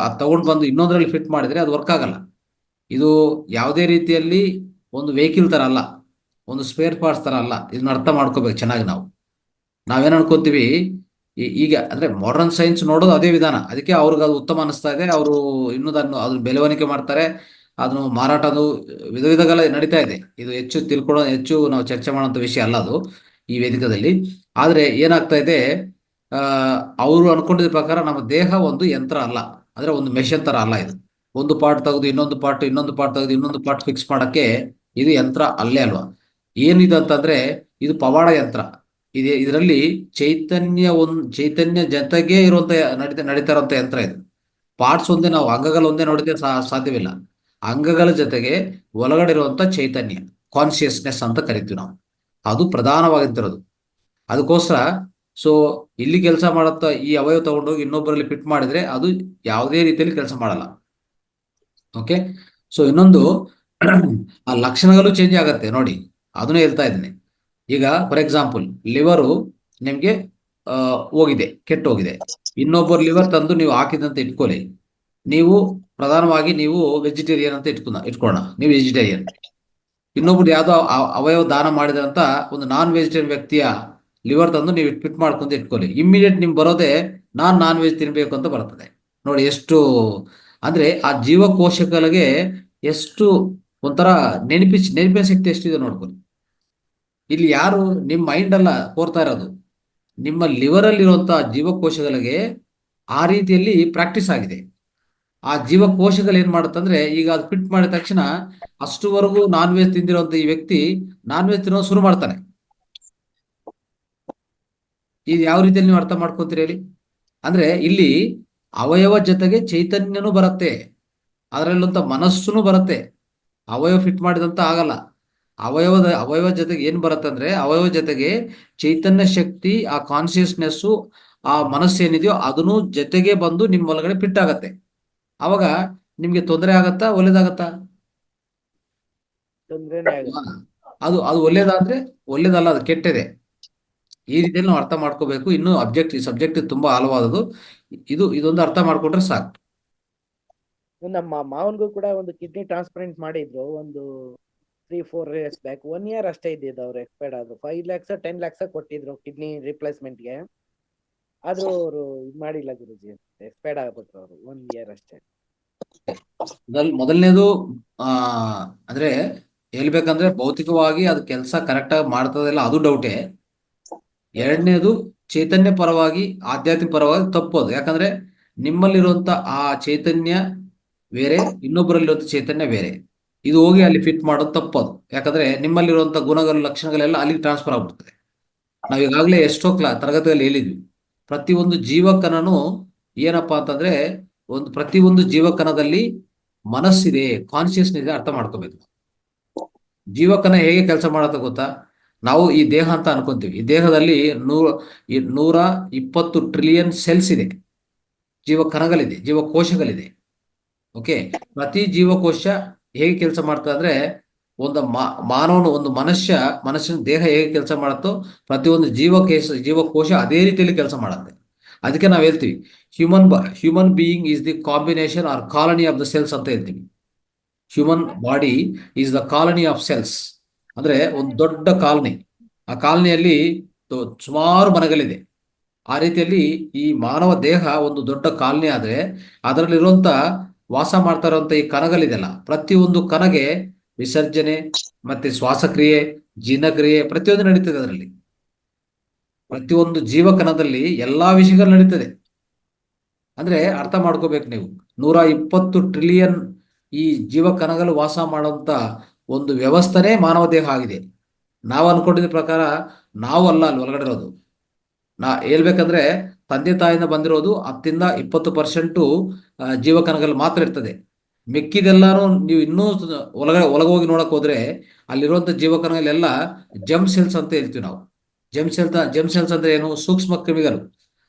ಅದು ತಗೊಂಡು ಬಂದು ಇನ್ನೊಂದರಲ್ಲಿ ಫಿಟ್ ಮಾಡಿದ್ರೆ ಅದು ವರ್ಕ್ ಆಗಲ್ಲ. ಇದು ಯಾವುದೇ ರೀತಿಯಲ್ಲಿ ಒಂದು ವೆಹಿಕಲ್ ತರ ಅಲ್ಲ, ಒಂದು ಸ್ಪೇರ್ ಪಾರ್ಟ್ಸ್ ತರ ಅಲ್ಲ. ಇದನ್ನ ಅರ್ಥ ಮಾಡ್ಕೋಬೇಕು ಚೆನ್ನಾಗಿ. ನಾವೇನ್ ಅನ್ಕೋತೀವಿ ಈಗ ಅಂದ್ರೆ ಮಾಡರ್ನ್ ಸೈನ್ಸ್ ನೋಡೋದು ಅದೇ ವಿಧಾನ, ಅದಕ್ಕೆ ಅವ್ರಿಗೆ ಅದು ಉತ್ತಮ ಅನಿಸ್ತಾ ಇದೆ. ಅವರು ಇನ್ನೂ ಅದನ್ನ ಬೆಳವಣಿಗೆ ಮಾಡ್ತಾರೆ, ಅದನ್ನು ಮಾರಾಟ, ಅದು ವಿಧ ವಿಧಗಳ ನಡೀತಾ ಇದೆ. ಇದು ಹೆಚ್ಚು ನಾವು ಚರ್ಚೆ ಮಾಡುವಂತ ವಿಷಯ ಅಲ್ಲ ಅದು ಈ ವೇದಿಕೆಯಲ್ಲಿ. ಆದ್ರೆ ಏನಾಗ್ತಾ ಇದೆ, ಅವರು ಅನ್ಕೊಂಡಿದ ಪ್ರಕಾರ ನಮ್ಮ ದೇಹ ಒಂದು ಯಂತ್ರ ಅಲ್ಲ, ಅಂದ್ರೆ ಒಂದು ಮೆಷಿನ್ ತರ ಅಲ್ಲ. ಇದು ಒಂದು ಪಾರ್ಟ್ ತೆಗೆದು ಇನ್ನೊಂದು ಪಾರ್ಟ್ ತೆಗೆದು ಇನ್ನೊಂದು ಪಾರ್ಟ್ ಫಿಕ್ಸ್ ಮಾಡಕ್ಕೆ ಇದು ಯಂತ್ರ ಅಲ್ಲೇ ಅಲ್ವಾ. ಏನಿದೆ ಅಂತಂದ್ರೆ ಇದು ಪವಾಡ ಯಂತ್ರ. ಇದರಲ್ಲಿ ಚೈತನ್ಯ ಜೊತೆಗೆ ಇರುವಂತ ನಡೀತಾ ಇರುವಂತ ಯಂತ್ರ ಇದು. ಪಾರ್ಟ್ಸ್ ಒಂದೇ, ನಾವು ಅಂಗಗಳು ಒಂದೇ ನೋಡಿದ್ರೆ ಸಾಧ್ಯವಿಲ್ಲ. ಅಂಗಗಳ ಜೊತೆಗೆ ಒಳಗಡೆ ಇರುವಂತ ಚೈತನ್ಯ, ಕಾನ್ಶಿಯಸ್ನೆಸ್ ಅಂತ ಕರಿತೀವಿ ನಾವು, ಅದು ಪ್ರಧಾನವಾಗಿರ್ತಿರೋದು. ಅದಕ್ಕೋಸ್ಕರ ಸೊ ಇಲ್ಲಿ ಕೆಲಸ ಮಾಡತ್ತ ಈ ಅವಯವ ತಗೊಂಡೋಗಿ ಇನ್ನೊಬ್ಬರಲ್ಲಿ ಫಿಟ್ ಮಾಡಿದ್ರೆ ಅದು ಯಾವುದೇ ರೀತಿಯಲ್ಲಿ ಕೆಲಸ ಮಾಡಲ್ಲ. ಓಕೆ, ಸೊ ಇನ್ನೊಂದು ಆ ಲಕ್ಷಣಗಳು ಚೇಂಜ್ ಆಗತ್ತೆ ನೋಡಿ, ಅದನ್ನೇ ಹೇಳ್ತಾ ಇದ್ದೀನಿ. ಈಗ ಫಾರ್ ಎಕ್ಸಾಂಪಲ್, ಲಿವರು ನಿಮ್ಗೆ ಹೋಗಿದೆ, ಕೆಟ್ಟೋಗಿದೆ. ಇನ್ನೊಬ್ಬರು ಲಿವರ್ ತಂದು ನೀವು ಹಾಕಿದಂತ ಇಟ್ಕೊಳ್ಳಿ, ನೀವು ಪ್ರಧಾನವಾಗಿ ನೀವು ವೆಜಿಟೇರಿಯನ್ ಅಂತ ಇಟ್ಕೊಳ್ಳೋಣ, ನೀವು ವೆಜಿಟೇರಿಯನ್. ಇನ್ನೊಬ್ರು ಯಾವ್ದೋ ಅವಯವ ದಾನ ಮಾಡಿದಂತ ಒಂದು ನಾನ್ ವೆಜಿಟೇರಿಯನ್ ವ್ಯಕ್ತಿಯ ಲಿವರ್ ತಂದು ನೀವು ಫಿಟ್ ಮಾಡ್ಕೊಂಡು ಇಟ್ಕೊಳ್ಳಿ, ಇಮ್ಮಿಡಿಯೇಟ್ ನಿಮ್ಗೆ ಬರೋದೇ ನಾನ್ ವೆಜ್ ತಿನ್ಬೇಕು ಅಂತ ಬರ್ತದೆ. ನೋಡಿ ಎಷ್ಟು ಅಂದ್ರೆ ಆ ಜೀವಕೋಶಗಳಿಗೆ ಎಷ್ಟು ಒಂಥರ ನೆನಪಿನ ಶಕ್ತಿ ಎಷ್ಟಿದೆ ನೋಡ್ಕೊಳ್ಳಿ. ಇಲ್ಲಿ ಯಾರು ನಿಮ್ಮ ಮೈಂಡ್ ಅಲ್ಲ ಕೋರ್ತಾ ಇರೋದು, ನಿಮ್ಮ ಲಿವರ್ ಅಲ್ಲಿರುವಂತಹ ಜೀವಕೋಶಗಳಿಗೆ ಆ ರೀತಿಯಲ್ಲಿ ಪ್ರಾಕ್ಟೀಸ್ ಆಗಿದೆ. ಆ ಜೀವಕೋಶಗಳು ಏನ್ ಮಾಡುತ್ತಂದ್ರೆ, ಈಗ ಅದು ಫಿಟ್ ಮಾಡಿದ ತಕ್ಷಣ ಅಷ್ಟುವರೆಗೂ ನಾನ್ ವೆಜ್ ತಿಂದಿರುವಂತ ಈ ವ್ಯಕ್ತಿ ನಾನ್ ವೆಜ್ ತಿನ್ನೋದು ಶುರು ಮಾಡ್ತಾನೆ. ಇದು ಯಾವ ರೀತಿಯಲ್ಲಿ ನೀವು ಅರ್ಥ ಮಾಡ್ಕೊಂತೀರಿ ಹೇಳಿ? ಅಂದ್ರೆ ಇಲ್ಲಿ ಅವಯವ ಜೊತೆಗೆ ಚೈತನ್ಯನೂ ಬರುತ್ತೆ, ಅದರಲ್ಲಂತ ಮನಸ್ಸುನು ಬರುತ್ತೆ. ಅವಯವ ಫಿಟ್ ಮಾಡಿದಂತ ಆಗಲ್ಲ. ಅವಯವ ಜೊತೆಗೆ ಏನ್ ಬರುತ್ತೆ ಅಂದ್ರೆ, ಅವಯವ ಜೊತೆಗೆ ಚೈತನ್ಯ ಶಕ್ತಿ, ಆ ಕಾನ್ಶಿಯಸ್ನೆಸ್ಸು, ಆ ಮನಸ್ಸೇನಿದೆಯೋ ಅದನ್ನು ಜೊತೆಗೆ ಬಂದು ನಿಮ್ಮ ಒಳಗಡೆ ಫಿಟ್ ಆಗತ್ತೆ. ಅವಾಗ ನಿಮ್ಗೆ ತೊಂದರೆ ಆಗತ್ತಾ, ಒಳ್ಳೇದಾಗತ್ತಾ? ತೊಂದ್ರೆನೇ ಆಗುತ್ತೆ. ಅದು ಒಳ್ಳೇದಾದ್ರೆ ಒಳ್ಳೇದಲ್ಲ, ಅದು ಕೆಟ್ಟಿದೆ. ಈ ರೀತಿಯಲ್ಲಿ ನಾವು ಅರ್ಥ ಮಾಡ್ಕೋಬೇಕು. ಇನ್ನು ಸಬ್ಜೆಕ್ಟ್ ತುಂಬಾ ಆಳವಾದದು. ಇದೊಂದು ಅರ್ಥ ಮಾಡ್ಕೊಂಡ್ರೆ ಸಾಕು. ನಮ್ಮ ಮಾವನ್ಗೂ ಕೂಡ ಒಂದು ಕಿಡ್ನಿ ಟ್ರಾನ್ಸ್ಪ್ಲಾಂಟ್ ಮಾಡಿದ್ರು, ಒಂದು 3-4 years ಬ್ಯಾಕ್. 1 year ಅಷ್ಟೇ ಇದ್ದಿದ್ದು ಅವ್ರು ಎಕ್ಸ್ಪೈರ್ಡ್ ಆದ್ರು. 5 lakhs 10 lakhs ಕೊಟ್ಟಿದ್ರು ಕಿಡ್ನಿ ರಿಪ್ಲೇಸ್ಮೆಂಟ್ಗೆ. ಆದ್ರೂ ಅವರು ಇದು ಮಾಡಿಲ್ಲ ಗುರುಜಿ, ಎಕ್ಸ್ಪೈರ್ಡ್ ಆಗ್ಬಿಟ್ರು ಅವರು 1 year ಅಷ್ಟೇ. ಮೊದಲನೇದು ಅಂದ್ರೆ ಹೇಳ್ಬೇಕಂದ್ರೆ ಭೌತಿಕವಾಗಿ ಅದು ಕೆಲಸ ಕರೆಕ್ಟ್ ಆಗಿ ಮಾಡ್ತದಿಲ್ಲ, ಅದು ಡೌಟೇ. ಎರಡನೇದು ಚೈತನ್ಯ ಪರವಾಗಿ, ಆಧ್ಯಾತ್ಮಿಕ ಪರವಾಗಿ ತಪ್ಪೋದು. ಯಾಕಂದ್ರೆ ನಿಮ್ಮಲ್ಲಿರುವಂತ ಆ ಚೈತನ್ಯ ಬೇರೆ, ಇನ್ನೊಬ್ಬರಲ್ಲಿರುವಂತ ಚೈತನ್ಯ ಬೇರೆ. ಇದು ಹೋಗಿ ಅಲ್ಲಿ ಫಿಟ್ ಮಾಡೋದು ತಪ್ಪದು. ಯಾಕಂದ್ರೆ ನಿಮ್ಮಲ್ಲಿರುವಂತ ಗುಣಗಳು, ಲಕ್ಷಣಗಳೆಲ್ಲ ಅಲ್ಲಿಗೆ ಟ್ರಾನ್ಸ್ಫರ್ ಆಗ್ಬಿಡ್ತದೆ. ನಾವ್ ಈಗಾಗಲೇ ಎಷ್ಟೋ ತರಗತಿಯಲ್ಲಿ ಹೇಳಿದ್ವಿ, ಪ್ರತಿಯೊಂದು ಜೀವಕನನು ಏನಪ್ಪಾ ಅಂತಂದ್ರೆ, ಪ್ರತಿಯೊಂದು ಜೀವಕನದಲ್ಲಿ ಮನಸ್ಸಿದೆ, ಕಾನ್ಶಿಯಸ್ನೆಸ್ ಇದೆ, ಅರ್ಥ ಮಾಡ್ಕೋಬೇಕು. ಜೀವಕನ ಹೇಗೆ ಕೆಲಸ ಮಾಡತ್ತ ಗೊತ್ತಾ? ನಾವು ಈ ದೇಹ ಅಂತ ಅನ್ಕೊಂತೀವಿ. ಈ ದೇಹದಲ್ಲಿ 120 ಟ್ರಿಲಿಯನ್ ಸೆಲ್ಸ್ ಇದೆ, ಜೀವಕಣಗಳಿದೆ, ಜೀವಕೋಶಗಳಿದೆ. ಓಕೆ, ಪ್ರತಿ ಜೀವಕೋಶ ಹೇಗೆ ಕೆಲಸ ಮಾಡ್ತಾ ಅಂದ್ರೆ, ಮಾನವನು, ಒಂದು ಮನುಷ್ಯನ ದೇಹ ಹೇಗೆ ಕೆಲಸ ಮಾಡುತ್ತೋ ಪ್ರತಿಯೊಂದು ಜೀವಕೋಶ ಅದೇ ರೀತಿಯಲ್ಲಿ ಕೆಲಸ ಮಾಡುತ್ತೆ. ಅದಕ್ಕೆ ನಾವು ಹೇಳ್ತೀವಿ human being is the combination or colony of the cells ಅಂತ ಹೇಳ್ತೀವಿ. Human body is the colony of cells, ಅಂದ್ರೆ ಒಂದು ದೊಡ್ಡ ಕಾಲನಿ. ಆ ಕಾಲನಿಯಲ್ಲಿ ಸುಮಾರು ಮನೆಗಳಿದೆ. ಆ ರೀತಿಯಲ್ಲಿ ಈ ಮಾನವ ದೇಹ ಒಂದು ದೊಡ್ಡ ಕಾಲನಿ ಆದ್ರೆ, ಅದರಲ್ಲಿರುವಂತ ವಾಸ ಮಾಡ್ತಾ ಇರುವಂತ ಈ ಕಣಗಳಿದೆಲ್ಲ, ಪ್ರತಿಯೊಂದು ಕಣಗೆ ವಿಸರ್ಜನೆ ಮತ್ತೆ ಶ್ವಾಸಕ್ರಿಯೆ, ಜೀರ್ಣಕ್ರಿಯೆ ಪ್ರತಿಯೊಂದು ನಡೀತದೆ. ಅದರಲ್ಲಿ ಪ್ರತಿಯೊಂದು ಜೀವಕಣದಲ್ಲಿ ಎಲ್ಲಾ ವಿಷಯಗಳು ನಡೀತದೆ. ಅಂದ್ರೆ ಅರ್ಥ ಮಾಡ್ಕೋಬೇಕು ನೀವು, 120 ಟ್ರಿಲಿಯನ್ ಈ ಜೀವಕಣಗಳು ವಾಸ ಮಾಡುವಂತ ಒಂದು ವ್ಯವಸ್ಥೆನೇ ಮಾನವ ದೇಹ ಆಗಿದೆ. ನಾವು ಅನ್ಕೊಂಡಿದ್ದ ಪ್ರಕಾರ ನಾವು ಅಲ್ಲ ಅಲ್ಲಿ ಒಳಗಡೆ ಇರೋದು. ಹೇಳ್ಬೇಕಂದ್ರೆ ತಂದೆ ತಾಯಿಯಿಂದ ಬಂದಿರೋದು 10-20% ಜೀವಕಣಗಳು ಮಾತ್ರ ಇರ್ತದೆ. ಮಿಕ್ಕಿದೆಲ್ಲಾನು ನೀವು ಇನ್ನೂ ಒಳಗೋಗಿ ನೋಡಕ್ ಹೋದ್ರೆ ಅಲ್ಲಿರುವಂತ ಜೀವಕಣಗಳೆಲ್ಲ ಜಮ್ ಸೆಲ್ಸ್ ಅಂತ ಹೇಳ್ತೀವಿ ನಾವು. ಜಮ್ ಸೆಲ್ಸ್ ಅಂದ್ರೆ ಏನು? ಸೂಕ್ಷ್ಮ ಕ್ರಿಮಿಗಳು.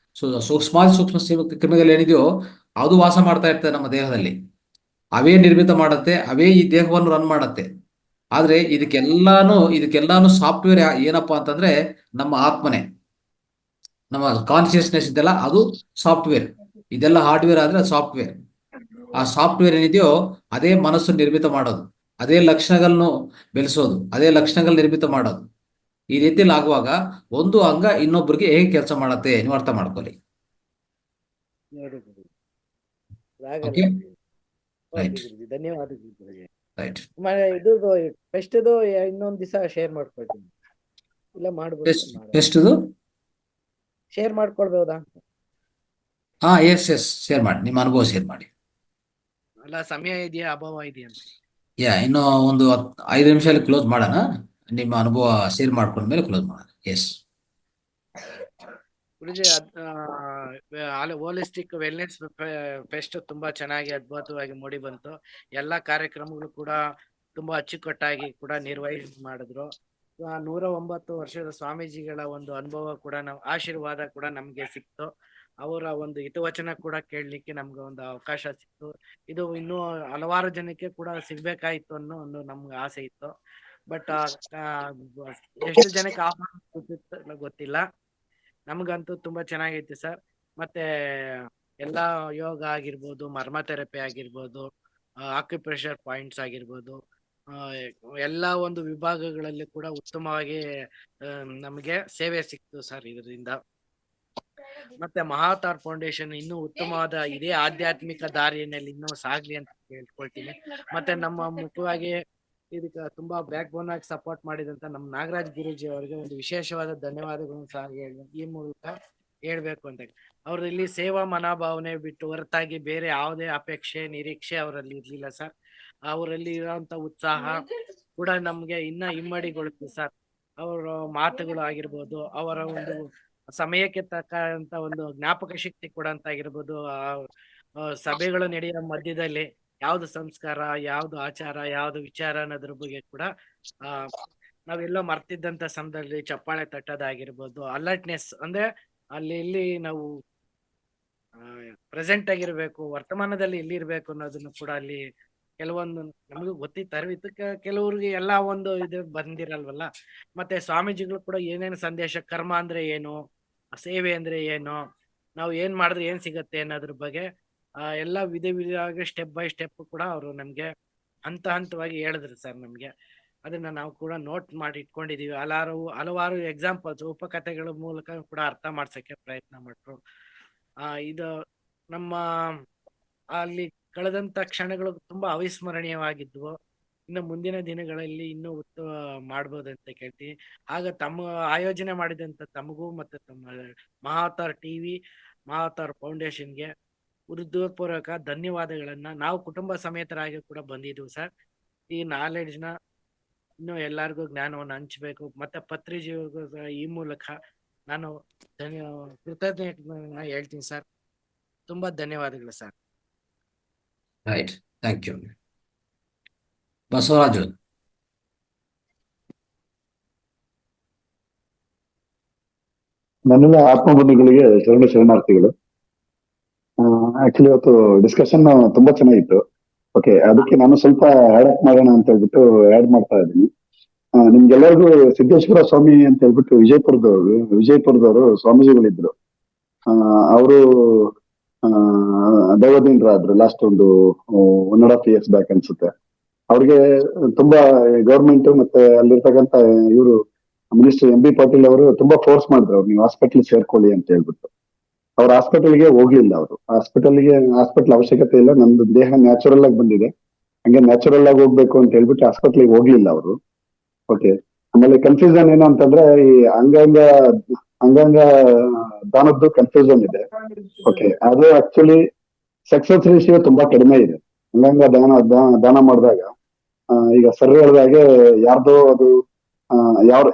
ಸೂಕ್ಷ್ಮ ಕ್ರಿಮಿಗಳು ಏನಿದೆಯೋ ಅದು ವಾಸ ಮಾಡ್ತಾ ಇರ್ತದೆ ನಮ್ಮ ದೇಹದಲ್ಲಿ. ಅವೇ ನಿರ್ಮಿತ ಮಾಡತ್ತೆ, ಅವೇ ಈ ದೇಹವನ್ನು ರನ್ ಮಾಡತ್ತೆ. ಆದ್ರೆ ಇದಕ್ಕೆಲ್ಲಾನು ಸಾಫ್ಟ್ವೇರ್ ಏನಪ್ಪಾ ಅಂತಂದ್ರೆ ನಮ್ಮ ಆತ್ಮನೆ, ನಮ್ಮ ಕಾನ್ಶಿಯಸ್ನೆಸ್ ಇದೆಲ್ಲ ಅದು ಸಾಫ್ಟ್ವೇರ್. ಇದೆಲ್ಲ ಹಾರ್ಡ್ವೇರ್ ಆದ್ರೆ ಸಾಫ್ಟ್ವೇರ್. ಆ ಸಾಫ್ಟ್ವೇರ್ ಏನಿದೆಯೋ ಅದೇ ಮನಸ್ಸು ನಿರ್ಮಿತ ಮಾಡೋದು, ಅದೇ ಲಕ್ಷಣಗಳನ್ನು ಬೆಳೆಸೋದು, ಅದೇ ಲಕ್ಷಣಗಳು ನಿರ್ಮಿತ ಮಾಡೋದು. ಈ ರೀತಿಯಲ್ಲಿ ಆಗುವಾಗ ಒಂದು ಅಂಗ ಇನ್ನೊಬ್ಬರಿಗೆ ಹೇಗೆ ಕೆಲಸ ಮಾಡತ್ತೆ ನೀವು ಅರ್ಥ ಮಾಡ್ಕೊಳ್ಳಿ. ನೋಡಿ ಗುರುಜಿ. ಆಗಲ್ಲ ಓಕೆ, ಗುರುಜಿ. ಓಕೆ ರೈಟ್ ಗುರುಜಿ, ಧನ್ಯವಾದಗಳು ಗುರುಜಿ. ರೈಟ್. ಇದು ಫೆಸ್ಟ್ದು ಇನ್ನೊಂದ್ ದಿವಸ ಶೇರ್ ಮಾಡ್ಕೊಳ್ತೀನಿ, ಇಲ್ಲ ಮಾಡ್ಬೋದು ಎಷ್ಟದು ಶೇರ್ ಮಾಡ್ಕೊಳ್ಬಹುದಾ? ಎಸ್ ಶೇರ್ ಮಾಡಿ, ನಿಮ್ಮ ಅನುಭವ ಶೇರ್ ಮಾಡಿ. ಅಲ್ಲ ಸಮಯ ಇದೆಯಾ, ಅಭಾವ ಇದೆಯಾ ಅಂತ. ಇನ್ನು ಒಂದು 5 ನಿಮಿಷದಲ್ಲಿ ಕ್ಲೋಸ್ ಮಾಡೋಣ. ನಿಮ್ಮ ಅನುಭವ ಶೇರ್ ಮಾಡ್ಕೊಂಡ್ಮೇಲೆ ಕ್ಲೋಸ್ ಮಾಡೋಣ. ಎಸ್ ಗುರುಜಿ, ಹೋಲಿಸ್ಟಿಕ್ ವೆಲ್ನೆಸ್ ಫೆಸ್ಟ್ ತುಂಬಾ ಚೆನ್ನಾಗಿ ಅದ್ಭುತವಾಗಿ ಮೂಡಿ ಬಂತು. ಎಲ್ಲಾ ಕಾರ್ಯಕ್ರಮಗಳು ಕೂಡ ತುಂಬಾ ಅಚ್ಚುಕಟ್ಟಾಗಿ ಕೂಡ ನಿರ್ವಹಣೆ ಮಾಡಿದ್ರು. 109 ವರ್ಷದ ಸ್ವಾಮೀಜಿಗಳ ಒಂದು ಅನುಭವ ಕೂಡ ಆಶೀರ್ವಾದ ಕೂಡ ನಮ್ಗೆ ಸಿಕ್ತು. ಅವರ ಒಂದು ಹಿತವಚನ ಕೂಡ ಕೇಳಲಿಕ್ಕೆ ನಮ್ಗೆ ಒಂದು ಅವಕಾಶ ಸಿಕ್ತು. ಇದು ಇನ್ನೂ ಹಲವಾರು ಜನಕ್ಕೆ ಕೂಡ ಸಿಗ್ಬೇಕಾಯ್ತು ಅನ್ನೋ ಒಂದು ನಮ್ಗೆ ಆಸೆ ಇತ್ತು. ಬಟ್ ಎಷ್ಟು ಜನಕ್ಕೆ ಆಹ್ವಾನ ಗೊತ್ತಿಲ್ಲ. ನಮ್ಗಂತೂ ತುಂಬಾ ಚೆನ್ನಾಗೈತಿ ಸರ್. ಮತ್ತೆ ಎಲ್ಲಾ ಯೋಗ ಆಗಿರ್ಬೋದು, ಮರ್ಮ ಥೆರಪಿ ಆಗಿರ್ಬೋದು, ಆಕ್ಯುಪ್ರೆಷರ್ ಪಾಯಿಂಟ್ಸ್ ಆಗಿರ್ಬೋದು, ಎಲ್ಲಾ ಒಂದು ವಿಭಾಗಗಳಲ್ಲಿ ಕೂಡ ಉತ್ತಮವಾಗಿ ನಮಗೆ ಸೇವೆ ಸಿಕ್ತು ಸರ್ ಇದರಿಂದ. ಮತ್ತೆ ಮಹಾತಾರ್ ಫೌಂಡೇಶನ್ ಇನ್ನೂ ಉತ್ತಮವಾದ ಇದೇ ಆಧ್ಯಾತ್ಮಿಕ ದಾರಿಯಲ್ಲಿ ಇನ್ನೂ ಸಾಗ್ಲಿ ಅಂತ ಕೇಳ್ಕೊಳ್ತೀನಿ. ಮತ್ತೆ ನಮ್ಮ ಮುಖ್ಯವಾಗಿ ಇದಕ್ಕೆ ತುಂಬಾ ಬ್ಯಾಕ್ ಬೋನ್ ಆಗಿ ಸಪೋರ್ಟ್ ಮಾಡಿದಂತ ನಮ್ಮ ನಾಗರಾಜ್ ಗುರೂಜಿ ಅವರಿಗೆ ಒಂದು ವಿಶೇಷವಾದ ಧನ್ಯವಾದಗಳನ್ನು ಸಹ ಈ ಮೂಲಕ ಹೇಳ್ಬೇಕು ಅಂತ. ಅವ್ರ ಇಲ್ಲಿ ಸೇವಾ ಮನೋಭಾವನೆ ಬಿಟ್ಟು ಹೊರತಾಗಿ ಬೇರೆ ಯಾವುದೇ ಅಪೇಕ್ಷೆ ನಿರೀಕ್ಷೆ ಅವರಲ್ಲಿ ಇರ್ಲಿಲ್ಲ ಸರ್. ಅವರಲ್ಲಿ ಇರುವಂತ ಉತ್ಸಾಹ ಕೂಡ ನಮ್ಗೆ ಇನ್ನ ಇಮ್ಮಡಿಗೊಳುತ್ತೆ ಸರ್. ಅವರ ಮಾತುಗಳು ಆಗಿರ್ಬೋದು, ಅವರ ಒಂದು ಸಮಯಕ್ಕೆ ತಕ್ಕಂತ ಒಂದು ಜ್ಞಾಪಕ ಶಕ್ತಿ ಕೊಡಂತ ಆಗಿರ್ಬೋದು, ಸಭೆಗಳು ನಡೆಯುವ ಮಧ್ಯದಲ್ಲಿ ಯಾವ್ದು ಸಂಸ್ಕಾರ, ಯಾವ್ದು ಆಚಾರ, ಯಾವ್ದು ವಿಚಾರ ಅನ್ನೋದ್ರ ಬಗ್ಗೆ ಕೂಡ ನಾವೆಲ್ಲೋ ಮರ್ತಿದ್ದಂತ ಸಮಯದಲ್ಲಿ ಚಪ್ಪಾಳೆ ತಟ್ಟೋದಾಗಿರ್ಬೋದು, ಅಲರ್ಟ್ನೆಸ್ ಅಂದ್ರೆ ಅಲ್ಲಿ ಇಲ್ಲಿ ನಾವು ಪ್ರೆಸೆಂಟ್ ಆಗಿರ್ಬೇಕು, ವರ್ತಮಾನದಲ್ಲಿ ಎಲ್ಲಿರ್ಬೇಕು ಅನ್ನೋದನ್ನು ಕೂಡ ಅಲ್ಲಿ ಕೆಲವೊಂದು ನಮಗೂ ಗೊತ್ತಿತ್ತು, ಅರಿವಿತ್ತು. ಕೆಲವ್ರಿಗೆ ಎಲ್ಲಾ ಒಂದು ಇದು ಬಂದಿರಲ್ವಲ್ಲ. ಮತ್ತೆ ಸ್ವಾಮೀಜಿಗಳು ಕೂಡ ಏನೇನು ಸಂದೇಶ, ಕರ್ಮ ಅಂದ್ರೆ ಏನು, ಸೇವೆ ಅಂದ್ರೆ ಏನು, ನಾವು ಏನ್ ಮಾಡಿದ್ರೆ ಏನ್ ಸಿಗತ್ತೆ ಅನ್ನೋದ್ರ ಬಗ್ಗೆ ಎಲ್ಲಾ ವಿಧವಾಗಿ ಸ್ಟೆಪ್ ಬೈ ಸ್ಟೆಪ್ ಕೂಡ ಅವರು ನಮ್ಗೆ ಹಂತವಾಗಿ ಹೇಳಿದ್ರು ಸರ್. ನಮ್ಗೆ ಅದನ್ನ ನಾವು ಕೂಡ ನೋಟ್ ಮಾಡಿ ಇಟ್ಕೊಂಡಿದೀವಿ. ಹಲವಾರು ಎಕ್ಸಾಂಪಲ್ಸ್, ಉಪಕಥೆಗಳ ಮೂಲಕ ಕೂಡ ಅರ್ಥ ಮಾಡ್ಸಕ್ಕೆ ಪ್ರಯತ್ನ ಮಾಡ್ರು. ಇದು ನಮ್ಮ ಅಲ್ಲಿ ಕಳೆದಂತ ಕ್ಷಣಗಳು ತುಂಬಾ ಅವಿಸ್ಮರಣೀಯವಾಗಿದ್ವು. ಇನ್ನು ಮುಂದಿನ ದಿನಗಳಲ್ಲಿ ಇನ್ನೂ ಉತ್ತಮ ಮಾಡ್ಬೋದಂತ ಕೇಳ್ತೀನಿ. ಆಗ ತಮ್ಮ ಆಯೋಜನೆ ಮಾಡಿದಂತ ತಮಗೂ ಮತ್ತೆ ತಮ್ಮ ಮಹಾತಾರ್ ಟಿವಿ, ಮಹಾತಾರ್ ಫೌಂಡೇಶನ್ಗೆ ಹೃದಯಪೂರ್ವಕ ಧನ್ಯವಾದಗಳನ್ನ. ನಾವು ಕುಟುಂಬ ಸಮೇತರಾಗಿ ಕೂಡ ಬಂದಿದ್ವು ಸರ್. ಈ ನಾಲೆಡ್ಜ್ ನ ಇನ್ನು ಎಲ್ಲರಿಗೂ ಜ್ಞಾನವನ್ನು ಹಂಚಬೇಕು. ಮತ್ತೆ ಪತ್ರಿಕೆಗೂ ಈ ಮೂಲಕ ನಾನು ಕೃತಜ್ಞತೆಗಳನ್ನ ಹೇಳ್ತೀನಿ ಸರ್. ತುಂಬಾ ಧನ್ಯವಾದಗಳು sir. Right, thank you. Basavaraju. ನನ್ನೆಲ್ಲ ಆತ್ಮಬಂಧುಗಳಿಗೆ ಶರಣಾರ್ಥಿಗಳು. ಆಕ್ಚುಲಿ ಇವತ್ತು ಡಿಸ್ಕಷನ್ ತುಂಬಾ ಚೆನ್ನಾಗಿತ್ತು. ಓಕೆ, ಅದಕ್ಕೆ ನಾನು ಸ್ವಲ್ಪ ಆಡ್ ಅಪ್ ಮಾಡೋಣ ಅಂತ ಹೇಳ್ಬಿಟ್ಟು ಆಡ್ ಮಾಡ್ತಾ ಇದ್ದೀನಿ. ನಿಮ್ಗೆಲ್ಲರಿಗೂ ಸಿದ್ದೇಶ್ವರ ಸ್ವಾಮಿ ಅಂತ ಹೇಳ್ಬಿಟ್ಟು ವಿಜಯಪುರದವರು ಸ್ವಾಮೀಜಿಗಳಿದ್ರು. ಅವರು ದೈವದಿಂದ್ರಾದ್ರು ಲಾಸ್ಟ್ ಒಂದು 1.5 years ಬ್ಯಾಕ್ ಅನ್ಸುತ್ತೆ. ಅವ್ರಿಗೆ ತುಂಬಾ ಗವರ್ಮೆಂಟ್ ಮತ್ತೆ ಅಲ್ಲಿರ್ತಕ್ಕಂಥ ಇವರು ಮಿನಿಸ್ಟರ್ MB ಪಾಟೀಲ್ ಅವರು ತುಂಬಾ ಫೋರ್ಸ್ ಮಾಡಿದ್ರು, ಅವ್ರು ನೀವು ಹಾಸ್ಪಿಟಲ್ ಸೇರ್ಕೊಳ್ಳಿ ಅಂತ ಹೇಳ್ಬಿಟ್ಟು. ಅವ್ರ ಹಾಸ್ಪಿಟಲ್ಗೆ ಹೋಗ್ಲಿಲ್ಲ. ಅವರು ಹಾಸ್ಪಿಟಲ್ ಅವಶ್ಯಕತೆ ಇಲ್ಲ, ನಮ್ದು ದೇಹ ನ್ಯಾಚುರಲ್ ಆಗಿ ಬಂದಿದೆ, ಹಂಗೆ ನ್ಯಾಚುರಲ್ ಆಗಿ ಹೋಗ್ಬೇಕು ಅಂತ ಹೇಳ್ಬಿಟ್ಟು ಹಾಸ್ಪಿಟ್ಲಿಗೆ ಹೋಗ್ಲಿಲ್ಲ ಅವರು. ಓಕೆ, ಆಮೇಲೆ ಕನ್ಫ್ಯೂಷನ್ ಏನು ಅಂತಂದ್ರೆ ಈ ಅಂಗಾಂಗ ದಾನದ್ದು ಕನ್ಫ್ಯೂಷನ್ ಇದೆ. ಓಕೆ, ಅದು ಆಕ್ಚುಲಿ ಸಕ್ಸಸ್ ರೇಷಿಯೋ ತುಂಬಾ ಕಡಿಮೆ ಇದೆ. ಅಂಗಾಂಗ ದಾನ ಮಾಡಿದಾಗ ಈಗ ಸರ್ ಹೇಳಿದಾಗೆ ಯಾರ್ದೋ ಅದು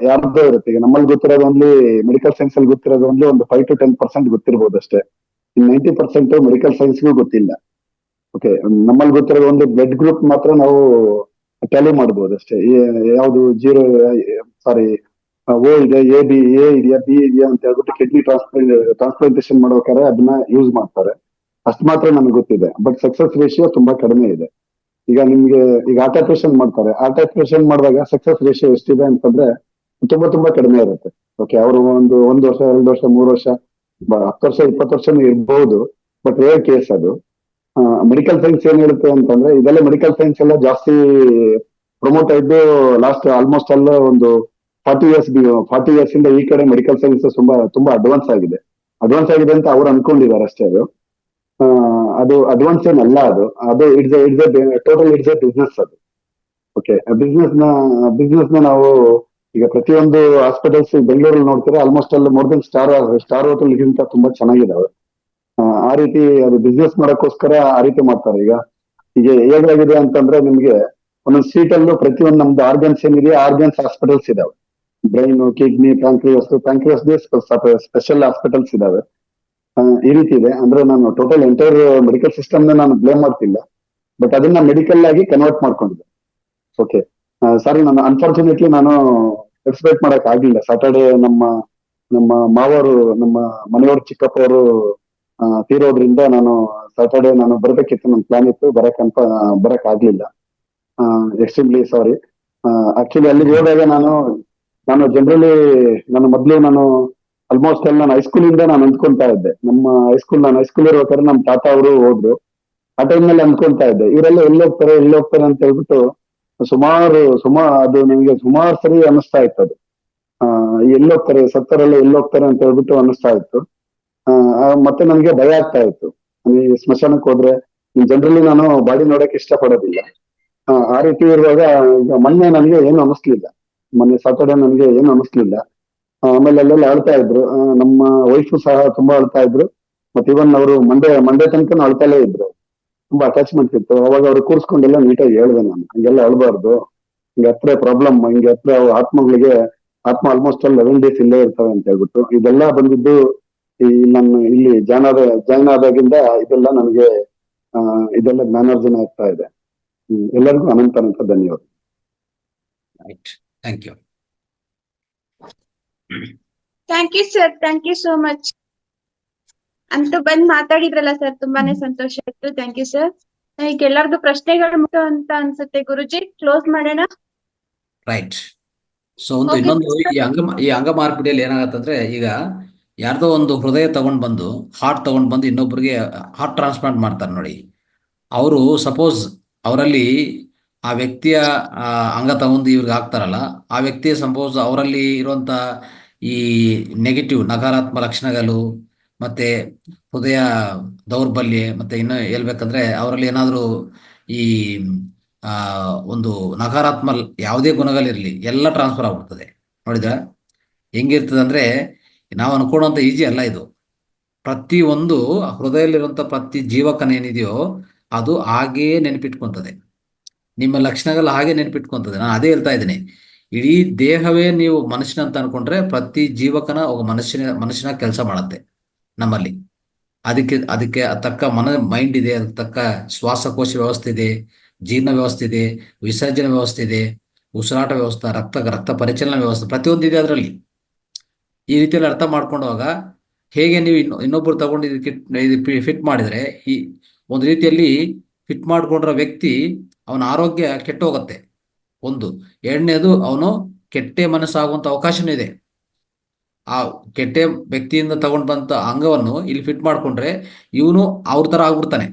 ಯಾರ್ದೋ ಇರುತ್ತೆ. ಈಗ ನಮ್ಮಲ್ಲಿ ಗೊತ್ತಿರೋದು ಓನ್ಲಿ ಮೆಡಿಕಲ್ ಸೈನ್ಸ್ ಅಲ್ಲಿ ಗೊತ್ತಿರೋದು ಓನ್ಲಿ ಒಂದು 5 to 10% ಗೊತ್ತಿರ್ಬೋದು ಅಷ್ಟೇ. 90% ಮೆಡಿಕಲ್ ಸೈನ್ಸ್ಗೂ ಗೊತ್ತಿಲ್ಲ. ಓಕೆ, ನಮ್ಮಲ್ಲಿ ಗೊತ್ತಿರೋದು ಒಂದು ಬ್ಲಡ್ ಗ್ರೂಪ್ ಮಾತ್ರ ನಾವು ಟ್ಯಾಲಿ ಮಾಡ್ಬೋದು ಅಷ್ಟೇ. ಯಾವ್ದು O ಇದೆ, ಎ ಇದೆಯಾ, ಬಿ ಇದೆಯಾ ಅಂತ ಹೇಳ್ಬಿಟ್ಟು ಕಿಡ್ನಿ ಟ್ರಾನ್ಸ್ಪ್ಲಾಂಟೇಶನ್ ಮಾಡ್ಬೇಕಾದ್ರೆ ಅದನ್ನ ಯೂಸ್ ಮಾಡ್ತಾರೆ. ಅಷ್ಟು ಮಾತ್ರ ನಮ್ಗೆ ಗೊತ್ತಿದೆ. ಬಟ್ ಸಕ್ಸಸ್ ರೇಷಿಯೋ ತುಂಬಾ ಕಡಿಮೆ ಇದೆ. ಈಗ ನಿಮ್ಗೆ ಈಗ ಆರ್ಟ್ ಆಪರೇಷನ್ ಮಾಡ್ತಾರೆ. ಆರ್ಟ್ ಆಪರೇಷನ್ ಮಾಡಿದಾಗ ಸಕ್ಸಸ್ ರೇಷಿಯೋ ಎಷ್ಟಿದೆ ಅಂತಂದ್ರೆ ತುಂಬಾ ಕಡಿಮೆ ಇರುತ್ತೆ. ಓಕೆ, ಅವರು ಒಂದು ವರ್ಷ, 2 ವರ್ಷ, 3 ವರ್ಷ, 10 ವರ್ಷ, 20 ವರ್ಷ ಇರ್ಬಹುದು. ಬಟ್ ರೇರ್ ಕೇಸ್ ಅದು. ಮೆಡಿಕಲ್ ಸೈನ್ಸ್ ಏನ್ ಹೇಳುತ್ತೆ ಅಂತಂದ್ರೆ, ಇದೆಲ್ಲ ಮೆಡಿಕಲ್ ಸೈನ್ಸ್ ಎಲ್ಲ ಜಾಸ್ತಿ ಪ್ರಮೋಟ್ ಆಯ್ತು ಲಾಸ್ಟ್ ಆಲ್ಮೋಸ್ಟ್ ಅಲ್ಲ ಒಂದು 40 ಇಯರ್ಸ್ ಇಂದ ಈ ಕಡೆ ಮೆಡಿಕಲ್ ಸೈನ್ಸ್ ತುಂಬಾ ಅಡ್ವಾನ್ಸ್ ಆಗಿದೆ ಅಂತ ಅವ್ರು ಅನ್ಕೊಂಡಿದ್ದಾರೆ ಅಷ್ಟೇ. ಅದು ಅಡ್ವಾನ್ಸ್ ಏನಲ್ಲ. ಅದು ಟೋಟಲ್ ಇಟ್ಸ್ ಎ ಬಿಸ್ನೆಸ್ ಅದು. ಓಕೆ, ಬಿಸ್ನೆಸ್ ನ ನಾವು ಈಗ ಪ್ರತಿಯೊಂದು ಹಾಸ್ಪಿಟಲ್ಸ್ ಬೆಂಗಳೂರಲ್ಲಿ ನೋಡ್ತಾರೆ, ಆಲ್ಮೋಸ್ಟ್ ಅಲ್ಲಿ ಮೋರ್ ದೆನ್ ಸ್ಟಾರ್ ಹೋಟೆಲ್ ಗಿಂತ ತುಂಬಾ ಚೆನ್ನಾಗಿದಾವೆ. ಆ ರೀತಿ ಅದು ಬಿಸ್ನೆಸ್ ಮಾಡಕ್ಕೋಸ್ಕರ ಆ ರೀತಿ ಮಾಡ್ತಾರೆ. ಈಗ ಹೇಗಾಗಿದೆ ಅಂತಂದ್ರೆ, ನಿಮ್ಗೆ ಒಂದೊಂದು ಸೀಟ್ ಅಲ್ಲೂ ಪ್ರತಿಯೊಂದು ನಮ್ದು ಆರ್ಗನ್ಸ್ ಏನಿದೆ ಆರ್ಗನ್ಸ್ ಹಾಸ್ಪಿಟಲ್ಸ್ ಇದಾವೆ. Brain, kidney, pancreas special hospitals ಇದಾವೆ. ಈ ರೀತಿ ಇದೆ. ಅಂದ್ರೆ ನಾನು ಟೋಟಲ್ ಎಂಟೈರ್ ಮೆಡಿಕಲ್ ಸಿಸ್ಟಮ್ ನಾನು ಬ್ಲೇಮ್ ಮಾಡ್ತಿಲ್ಲ, ಬಟ್ ಅದನ್ನ ಮೆಡಿಕಲ್ ಆಗಿ ಕನ್ವರ್ಟ್ ಮಾಡ್ಕೊಂಡಿದ್ದೆ. ಓಕೆ, ಸಾರಿ, ನಾನು ಅನ್ಫಾರ್ಚುನೇಟ್ಲಿ ನಾನು ಎಕ್ಸ್ಪೆಕ್ಟ್ ಮಾಡಕ್ ಆಗ್ಲಿಲ್ಲ. ಸಾಟರ್ಡೆ ನಮ್ಮ ಮಾವರು, ನಮ್ಮ ಮನೆಯವರು, ಚಿಕ್ಕಪ್ಪ ಅವರು ತೀರೋದ್ರಿಂದ ನಾನು ಸಾಟರ್ಡೆ ನಾನು ಬರ್ಬೇಕಿತ್ತು, ನನ್ನ ಪ್ಲಾನ್ ಇತ್ತು, ಬರಕ್ ಆಗ್ಲಿಲ್ಲ. Extremely sorry. ಆಕ್ಚುಲಿ ಅಲ್ಲಿಗೆ ಹೋದಾಗ ನಾನು ಜನರಲಿ ನಾನು ಆಲ್ಮೋಸ್ಟ್ ಅಲ್ಲಿ ನಾನು ಹೈಸ್ಕೂಲ್ ಇಂದ ನಾನು ಅಂದ್ಕೊಂತಾ ಇದ್ದೆ. ನಾನು ಹೈಸ್ಕೂಲ್ ಇರ್ಬೇಕಾದ್ರೆ ನಮ್ಮ ತಾತ ಅವರು ಹೋದ್ರು. ಆ ಟೈಮ್ನಲ್ಲಿ ಅಂದ್ಕೊಂತಾ ಇದ್ದೆ, ಇವರೆಲ್ಲ ಎಲ್ಲಿ ಹೋಗ್ತಾರೆ ಅಂತ ಹೇಳ್ಬಿಟ್ಟು ಸುಮಾರು ಅದು ನನಗೆ ಸುಮಾರು ಸರಿ ಅನಿಸ್ತಾ ಇತ್ತು. ಅದು ಎಲ್ಲೋಗ್ತಾರೆ, ಸತ್ತರೆಲ್ಲ ಎಲ್ಲೋಗ್ತಾರೆ ಅಂತ ಹೇಳ್ಬಿಟ್ಟು ಅನಿಸ್ತಾ ಇತ್ತು. ಮತ್ತೆ ನನಗೆ ಭಯ ಆಗ್ತಾ ಇತ್ತು. ಈ ಸ್ಮಶಾನಕ್ಕೆ ಹೋದ್ರೆ ಜನರಲಿ ನಾನು ಬಾಡಿ ನೋಡಕ್ ಇಷ್ಟಪಡೋದಿಲ್ಲ. ಆ ರೀತಿ ಇರುವಾಗ ಈಗ ಮೊನ್ನೆ ನನಗೆ ಏನು ಅನಿಸ್ಲಿಲ್ಲ. ಮೊನ್ನೆ ಸಾಟರ್ಡೆ ನನಗೆ ಏನು ಅನಿಸ್ಲಿಲ್ಲ. ಆಮೇಲೆ ಅಲ್ಲೆಲ್ಲ ಅಳ್ತಾ ಇದ್ರು. ನಮ್ಮ ವೈಫು ಸಹ ತುಂಬಾ ಅಳ್ತಾ ಇದ್ರು. ಮತ್ತೆ ಇವನ್ ಅವರು ಮಂಡೇ ತನಕ ಅಳ್ತಾಲೇ ಇದ್ರು. ತುಂಬಾ ಅಟ್ಯಾಚ್ಮೆಂಟ್ ಇತ್ತು. ಅವಾಗ ಅವ್ರು ಕೂರ್ಸ್ಕೊಂಡೆಲ್ಲ ನೀಟಾಗಿ ಹೇಳ್ದೆ ನಾನು, ಹಂಗೆಲ್ಲ ಅಳ್ಬಾರ್ದು, ಹಿಂಗೆ ಹತ್ರ ಪ್ರಾಬ್ಲಮ್, ಹಿಂಗೆ ಹತ್ರ ಆತ್ಮಗಳಿಗೆ ಆಲ್ಮೋಸ್ಟ್ ಅಲ್ಲಿ 11 days ಇಲ್ಲೇ ಇರ್ತವೆ ಅಂತ ಹೇಳ್ಬಿಟ್ಟು. ಇದೆಲ್ಲ ಬಂದಿದ್ದು ನಾನು ಇಲ್ಲಿ ಜಾಯ್ನ್ ಆದಾಗಿಂದ ಇದೆಲ್ಲ ನನಗೆ ಇದೆಲ್ಲ ಜ್ಞಾನಾರ್ಜನೆ ಆಗ್ತಾ ಇದೆ. ಎಲ್ಲರಿಗೂ ಅನಂತ ಧನ್ಯವಾದ. Right, thank you. Thank you sir, thank you so much. ಅಂತೂ ಬಂದ್ ಮಾತಾಡಿದ್ರಲ್ಲ ಸರ್, ತುಂಬಾನೇ ಸಂತೋಷ ಆಯ್ತು. Thank you sir. ಈಗ ಎಲ್ಲಾರ್ದು ಪ್ರಶ್ನೆಗಳು ಮುಖ್ಯ ಅಂತ ಅನ್ಸುತ್ತೆ. ಗುರುಜಿ, ಕ್ಲೋಸ್ ಮಾಡೋಣ. ರೈಟ್. ಸೊ ಇನ್ನೊಂದು ಈ ಅಂಗ ಮಾರ್ಪಿಡಿಯಲ್ಲಿ ಏನಾಗತ್ತಂದ್ರೆ, ಈಗ ಯಾರ್ದೋ ಒಂದು ಹೃದಯ ತಗೊಂಡ್ ಬಂದು ಇನ್ನೊಬ್ರಿಗೆ ಹಾರ್ಟ್ ಟ್ರಾನ್ಸ್ಪ್ಲಾಂಟ್ ಮಾಡ್ತಾರೆ ನೋಡಿ. ಅವರು ಸಪೋಸ್ ಅವರಲ್ಲಿ ಆ ವ್ಯಕ್ತಿಯ ಅಂಗ ತಗೊಂಡು ಇವ್ರಿಗೆ ಹಾಕ್ತಾರಲ್ಲ, ಆ ವ್ಯಕ್ತಿಯ ಸಪೋಸ್ ಅವರಲ್ಲಿ ಇರುವಂತ ಈ ನೆಗೆಟಿವ್ ನಕಾರಾತ್ಮಕ ಲಕ್ಷಣಗಳು, ಮತ್ತೆ ಹೃದಯ ದೌರ್ಬಲ್ಯ, ಮತ್ತೆ ಇನ್ನು ಹೇಳ್ಬೇಕಂದ್ರೆ ಅವರಲ್ಲಿ ಏನಾದರೂ ಈ ಒಂದು ನಕಾರಾತ್ಮಕ ಯಾವುದೇ ಗುಣಗಳಿರಲಿ ಎಲ್ಲ ಟ್ರಾನ್ಸ್ಫರ್ ಆಗ್ಬಿಡ್ತದೆ. ನೋಡಿದ್ರ ಹೆಂಗಿರ್ತದೆ ಅಂದ್ರೆ, ನಾವು ಅನ್ಕೊಳ್ಳುವಂತ ಈಜಿ ಅಲ್ಲ ಇದು. ಪ್ರತಿಯೊಂದು ಹೃದಯದಲ್ಲಿರುವಂತ ಪ್ರತಿ ಜೀವಕನ ಏನಿದೆಯೋ ಅದು ಹಾಗೇ ನೆನಪಿಟ್ಕೊಂತದೆ. ನಿಮ್ಮ ಲಕ್ಷಣಗಳು ಹಾಗೆ ನೆನಪಿಟ್ಕೊಂತದೆ. ನಾನು ಅದೇ ಹೇಳ್ತಾ ಇದ್ದೀನಿ. ಇಡೀ ದೇಹವೇ ನೀವು ಮನುಷ್ಯನ ಅಂತ ಅನ್ಕೊಂಡ್ರೆ ಪ್ರತಿ ಜೀವಕನ ಒಬ್ಬ ಮನುಷ್ಯನ ಕೆಲಸ ಮಾಡುತ್ತೆ ನಮ್ಮಲ್ಲಿ. ಅದಕ್ಕೆ ತಕ್ಕ ಮೈಂಡ್ ಇದೆ, ಅದಕ್ಕೆ ತಕ್ಕ ಶ್ವಾಸಕೋಶ ವ್ಯವಸ್ಥೆ ಇದೆ, ಜೀರ್ಣ ವ್ಯವಸ್ಥೆ ಇದೆ, ವಿಸರ್ಜನೆ ವ್ಯವಸ್ಥೆ ಇದೆ, ಉಸಿರಾಟ ವ್ಯವಸ್ಥೆ, ರಕ್ತ ಪರಿಚಲನಾ ವ್ಯವಸ್ಥೆ, ಪ್ರತಿಯೊಂದು ಇದೆ ಅದರಲ್ಲಿ. ಈ ರೀತಿಯಲ್ಲಿ ಅರ್ಥ ಮಾಡ್ಕೊಂಡಾಗ ಹೇಗೆ ನೀವು ಇನ್ನೊಬ್ಬರು ತಗೊಂಡು ಇದಕ್ಕೆ ಫಿಟ್ ಮಾಡಿದ್ರೆ, ಈ ಒಂದು ರೀತಿಯಲ್ಲಿ ಫಿಟ್ ಮಾಡ್ಕೊಂಡ್ರ ವ್ಯಕ್ತಿ ಅವನ ಆರೋಗ್ಯ ಕೆಟ್ಟು ಹೋಗುತ್ತೆ. ಒಂದು. ಎರಡನೇದು, ಅವನು ಕೆಟ್ಟ ಮನಸ್ಸಾಗುವಂತ ಅವಕಾಶನೂ ಇದೆ. ಆ ಕೆಟ್ಟ ವ್ಯಕ್ತಿಯಿಂದ ತಗೊಂಡ್ ಬಂತ ಅಂಗವನ್ನು ಇಲ್ಲಿ ಫಿಟ್ ಮಾಡ್ಕೊಂಡ್ರೆ ಇವನು ಅವ್ರ ತರ ಆಗ್ಬಿಡ್ತಾನೆ.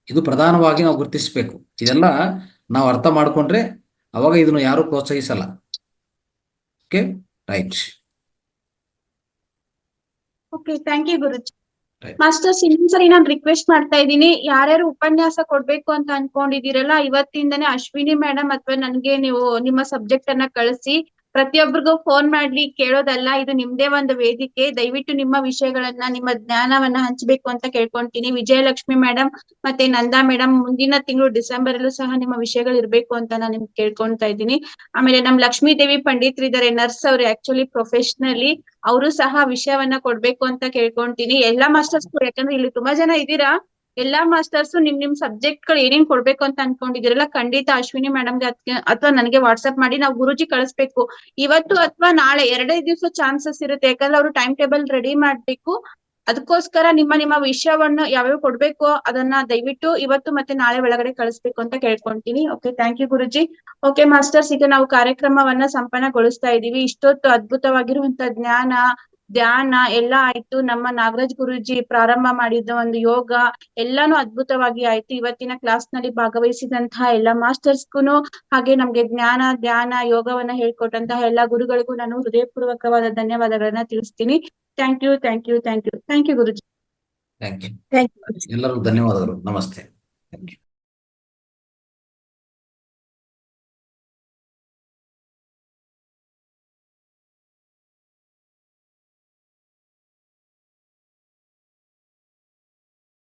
ಇದು ಪ್ರಧಾನವಾಗಿ ನಾವು ಗುರುತಿಸ್ಬೇಕು. ಇದೆಲ್ಲ ನಾವು ಅರ್ಥ ಮಾಡ್ಕೊಂಡ್ರೆ ಅವಾಗ ಇದನ್ನು ಯಾರು ಪ್ರೋತ್ಸಾಹಿಸಲ್ಲ. Okay, right. Okay, thank you Guruji. Masters, ಇನ್ನೊಂದ್ಸರಿ ನಾನು ರಿಕ್ವೆಸ್ಟ್ ಮಾಡ್ತಾ ಇದ್ದೀನಿ, ಯಾರ್ಯಾರು ಉಪನ್ಯಾಸ ಕೊಡ್ಬೇಕು ಅಂತ ಅನ್ಕೊಂಡಿದೀರಲ್ಲ, ಇವತ್ತಿಂದನೇ ಅಶ್ವಿನಿ ಮೇಡಮ್ ಅಥವಾ ನನ್ಗೆ ನೀವು ನಿಮ್ಮ ಸಬ್ಜೆಕ್ಟ್ ಅನ್ನ ಕಳಿಸಿ. ಪ್ರತಿಯೊಬ್ಬರಿಗೂ ಫೋನ್ ಮಾಡ್ಲಿ ಕೇಳೋದಲ್ಲ, ಇದು ನಿಮ್ದೇ ಒಂದು ವೇದಿಕೆ. ದಯವಿಟ್ಟು ನಿಮ್ಮ ವಿಷಯಗಳನ್ನ, ನಿಮ್ಮ ಜ್ಞಾನವನ್ನ ಹಂಚ್ಬೇಕು ಅಂತ ಕೇಳ್ಕೊಂತೀನಿ. ವಿಜಯಲಕ್ಷ್ಮಿ ಮೇಡಮ್ ಮತ್ತೆ ನಂದಾ ಮೇಡಮ್, ಮುಂದಿನ ತಿಂಗಳು ಡಿಸೆಂಬರ್ ಅಲ್ಲೂ ಸಹ ನಿಮ್ಮ ವಿಷಯಗಳು ಇರ್ಬೇಕು ಅಂತ ನಾನು ನಿಮ್ಗೆ ಕೇಳ್ಕೊಂತಾ ಇದ್ದೀನಿ. ಆಮೇಲೆ ನಮ್ ಲಕ್ಷ್ಮೀ ದೇವಿ ಪಂಡಿತ್ರು ಇದಾರೆ, ನರ್ಸ್ ಅವ್ರು, ಆಕ್ಚುಲಿ ಪ್ರೊಫೆಷನಲಿ ಅವರು ಸಹ ವಿಷಯವನ್ನ ಕೊಡ್ಬೇಕು ಅಂತ ಕೇಳ್ಕೊಂತೀನಿ. ಎಲ್ಲಾ ಮಾಸ್ಟರ್ಸ್, ಯಾಕಂದ್ರೆ ಇಲ್ಲಿ ತುಂಬಾ ಜನ ಇದ್ದೀರಾ, ಎಲ್ಲಾ ಮಾಸ್ಟರ್ಸ್ ನಿಮ್ ಸಬ್ಜೆಕ್ಟ್ ಗಳು ಏನೇನ್ ಕೊಡ್ಬೇಕು ಅಂತ ಅನ್ಕೊಂಡಿದಿರಲ್ಲ, ಖಂಡಿತ ಅಶ್ವಿನಿ ಮೇಡಮ್ಗೆ ಅಥವಾ ನನಗೆ ವಾಟ್ಸ್ಆಪ್ ಮಾಡಿ ನಾವು ಗುರುಜಿ ಕಳಿಸ್ಬೇಕು. ಇವತ್ತು ಅಥವಾ ನಾಳೆ 2 ದಿವಸ ಚಾನ್ಸಸ್ ಇರುತ್ತೆ, ಯಾಕಂದ್ರೆ ಅವರು ಟೈಮ್ ಟೇಬಲ್ ರೆಡಿ ಮಾಡ್ಬೇಕು. ಅದಕ್ಕೋಸ್ಕರ ನಿಮ್ಮ ವಿಷಯವನ್ನು ಯಾವ್ಯಾವ ಕೊಡ್ಬೇಕೋ ಅದನ್ನ ದಯವಿಟ್ಟು ಇವತ್ತು ಮತ್ತೆ ನಾಳೆ ಒಳಗಡೆ ಕಳಿಸ್ಬೇಕು ಅಂತ ಕೇಳ್ಕೊಂತೀನಿ. Okay, thank you Guruji. Okay masters, ಈಗ ನಾವು ಕಾರ್ಯಕ್ರಮವನ್ನ ಸಂಪನ್ನಗೊಳಿಸ್ತಾ ಇದೀವಿ. ಇಷ್ಟೊತ್ತು ಅದ್ಭುತವಾಗಿರುವಂತ ಜ್ಞಾನ, ಧ್ಯಾನ ಎಲ್ಲ ಆಯ್ತು. ನಮ್ಮ ನಾಗರಾಜ್ ಗುರುಜಿ ಪ್ರಾರಂಭ ಮಾಡಿದ ಒಂದು ಯೋಗ ಎಲ್ಲಾನು ಅದ್ಭುತವಾಗಿ ಆಯ್ತು. ಇವತ್ತಿನ ಕ್ಲಾಸ್ ನಲ್ಲಿ ಭಾಗವಹಿಸಿದಂತಹ ಎಲ್ಲ ಮಾಸ್ಟರ್ಸ್ಗೂ ಹಾಗೆ ನಮ್ಗೆ ಜ್ಞಾನ, ಧ್ಯಾನ, ಯೋಗವನ್ನ ಹೇಳ್ಕೊಟ್ಟಂತಹ ಎಲ್ಲಾ ಗುರುಗಳಿಗೂ ನಾನು ಹೃದಯಪೂರ್ವಕವಾದ ಧನ್ಯವಾದಗಳನ್ನ ತಿಳಿಸ್ತೀನಿ. Thank you, thank you, thank you, thank you Guruji. Thank you. Thank you. ಎಲ್ಲರಿಗೂ ಧನ್ಯವಾದಗಳು. ನಮಸ್ತೆ. Thank you.